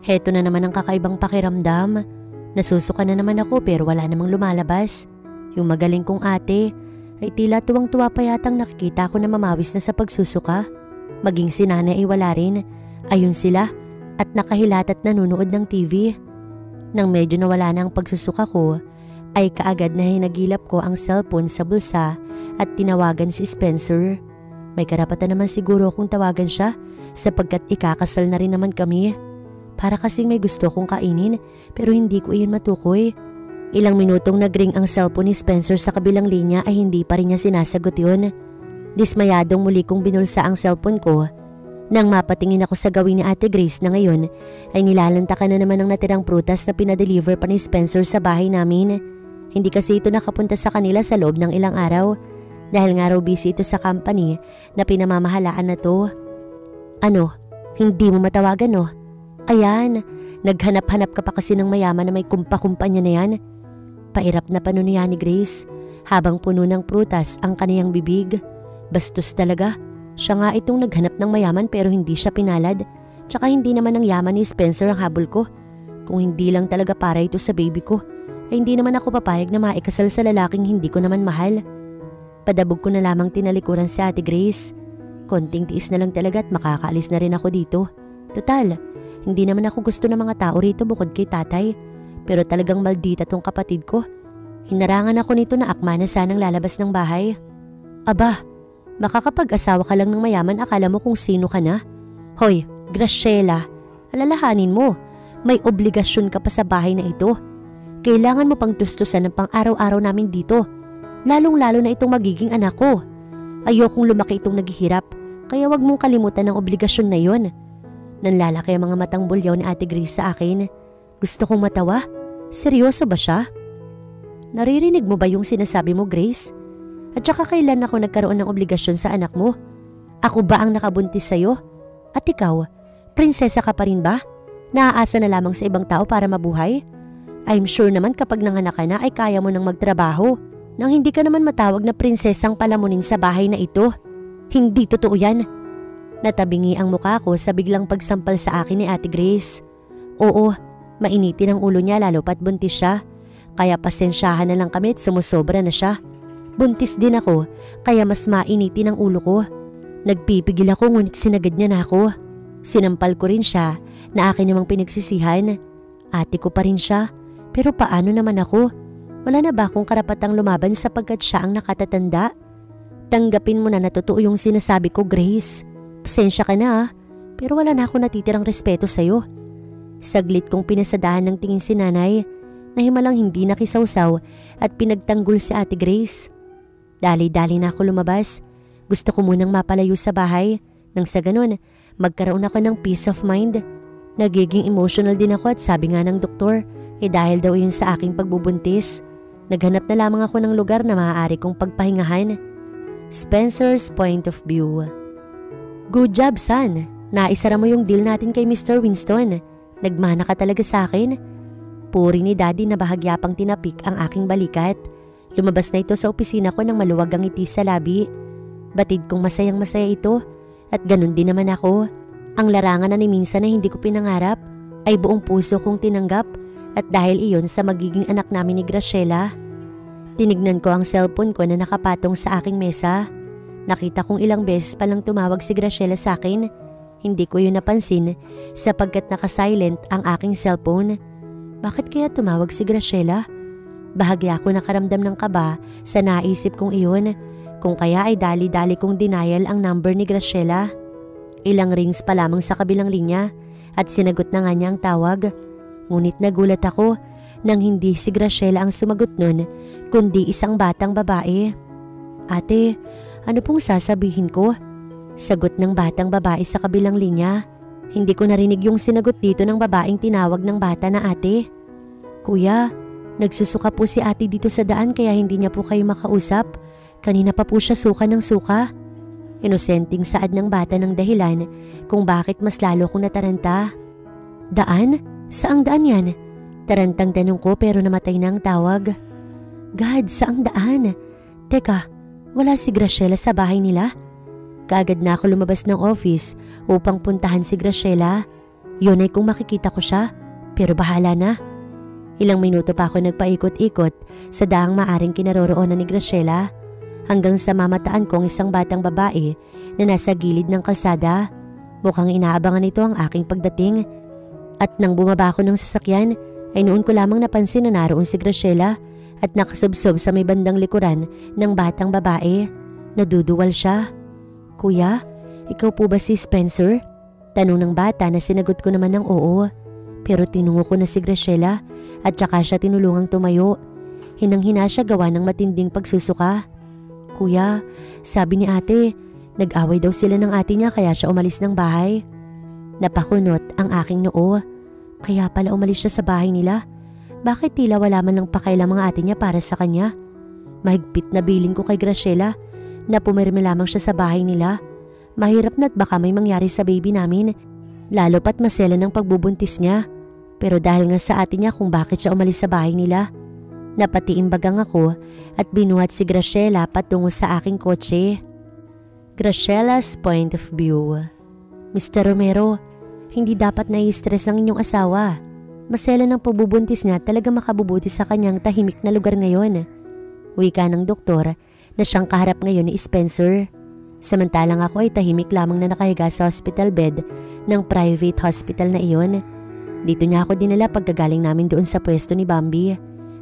Heto na naman ang kakaibang pakiramdam. Nasusuka na naman ako pero wala namang lumalabas. Yung magaling kong ate ay tila tuwang-tuwa pa yatang nakikita ko na mamawis na sa pagsusuka. Maging si nanay ay wala rin. Ayun sila at nakahilat at nanunood ng TV. Nang medyo nawala na ang pagsusuka ko, ay kaagad na hinagilap ko ang cellphone sa bulsa at tinawagan si Spencer. May karapatan naman siguro kung tawagan siya sapagkat ikakasal na rin naman kami. Para kasing may gusto kong kainin pero hindi ko iyon matukoy. Ilang minutong nagring ang cellphone ni Spencer sa kabilang linya ay hindi pa rin niya sinasagot yun. Dismayadong muli kong binulsa ang cellphone ko. Nang mapatingin ako sa gawin ni Ate Grace na ngayon ay nilalantakan na naman ang natirang prutas na pinadeliver pa ni Spencer sa bahay namin. Hindi kasi ito nakapunta sa kanila sa loob ng ilang araw dahil nga raw busy ito sa company na pinamamahalaan na to. Ano? Hindi mo matawagan no? Ayan, naghanap-hanap ka pa kasi ng mayaman na may kumpa-kumpanya na yan. Pairap na panunuya ni Grace habang puno ng prutas ang kaniyang bibig. Bastos talaga. Siya nga itong naghanap ng mayaman pero hindi siya pinalad. Tsaka hindi naman ang yaman ni Spencer ang habol ko. Kung hindi lang talaga para ito sa baby ko, ay hindi naman ako papayag na maikasal sa lalaking hindi ko naman mahal. Padabog ko na lamang tinalikuran si Ate Grace. Konting tiis na lang talaga at makakaalis na rin ako dito. Total, hindi naman ako gusto ng mga tao rito bukod kay tatay. Pero talagang maldita tong kapatid ko. Hinarangan ako nito na akma na sanang lalabas ng bahay. Aba, makakapag-asawa ka lang ng mayaman, akala mo kung sino ka na? Hoy, Graciela, alalahanin mo, may obligasyon ka pa sa bahay na ito. Kailangan mo pang tustusan ng pang-araw-araw namin dito. Lalong-lalo na itong magiging anak ko. Ayokong lumaki itong naghihirap, kaya wag mong kalimutan ang obligasyon na yon. Nanlalaki ang mga matang bulyaw ni Ate Grace sa akin. Gusto kong matawa? Seryoso ba siya? Naririnig mo ba yung sinasabi mo, Grace? At saka kailan ako nagkaroon ng obligasyon sa anak mo? Ako ba ang nakabuntis sa'yo? At ikaw, prinsesa ka pa rin ba? Naaasa na lamang sa ibang tao para mabuhay? I'm sure naman kapag nanganak ka na ay kaya mo nang magtrabaho nang hindi ka naman matawag na prinsesang palamunin sa bahay na ito. Hindi totoo yan. Natabingi ang mukha ko sa biglang pagsampal sa akin ni Ate Grace. Oo, mainitin ang ulo niya lalo pat buntis siya. Kaya pasensyahan na lang kami at sumusobra na siya. Buntis din ako, kaya mas mainitin ang ulo ko. Nagpipigil ako ngunit sinagad niya na ako. Sinampal ko rin siya na akin namang pinagsisihan. Ate ko pa rin siya, pero paano naman ako? Wala na ba akong karapatang lumaban sapagkat siya ang nakatatanda? Tanggapin mo na totoo yung sinasabi ko, Grace. Pasensya ka na pero wala na ako natitirang respeto sa'yo. Saglit kong pinasadahan ng tingin si nanay na himalang hindi nakisawsaw at pinagtanggol si Ate Grace. Dali-dali na ako lumabas. Gusto ko munang mapalayo sa bahay nang sa ganun magkaroon ako ng peace of mind. Nagiging emotional din ako at sabi nga ng doktor dahil daw yun sa aking pagbubuntis. Naghanap na lamang ako ng lugar na maaari kong pagpahingahan. Spencer's point of view. Good job, son. Naisara mo yung deal natin kay Mr. Winston. Nagmana ka talaga sa akin. Puri ni Daddy na bahagya pang tinapik ang aking balikat. Lumabas na ito sa opisina ko nang maluwag ang ngiti sa labi. Batid kong masayang masaya ito at ganun din naman ako. Ang larangan na ni minsan na hindi ko pinangarap ay buong puso kong tinanggap at dahil iyon sa magiging anak namin ni Graciela. Tinignan ko ang cellphone ko na nakapatong sa aking mesa. Nakita kong ilang beses palang tumawag si Graciela sa akin. Hindi ko yun napansin sapagkat nakasilent ang aking cellphone. Bakit kaya tumawag si Graciela? Bahagya ako nakaramdam ng kaba sa naisip kong iyon. Kung kaya ay dali-dali kong denial ang number ni Graciela. Ilang rings pa lamang sa kabilang linya at sinagot na nga niya ang tawag. Ngunit nagulat ako nang hindi si Graciela ang sumagot nun kundi isang batang babae. Ate, ano pong sasabihin ko? Sagot ng batang babae sa kabilang linya. Hindi ko narinig yung sinagot dito ng babaeng tinawag ng bata na ate. Kuya, nagsusuka po si ate dito sa daan kaya hindi niya po kayo makausap. Kanina pa po siya suka ng suka. Inosenteng saad ng bata ng dahilan kung bakit mas lalo kong nataranta. Daan? Saang daan yan? Tarantang tanong ko pero namatay na ang tawag. God, saang daan? Teka, wala si Graciela sa bahay nila? Kaagad na ako lumabas ng office upang puntahan si Graciela. Yun ay kung makikita ko siya, pero bahala na. Ilang minuto pa ako nagpaikot-ikot sa daang maaring kinaroroonan ni Graciela hanggang sa mamataan kong isang batang babae na nasa gilid ng kalsada. Mukhang inaabangan nito ang aking pagdating. At nang bumaba ako ng sasakyan ay noon ko lamang napansin na naroon si Graciela at nakasubsob sa may bandang likuran ng batang babae. Naduduwal siya. Kuya, ikaw po ba si Spencer? Tanong ng bata na sinagot ko naman ng oo. Pero tinungo ko na si Graciela at saka siya tinulungang tumayo. Hinang-hina siya gawa ng matinding pagsusuka. Kuya, sabi ni ate, nag-away daw sila ng ate niya kaya siya umalis ng bahay. Napakunot ang aking noo. Kaya pala umalis siya sa bahay nila. Bakit tila wala man lang pakailang mga ate niya para sa kanya? Mahigpit na biling ko kay Graciela na pumirmi lamang siya sa bahay nila. Mahirap na't baka may mangyari sa baby namin. Lalo pat masela ng pagbubuntis niya. Pero dahil nga sa ate niya kung bakit siya umalis sa bahay nila. Napatiimbagang ako at binuhat si Graciela patungo sa aking kotse. Graciela's point of view. Mr. Romero, hindi dapat nai-stress ang inyong asawa. Masela ng pagbubuntis niya talaga makabubuti sa kanyang tahimik na lugar ngayon. Wika ng doktor na siyang kaharap ngayon ni Spencer. Samantalang ako ay tahimik lamang na nakahiga sa hospital bed ng private hospital na iyon. Dito niya ako dinala pagkagaling namin doon sa pwesto ni Bambi,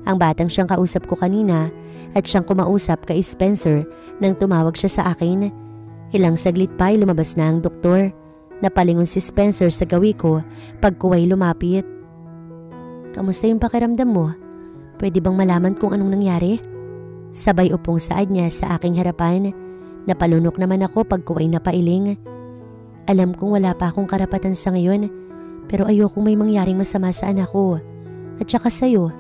ang batang siyang kausap ko kanina at siyang kumausap kay Spencer nang tumawag siya sa akin. Ilang saglit pa ay lumabas na ang doktor. Napalingon si Spencer sa gawi ko pag kuwa'y lumapit. Kamusta yung pakiramdam mo? Pwede bang malaman kung anong nangyari? Sabay upong saad niya sa aking harapan. Napalunok naman ako pag kuwa'y napailing. Alam kong wala pa akong karapatan sa ngayon, pero ayokong may mangyaring masama sa anak ko. At saka sa'yo.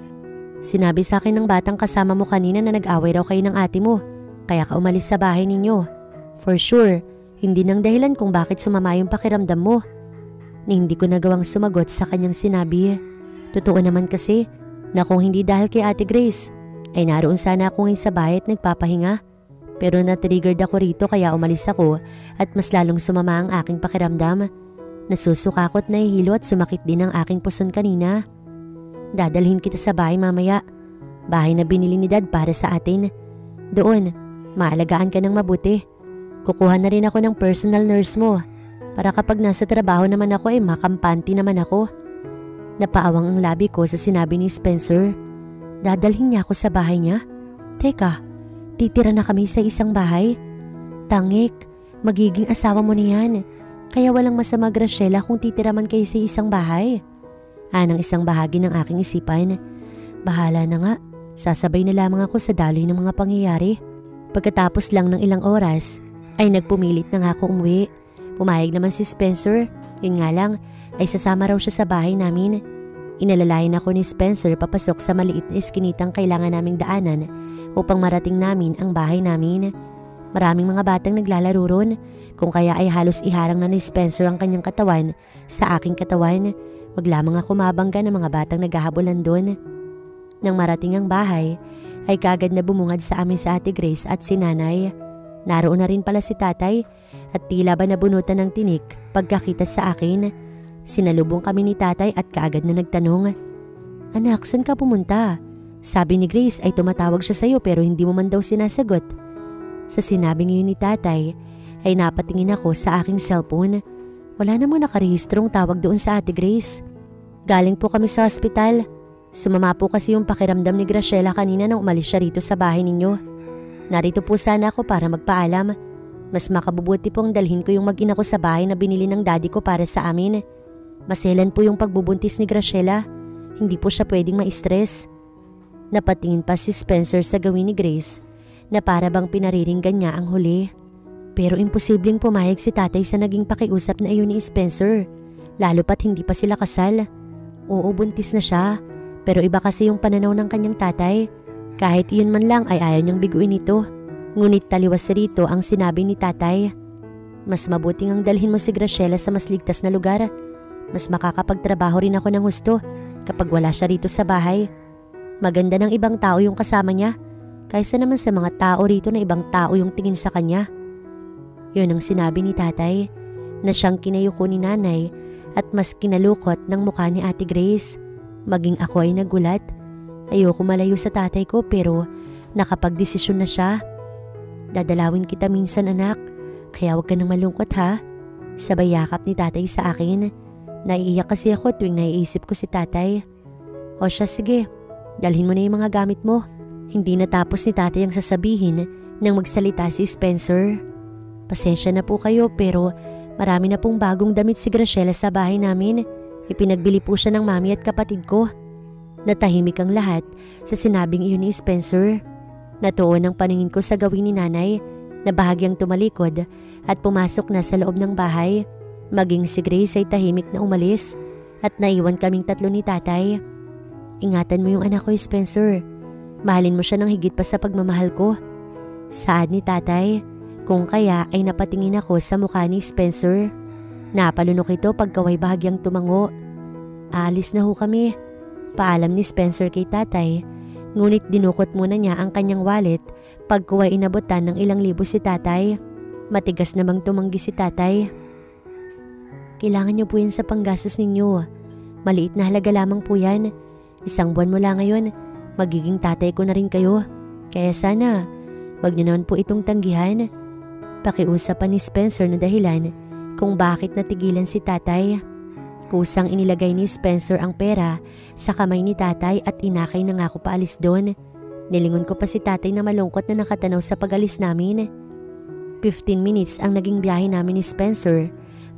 Sinabi sa akin ng batang kasama mo kanina na nag-away raw kayo ng ate mo, kaya ka umalis sa bahay ninyo. For sure, hindi nang dahilan kung bakit sumama yung pakiramdam mo. Ni hindi ko nagawang sumagot sa kanyang sinabi. Totoo naman kasi na kung hindi dahil kay Ate Grace, ay naroon sana ako ngayon sa bahay at nagpapahinga. Pero na-triggered ako rito kaya umalis ako at mas lalong sumama ang aking pakiramdam. Nasusuka ako at nahihilo at sumakit din ang aking puson kanina. Dadalhin kita sa bahay mamaya. Bahay na binili ni Dad para sa atin. Doon, maalagaan ka ng mabuti. Kukuha na rin ako ng personal nurse mo para kapag nasa trabaho naman ako ay makampante naman ako. Napaawang ang labi ko sa sinabi ni Spencer. Dadalhin niya ako sa bahay niya? Teka, titira na kami sa isang bahay? Tangik, magiging asawa mo niyan. Kaya walang masama Graciela kung titira man kayo sa isang bahay. Anang isang bahagi ng aking isipan. Bahala na nga, sasabay na lamang ako sa daloy ng mga pangyayari. Pagkatapos lang ng ilang oras, ay nagpumilit na nga ako umuwi. Pumayag naman si Spencer, yun nga lang ay sasama raw siya sa bahay namin. Inalalayan ako ni Spencer papasok sa maliit na iskinitang kailangan naming daanan upang marating namin ang bahay namin. Maraming mga batang naglalaro ron, kung kaya ay halos iharang na ni Spencer ang kanyang katawan sa aking katawan. Wag lamang ako mabangga ng mga batang naghahabulan doon. Nang marating ang bahay, ay kagad na bumungad sa amin sa Ate Grace at si Nanay. Naroon na rin pala si Tatay at tila ba nabunutan ng tinik pagkakita sa akin. Sinalubong kami ni Tatay at kaagad na nagtanong, "Anak, saan ka pumunta?" Sabi ni Grace ay tumatawag siya sa'yo pero hindi mo man daw sinasagot. Sa sinabing yun ni Tatay ay napatingin ako sa aking cellphone. Wala namang nakarehistrong tawag doon sa Ate Grace. Galing po kami sa hospital. Sumama po kasi yung pakiramdam ni Graciela kanina nang umalis siya rito sa bahay ninyo. Narito po sana ako para magpaalam. Mas makabubuti pong dalhin ko yung mag-ina ko sa bahay na binili ng daddy ko para sa amin. Maselan po yung pagbubuntis ni Graciela. Hindi po siya pwedeng ma-stress. Napatingin pa si Spencer sa gawin ni Grace na para bang pinariringgan niya ang huli. Pero imposibleng pumayag si Tatay sa naging pakiusap na iyon ni Spencer. Lalo pat hindi pa sila kasal. Oo, buntis na siya. Pero iba kasi yung pananaw ng kanyang tatay. Kahit iyon man lang ay ayaw niyang biguin ito. Ngunit taliwas rito ang sinabi ni Tatay. Mas mabuting ang dalhin mo si Graciela sa mas ligtas na lugar. Mas makakapagtrabaho rin ako ng gusto kapag wala siya rito sa bahay. Maganda ng ibang tao yung kasama niya kaysa naman sa mga tao rito na ibang tao yung tingin sa kanya. Yun ang sinabi ni Tatay na siyang kinayuko ni Nanay at mas kinalukot ng mukha ni Ate Grace. Maging ako ay nagulat. Ayoko malayo sa tatay ko pero nakapagdesisyon na siya. Dadalawin kita minsan anak, kaya huwag ka nang malungkot ha. Sabay yakap ni Tatay sa akin. Naiiyak kasi ako tuwing naiisip ko si Tatay. O siya sige, dalhin mo na yung mga gamit mo. Hindi natapos ni Tatay ang sasabihin nang magsalita si Spencer. Pasensya na po kayo pero marami na pong bagong damit si Graciela sa bahay namin. Ipinagbili po siya ng mami at kapatid ko. Natahimik ang lahat sa sinabing iyon ni Spencer. Natuon ang paningin ko sa gawin ni nanay na bahagyang tumalikod at pumasok na sa loob ng bahay. Maging si Grace ay tahimik na umalis at naiwan kaming tatlo ni tatay. Ingatan mo yung anak ko, Spencer. Mahalin mo siya ng higit pa sa pagmamahal ko. Saad ni tatay. Kung kaya ay napatingin ako sa mukha ni Spencer. Napalunok ito pagkaway bahagyang tumango. Alis na ho kami. Paalam ni Spencer kay tatay. Ngunit dinukot muna niya ang kanyang wallet pagkuha inabutan ng ilang libo si tatay. Matigas namang tumanggi si tatay. Kailangan niyo po yan sa panggastos ninyo. Maliit na halaga lamang po yan. 1 buwan mula ngayon, magiging tatay ko na rin kayo. Kaya sana, wag niyo naman po itong tanggihan. Pakiusapan ni Spencer na dahilan kung bakit natigilan si tatay. Kusang inilagay ni Spencer ang pera sa kamay ni tatay at inakay na nga ako paalis doon. Nilingon ko pa si tatay na malungkot na nakatanaw sa pag-alis namin. 15 minutes ang naging biyahe namin ni Spencer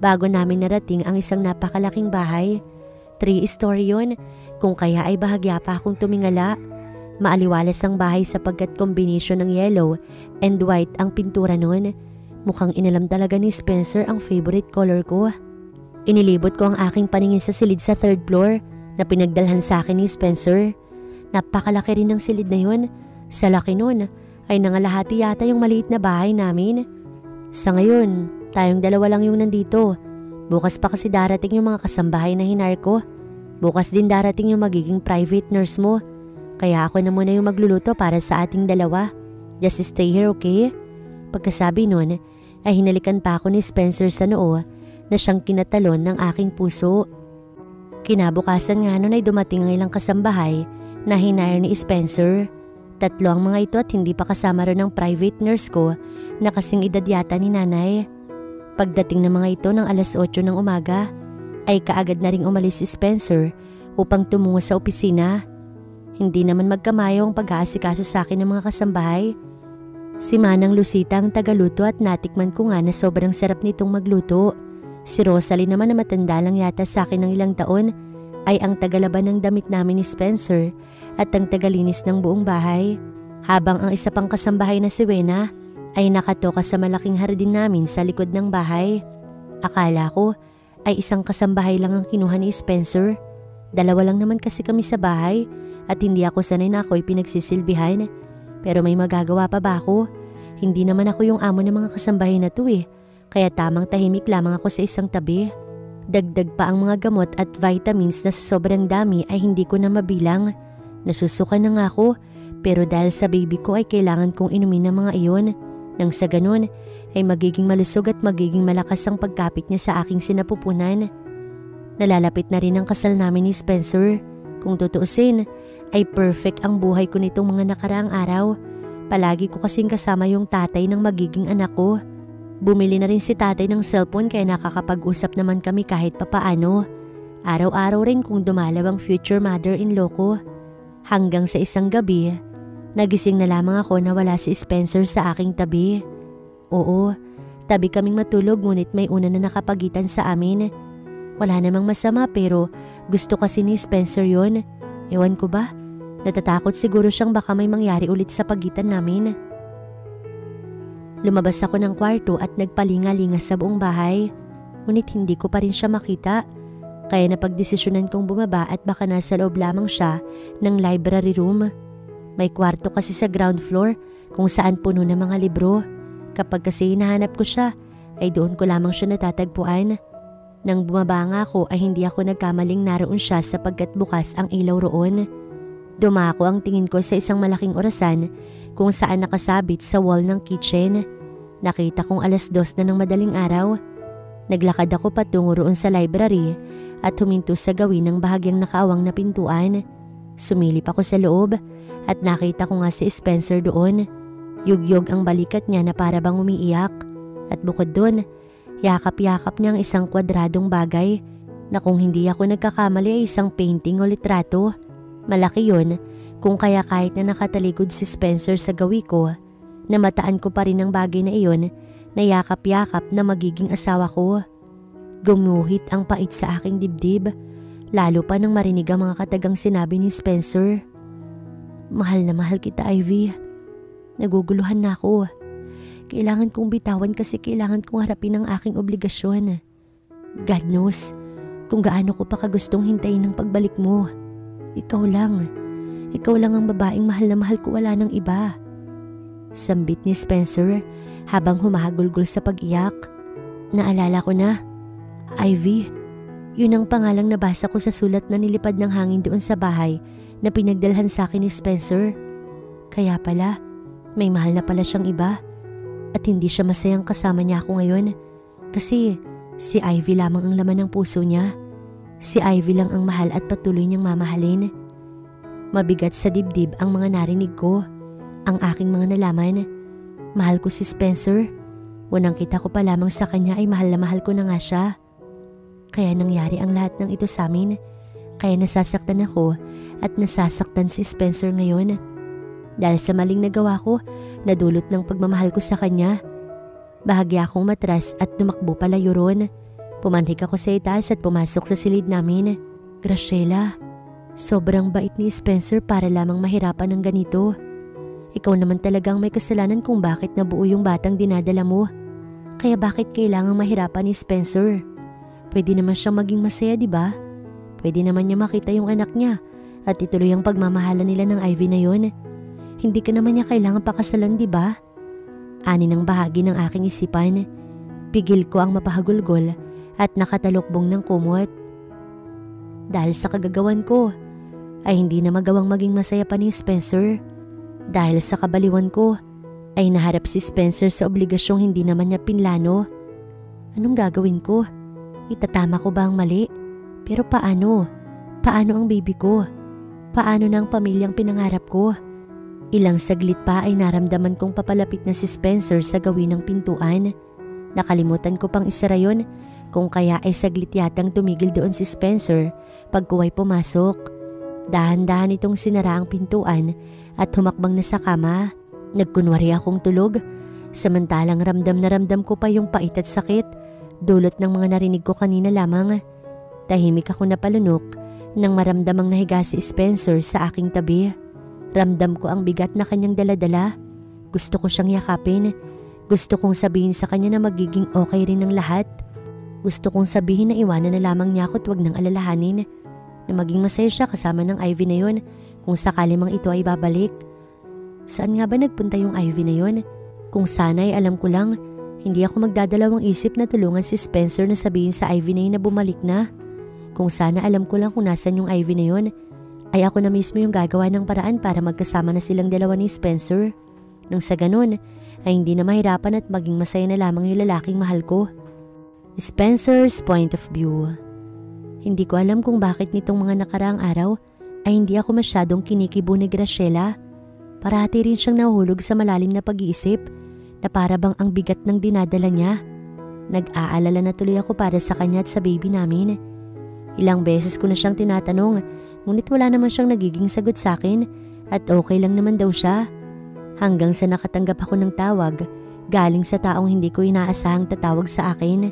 bago namin narating ang isang napakalaking bahay. 3-story yun, kung kaya ay bahagya pa akong tumingala. Maaliwalas ang bahay sapagkat kombinasyon ng yellow and white ang pintura noon. Mukhang inalam talaga ni Spencer ang favorite color ko. Inilibot ko ang aking paningin sa silid sa 3rd floor na pinagdalhan sa akin ni Spencer. Napakalaki rin ng silid na yun. Sa laki nun ay nangalahati yata yung maliit na bahay namin. Sa ngayon, tayong dalawa lang yung nandito. Bukas pa kasi darating yung mga kasambahay na hinar ko. Bukas din darating yung magiging private nurse mo. Kaya ako na muna yung magluluto para sa ating dalawa. Just stay here, okay? Pagkasabi nun, ay hinalikan pa ako ni Spencer sa noo na siyang kinatalon ng aking puso. Kinabukasan nga nun ay dumating ang ilang kasambahay na hinire ni Spencer. 3 ang mga ito at hindi pa kasama rin ng private nurse ko na kasing edad yata ni nanay. Pagdating ng mga ito ng alas 8 ng umaga, ay kaagad na ring umalis si Spencer upang tumungo sa opisina. Hindi naman magkamayo ang pag-aasikaso sa akin ng mga kasambahay. Si Manang Lucita ang tagaluto at natikman ko nga na sobrang sarap nitong magluto. Si Rosalie naman na matanda lang yata sa akin ng ilang taon ay ang tagalaban ng damit namin ni Spencer at ang tagalinis ng buong bahay. Habang ang isa pang kasambahay na si Wena ay nakatoka sa malaking hardin namin sa likod ng bahay. Akala ko ay isang kasambahay lang ang kinuha ni Spencer. 2 lang naman kasi kami sa bahay at hindi ako sanay na ako'y pinagsisilbihan. Pero may magagawa pa ba ako? Hindi naman ako yung amo ng mga kasambahay na to eh. Kaya tamang tahimik lamang ako sa isang tabi. Dagdag pa ang mga gamot at vitamins na sa sobrang dami ay hindi ko na mabilang. Nasusuka na nga ako pero dahil sa baby ko ay kailangan kong inumin ng mga iyon. Nang sa ganun ay magiging malusog at magiging malakas ang pagkapit niya sa aking sinapupunan. Nalalapit na rin ang kasal namin ni Spencer. Kung tutuusin ay perfect ang buhay ko nitong mga nakaraang araw. Palagi ko kasing kasama yung tatay ng magiging anak ko. Bumili na rin si tatay ng cellphone kaya nakakapag-usap naman kami kahit papaano. Araw-araw rin kung dumalaw ang future mother-in-law ko. Hanggang sa isang gabi, nagising na lamang ako na wala si Spencer sa aking tabi. Oo, tabi kaming matulog ngunit may una na nakapagitan sa amin. Wala namang masama pero gusto kasi ni Spencer yon. Ewan ko ba? Natatakot siguro siyang baka may mangyari ulit sa pagitan namin. Lumabas ako ng kwarto at nagpalinga-linga sa buong bahay. Ngunit hindi ko pa rin siya makita. Kaya napagdesisyonan kong bumaba at baka nasa loob lamang siya ng library room. May kwarto kasi sa ground floor kung saan puno ng mga libro. Kapag kasi hinahanap ko siya, ay doon ko lamang siya natatagpuan. Nang bumaba nga ako ay hindi ako nagkamaling naroon siya sapagkat bukas ang ilaw roon. Dumako ang tingin ko sa isang malaking orasan kung saan nakasabit sa wall ng kitchen. Nakita kong alas 2 na ng madaling araw. Naglakad ako patungo roon sa library at huminto sa gawin ng bahagyang nakaawang na pintuan. Sumilip ako sa loob at nakita ko nga si Spencer doon. Yugyog ang balikat niya na para bang umiiyak. At bukod doon, yakap-yakap niya ang isang kwadradong bagay na kung hindi ako nagkakamali ay isang painting o litrato. Malaki yun kung kaya kahit na nakatalikod si Spencer sa gawi ko, namataan ko pa rin ang bagay na iyon na yakap-yakap na magiging asawa ko. Gumuhit ang pait sa aking dibdib Lalo pa nang marinig ang mga katagang sinabi ni Spencer. Mahal na mahal kita, Ivy. Naguguluhan na ako. Kailangan kong bitawan kasi kailangan kong harapin ang aking obligasyon. God knows kung gaano ko pa kagustong hintayin ang pagbalik mo. Ikaw lang ang babaeng mahal na mahal ko, wala nang iba. Sambit ni Spencer habang humahagulgol sa pag-iyak. Naalala ko na, Ivy, yun ang pangalang nabasa ko sa sulat na nilipad ng hangin doon sa bahay na pinagdalhan sa akin ni Spencer. Kaya pala, may mahal na pala siyang iba at hindi siya masayang kasama niya ako ngayon kasi si Ivy lamang ang laman ng puso niya. Si Ivy lang ang mahal at patuloy niyang mamahalin. Mabigat sa dibdib ang mga narinig ko, ang aking mga nalaman. Mahal ko si Spencer. Unang kita ko pa lamang sa kanya ay mahal na mahal ko na nga siya. Kaya nangyari ang lahat ng ito sa amin. Kaya nasasaktan ako at nasasaktan si Spencer ngayon. Dahil sa maling nagawa ko, nadulot ng pagmamahal ko sa kanya. Bahagya akong matras at tumakbo palayo ron. Pumanhik ako sa itaas at pumasok sa silid namin. Graciela, sobrang bait ni Spencer para lamang mahirapan ng ganito. Ikaw naman talagang may kasalanan kung bakit nabuo yung batang dinadala mo. Kaya bakit kailangang mahirapan ni Spencer? Pwede naman siyang maging masaya, di ba? Pwede naman niya makita yung anak niya at ituloy ang pagmamahalan nila ng Ivy na yun. Hindi ka naman niya kailangan pakasalan, di ba? Ani ng bahagi ng aking isipan. Pigil ko ang mapahagulgol at nakatalukbong ng kumot. Dahil sa kagagawan ko, ay hindi na magawang maging masaya pa ni Spencer. Dahil sa kabaliwan ko, ay naharap si Spencer sa obligasyong hindi naman niya pinlano. Anong gagawin ko? Itatama ko ba ang mali? Pero paano? Paano ang baby ko? Paano na ang pamilyang pinangarap ko? Ilang saglit pa ay naramdaman kong papalapit na si Spencer sa gawin ng pintuan. Nakalimutan ko pang isara yun, kung kaya ay saglit yatang tumigil doon si Spencer pag kuway pumasok. Dahan-dahan itong sinara ang pintuan at humakbang na sa kama. Nagkunwari akong tulog, samantalang ramdam na ramdam ko pa yung pait at sakit dulot ng mga narinig ko kanina lamang. Tahimik ako napalunok nang maramdamang nahiga si Spencer sa aking tabi. Ramdam ko ang bigat na kanyang daladala. Gusto ko siyang yakapin. Gusto kong sabihin sa kanya na magiging okay rin ang lahat. Gusto kong sabihin na iwanan na lamang niya ako at huwag nang alalahanin. Na maging masaya siya kasama ng Ivy na yun kung sakali mang ito ay babalik. Saan nga ba nagpunta yung Ivy na yun? Kung sana ay alam ko lang, hindi ako magdadalawang isip na tulungan si Spencer na sabihin sa Ivy na yun na bumalik na. Kung sana alam ko lang kung nasan yung Ivy na yun, ay ako na mismo yung gagawa ng paraan para magkasama na silang dalawa ni Spencer. Nang sa ganun, ay hindi na mahirapan at maging masaya na lamang yung lalaking mahal ko. Spencer's point of view. Hindi ko alam kung bakit nitong mga nakaraang araw ay hindi ako masyadong kinikibo ni Graciela. Parati rin siyang nahuhulog sa malalim na pag-iisip na para bang ang bigat ng dinadala niya. Nag-aalala na tuloy ako para sa kanya at sa baby namin. Ilang beses ko na siyang tinatanong, ngunit wala naman siyang nagiging sagot sa akin at okay lang naman daw siya. Hanggang sa nakatanggap ako ng tawag galing sa taong hindi ko inaasahang tatawag sa akin.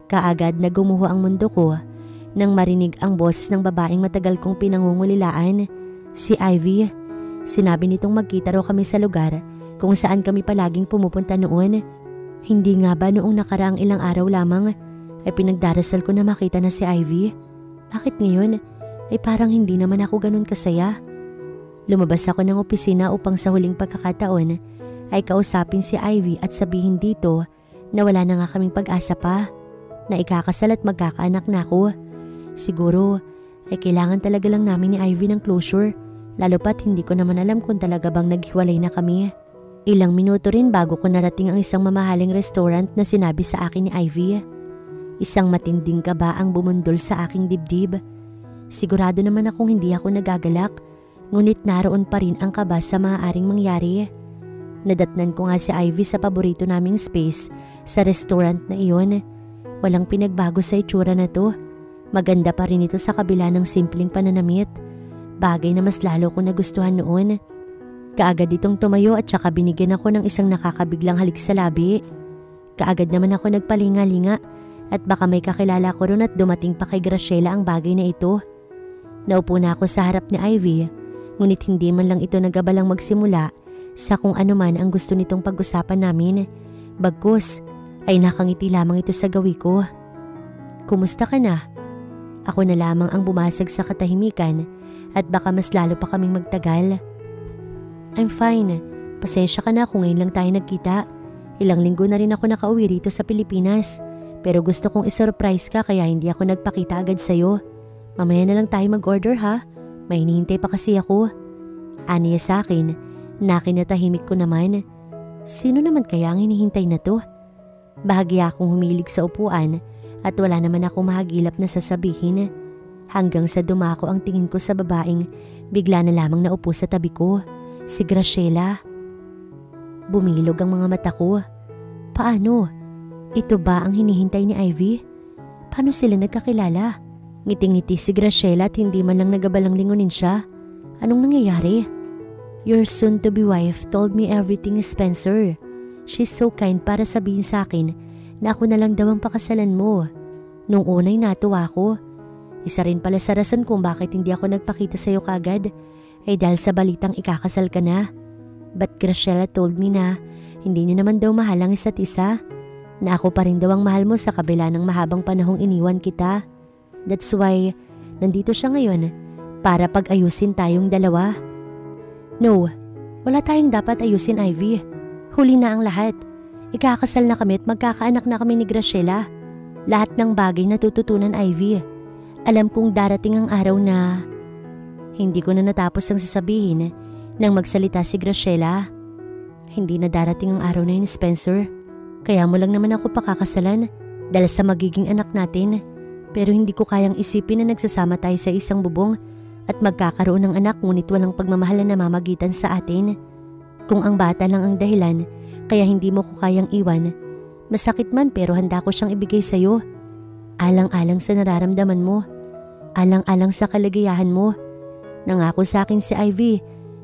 Kaagad na gumuho ang mundo ko nang marinig ang boses ng babaeng matagal kong pinangungulilaan, si Ivy. Sinabi nitong magkita raw kami sa lugar kung saan kami palaging pumupunta noon. Hindi nga ba noong nakaraang ilang araw lamang ay pinagdarasal ko na makita na si Ivy? Bakit ngayon ay parang hindi naman ako ganun kasaya? Lumabas ako ng opisina upang sa huling pagkakataon ay kausapin si Ivy at sabihin dito na wala na nga kaming pag-asa pa, na ikakasal at magkakaanak na ako. Siguro ay kailangan talaga lang namin ni Ivy ng closure, lalo pat hindi ko naman alam kung talaga bang naghiwalay na kami. Ilang minuto rin bago ko narating ang isang mamahaling restaurant na sinabi sa akin ni Ivy. Isang matinding kaba ang bumundol sa aking dibdib. Sigurado naman akong hindi ako nagagalak, ngunit naroon pa rin ang kaba sa maaaring mangyari. Nadatnan ko nga si Ivy sa paborito naming space sa restaurant na iyon. Walang pinagbago sa itsura na to. Maganda pa rin ito sa kabila ng simpleng pananamit. Bagay na mas lalo ko nagustuhan noon. Kaagad itong tumayo at saka binigyan ako ng isang nakakabiglang halik sa labi. Kaagad naman ako nagpalinga-linga At baka may kakilala ko ron at dumating pa kay Graciela ang bagay na ito. Naupo na ako sa harap ni Ivy, ngunit hindi man lang ito nagabalang magsimula sa kung ano man ang gusto nitong pag-usapan namin. Bagkus ay nakangiti lamang ito sa gawi ko. Kumusta ka na? Ako na lamang ang bumasag sa katahimikan at baka mas lalo pa kaming magtagal. I'm fine. Pasensya ka na kung ngayon lang tayo nagkita. Ilang linggo na rin ako nakauwi rito sa Pilipinas. Pero gusto kong isurprise ka kaya hindi ako nagpakita agad sa'yo. Mamaya na lang tayo mag-order ha. May hinihintay pa kasi ako. Aniya sa akin, nakinatahimik ko naman. Sino naman kaya ang hinihintay na to? Bahagya akong humilig sa upuan at wala naman akong mahagilap na sasabihin. Hanggang sa dumako ang tingin ko sa babaeng bigla na lamang naupo sa tabi ko. Si Graciela. Bumilog ang mga mata ko. Paano? Ito ba ang hinihintay ni Ivy? Paano sila nagkakilala? Ngiting-ngiti si Graciela at hindi man lang nagabalang lingunin siya. Anong nangyayari? Your soon-to-be wife told me everything, Spencer. She's so kind para sabihin sa akin na ako na lang daw ang pakasalan mo. Nung unay natuwa ko. Isa rin pala sa rason kung bakit hindi ako nagpakita sa'yo kagad ay dahil sa balitang ikakasal ka na. But Graciela told me na hindi niyo naman daw mahal ang isa't isa. Na ako pa rin daw ang mahal mo sa kabila ng mahabang panahong iniwan kita. That's why nandito siya ngayon para pag-ayusin tayong dalawa. No, wala tayong dapat ayusin, Ivy. Huli na ang lahat. Ikakasal na kami at magkakaanak na kami ni Graciela. Lahat ng bagay natututunan, Ivy. Alam kong darating ang araw na... Hindi ko na natapos ang sasabihin nang magsalita si Graciela. Hindi na darating ang araw na yun, Spencer. Kaya mo lang naman ako pakakasalan dahil sa magiging anak natin. Pero hindi ko kayang isipin na nagsasama tayo sa isang bubong at magkakaroon ng anak ngunit walang pagmamahal na namamagitan sa atin. Kung ang bata lang ang dahilan kaya hindi mo ko kayang iwan, masakit man pero handa ko siyang ibigay sa'yo. Alang-alang sa nararamdaman mo, alang-alang sa kalagayahan mo. Nangako sa akin si Ivy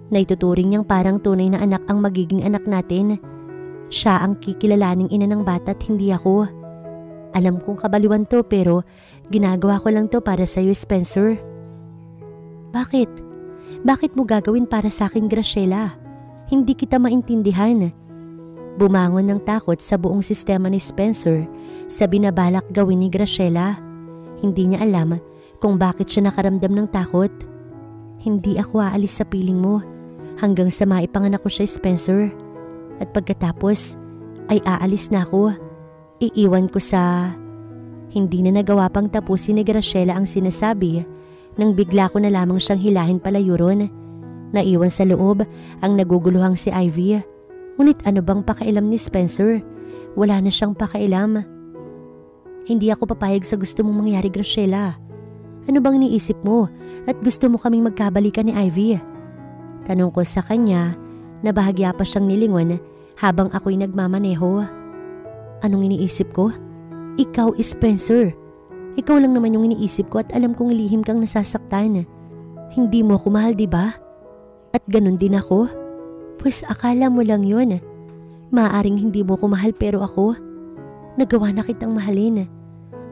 na ituturing niyang parang tunay na anak ang magiging anak natin. Siya ang kikilalaning ina ng bata at hindi ako. Alam kong kabaliwan to pero ginagawa ko lang to para sa'yo, Spencer. Bakit? Bakit mo gagawin para sa akin, Graciela? Hindi kita maintindihan. Bumangon ng takot sa buong sistema ni Spencer sa binabalak gawin ni Graciela. Hindi niya alam kung bakit siya nakaramdam ng takot. Hindi ako aalis sa piling mo hanggang sa maipanganak ko siya, Spencer. At pagkatapos ay aalis na ako. Iiwan ko sa... Hindi na nagawa pang tapusin ni Graciela ang sinasabi nang bigla ko na lamang siyang hilahin palayo ron. Naiwan sa loob ang naguguluhang si Ivy. Ngunit ano bang pakailam ni Spencer? Wala na siyang pakailam. Hindi ako papayag sa gusto mong mangyari, Graciela. Ano bang niisip mo at gusto mo kaming magkabalikan ni Ivy? Tanong ko sa kanya na bahagya pa siyang nilingon habang ako'y nagmamaneho. Anong iniisip ko? Ikaw, Spencer. Ikaw lang naman yung iniisip ko at alam kong lihim kang nasasaktan. Hindi mo ako mahal, diba? At ganun din ako? Pues akala mo lang yun. Maaaring hindi mo ko mahal pero ako, nagawa na kitang mahalin.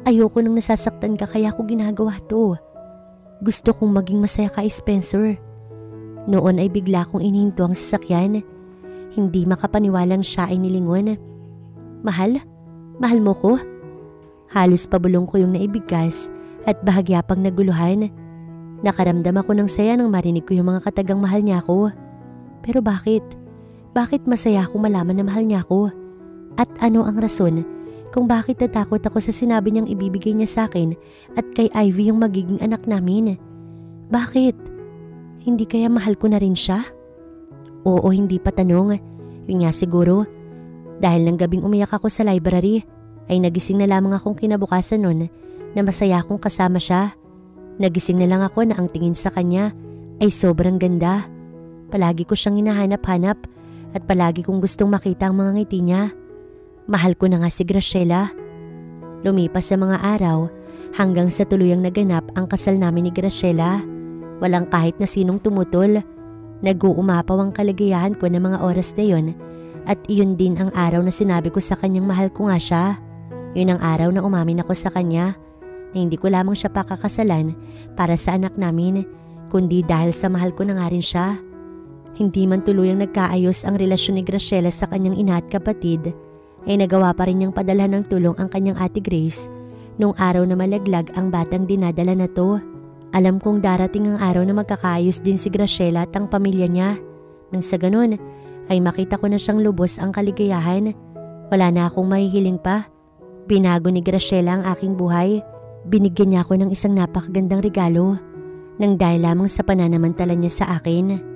Ayoko nang nasasaktan ka kaya ako ginagawa to. Gusto kong maging masaya ka, Spencer. Noon ay bigla kong inihinto ang sasakyan. Hindi makapaniwalang siya ay nilingon. Mahal? Mahal mo ko? Halos pabulong ko yung naibigkas at bahagya pang naguluhan. Nakaramdam ako ng saya nang marinig ko yung mga katagang mahal niya ako. Pero bakit? Bakit masaya ako malaman na mahal niya ako? At ano ang rason kung bakit natakot ako sa sinabi niyang ibibigay niya sa akin at kay Ivy yung magiging anak namin? Bakit? Hindi kaya mahal ko na rin siya? Oo, hindi pa tanong. Yun nga siguro. Dahil ng gabing umiyak ako sa library, ay nagising na lamang akong kinabukasan nun na masaya akong kasama siya. Nagising na lang ako na ang tingin sa kanya ay sobrang ganda. Palagi ko siyang hinahanap-hanap at palagi kong gustong makita ang mga ngiti niya. Mahal ko na nga si Graciela. Lumipas sa mga araw hanggang sa tuluyang naganap ang kasal namin ni Graciela. Walang kahit na sinong tumutol. Nag-uumapaw ang kaligayahan ko ng mga oras na yon at iyon din ang araw na sinabi ko sa kanyang mahal ko nga siya. Yun ang araw na umamin ako sa kanya na hindi ko lamang siya pakakasalan para sa anak namin, kundi dahil sa mahal ko na nga rin siya. Hindi man tuluyang nagkaayos ang relasyon ni Graciela sa kanyang ina at kapatid, ay nagawa pa rin niyang padala ng tulong ang kanyang ate Grace nung araw na malaglag ang batang dinadala na to. Alam kong darating ang araw na magkakaayos din si Graciela at ang pamilya niya. Nang sa ganun, ay makita ko na siyang lubos ang kaligayahan. Wala na akong mahihiling pa. Binago ni Graciela ang aking buhay. Binigyan niya ako ng isang napakagandang regalo nang dahil lamang sa pananamantala niya sa akin.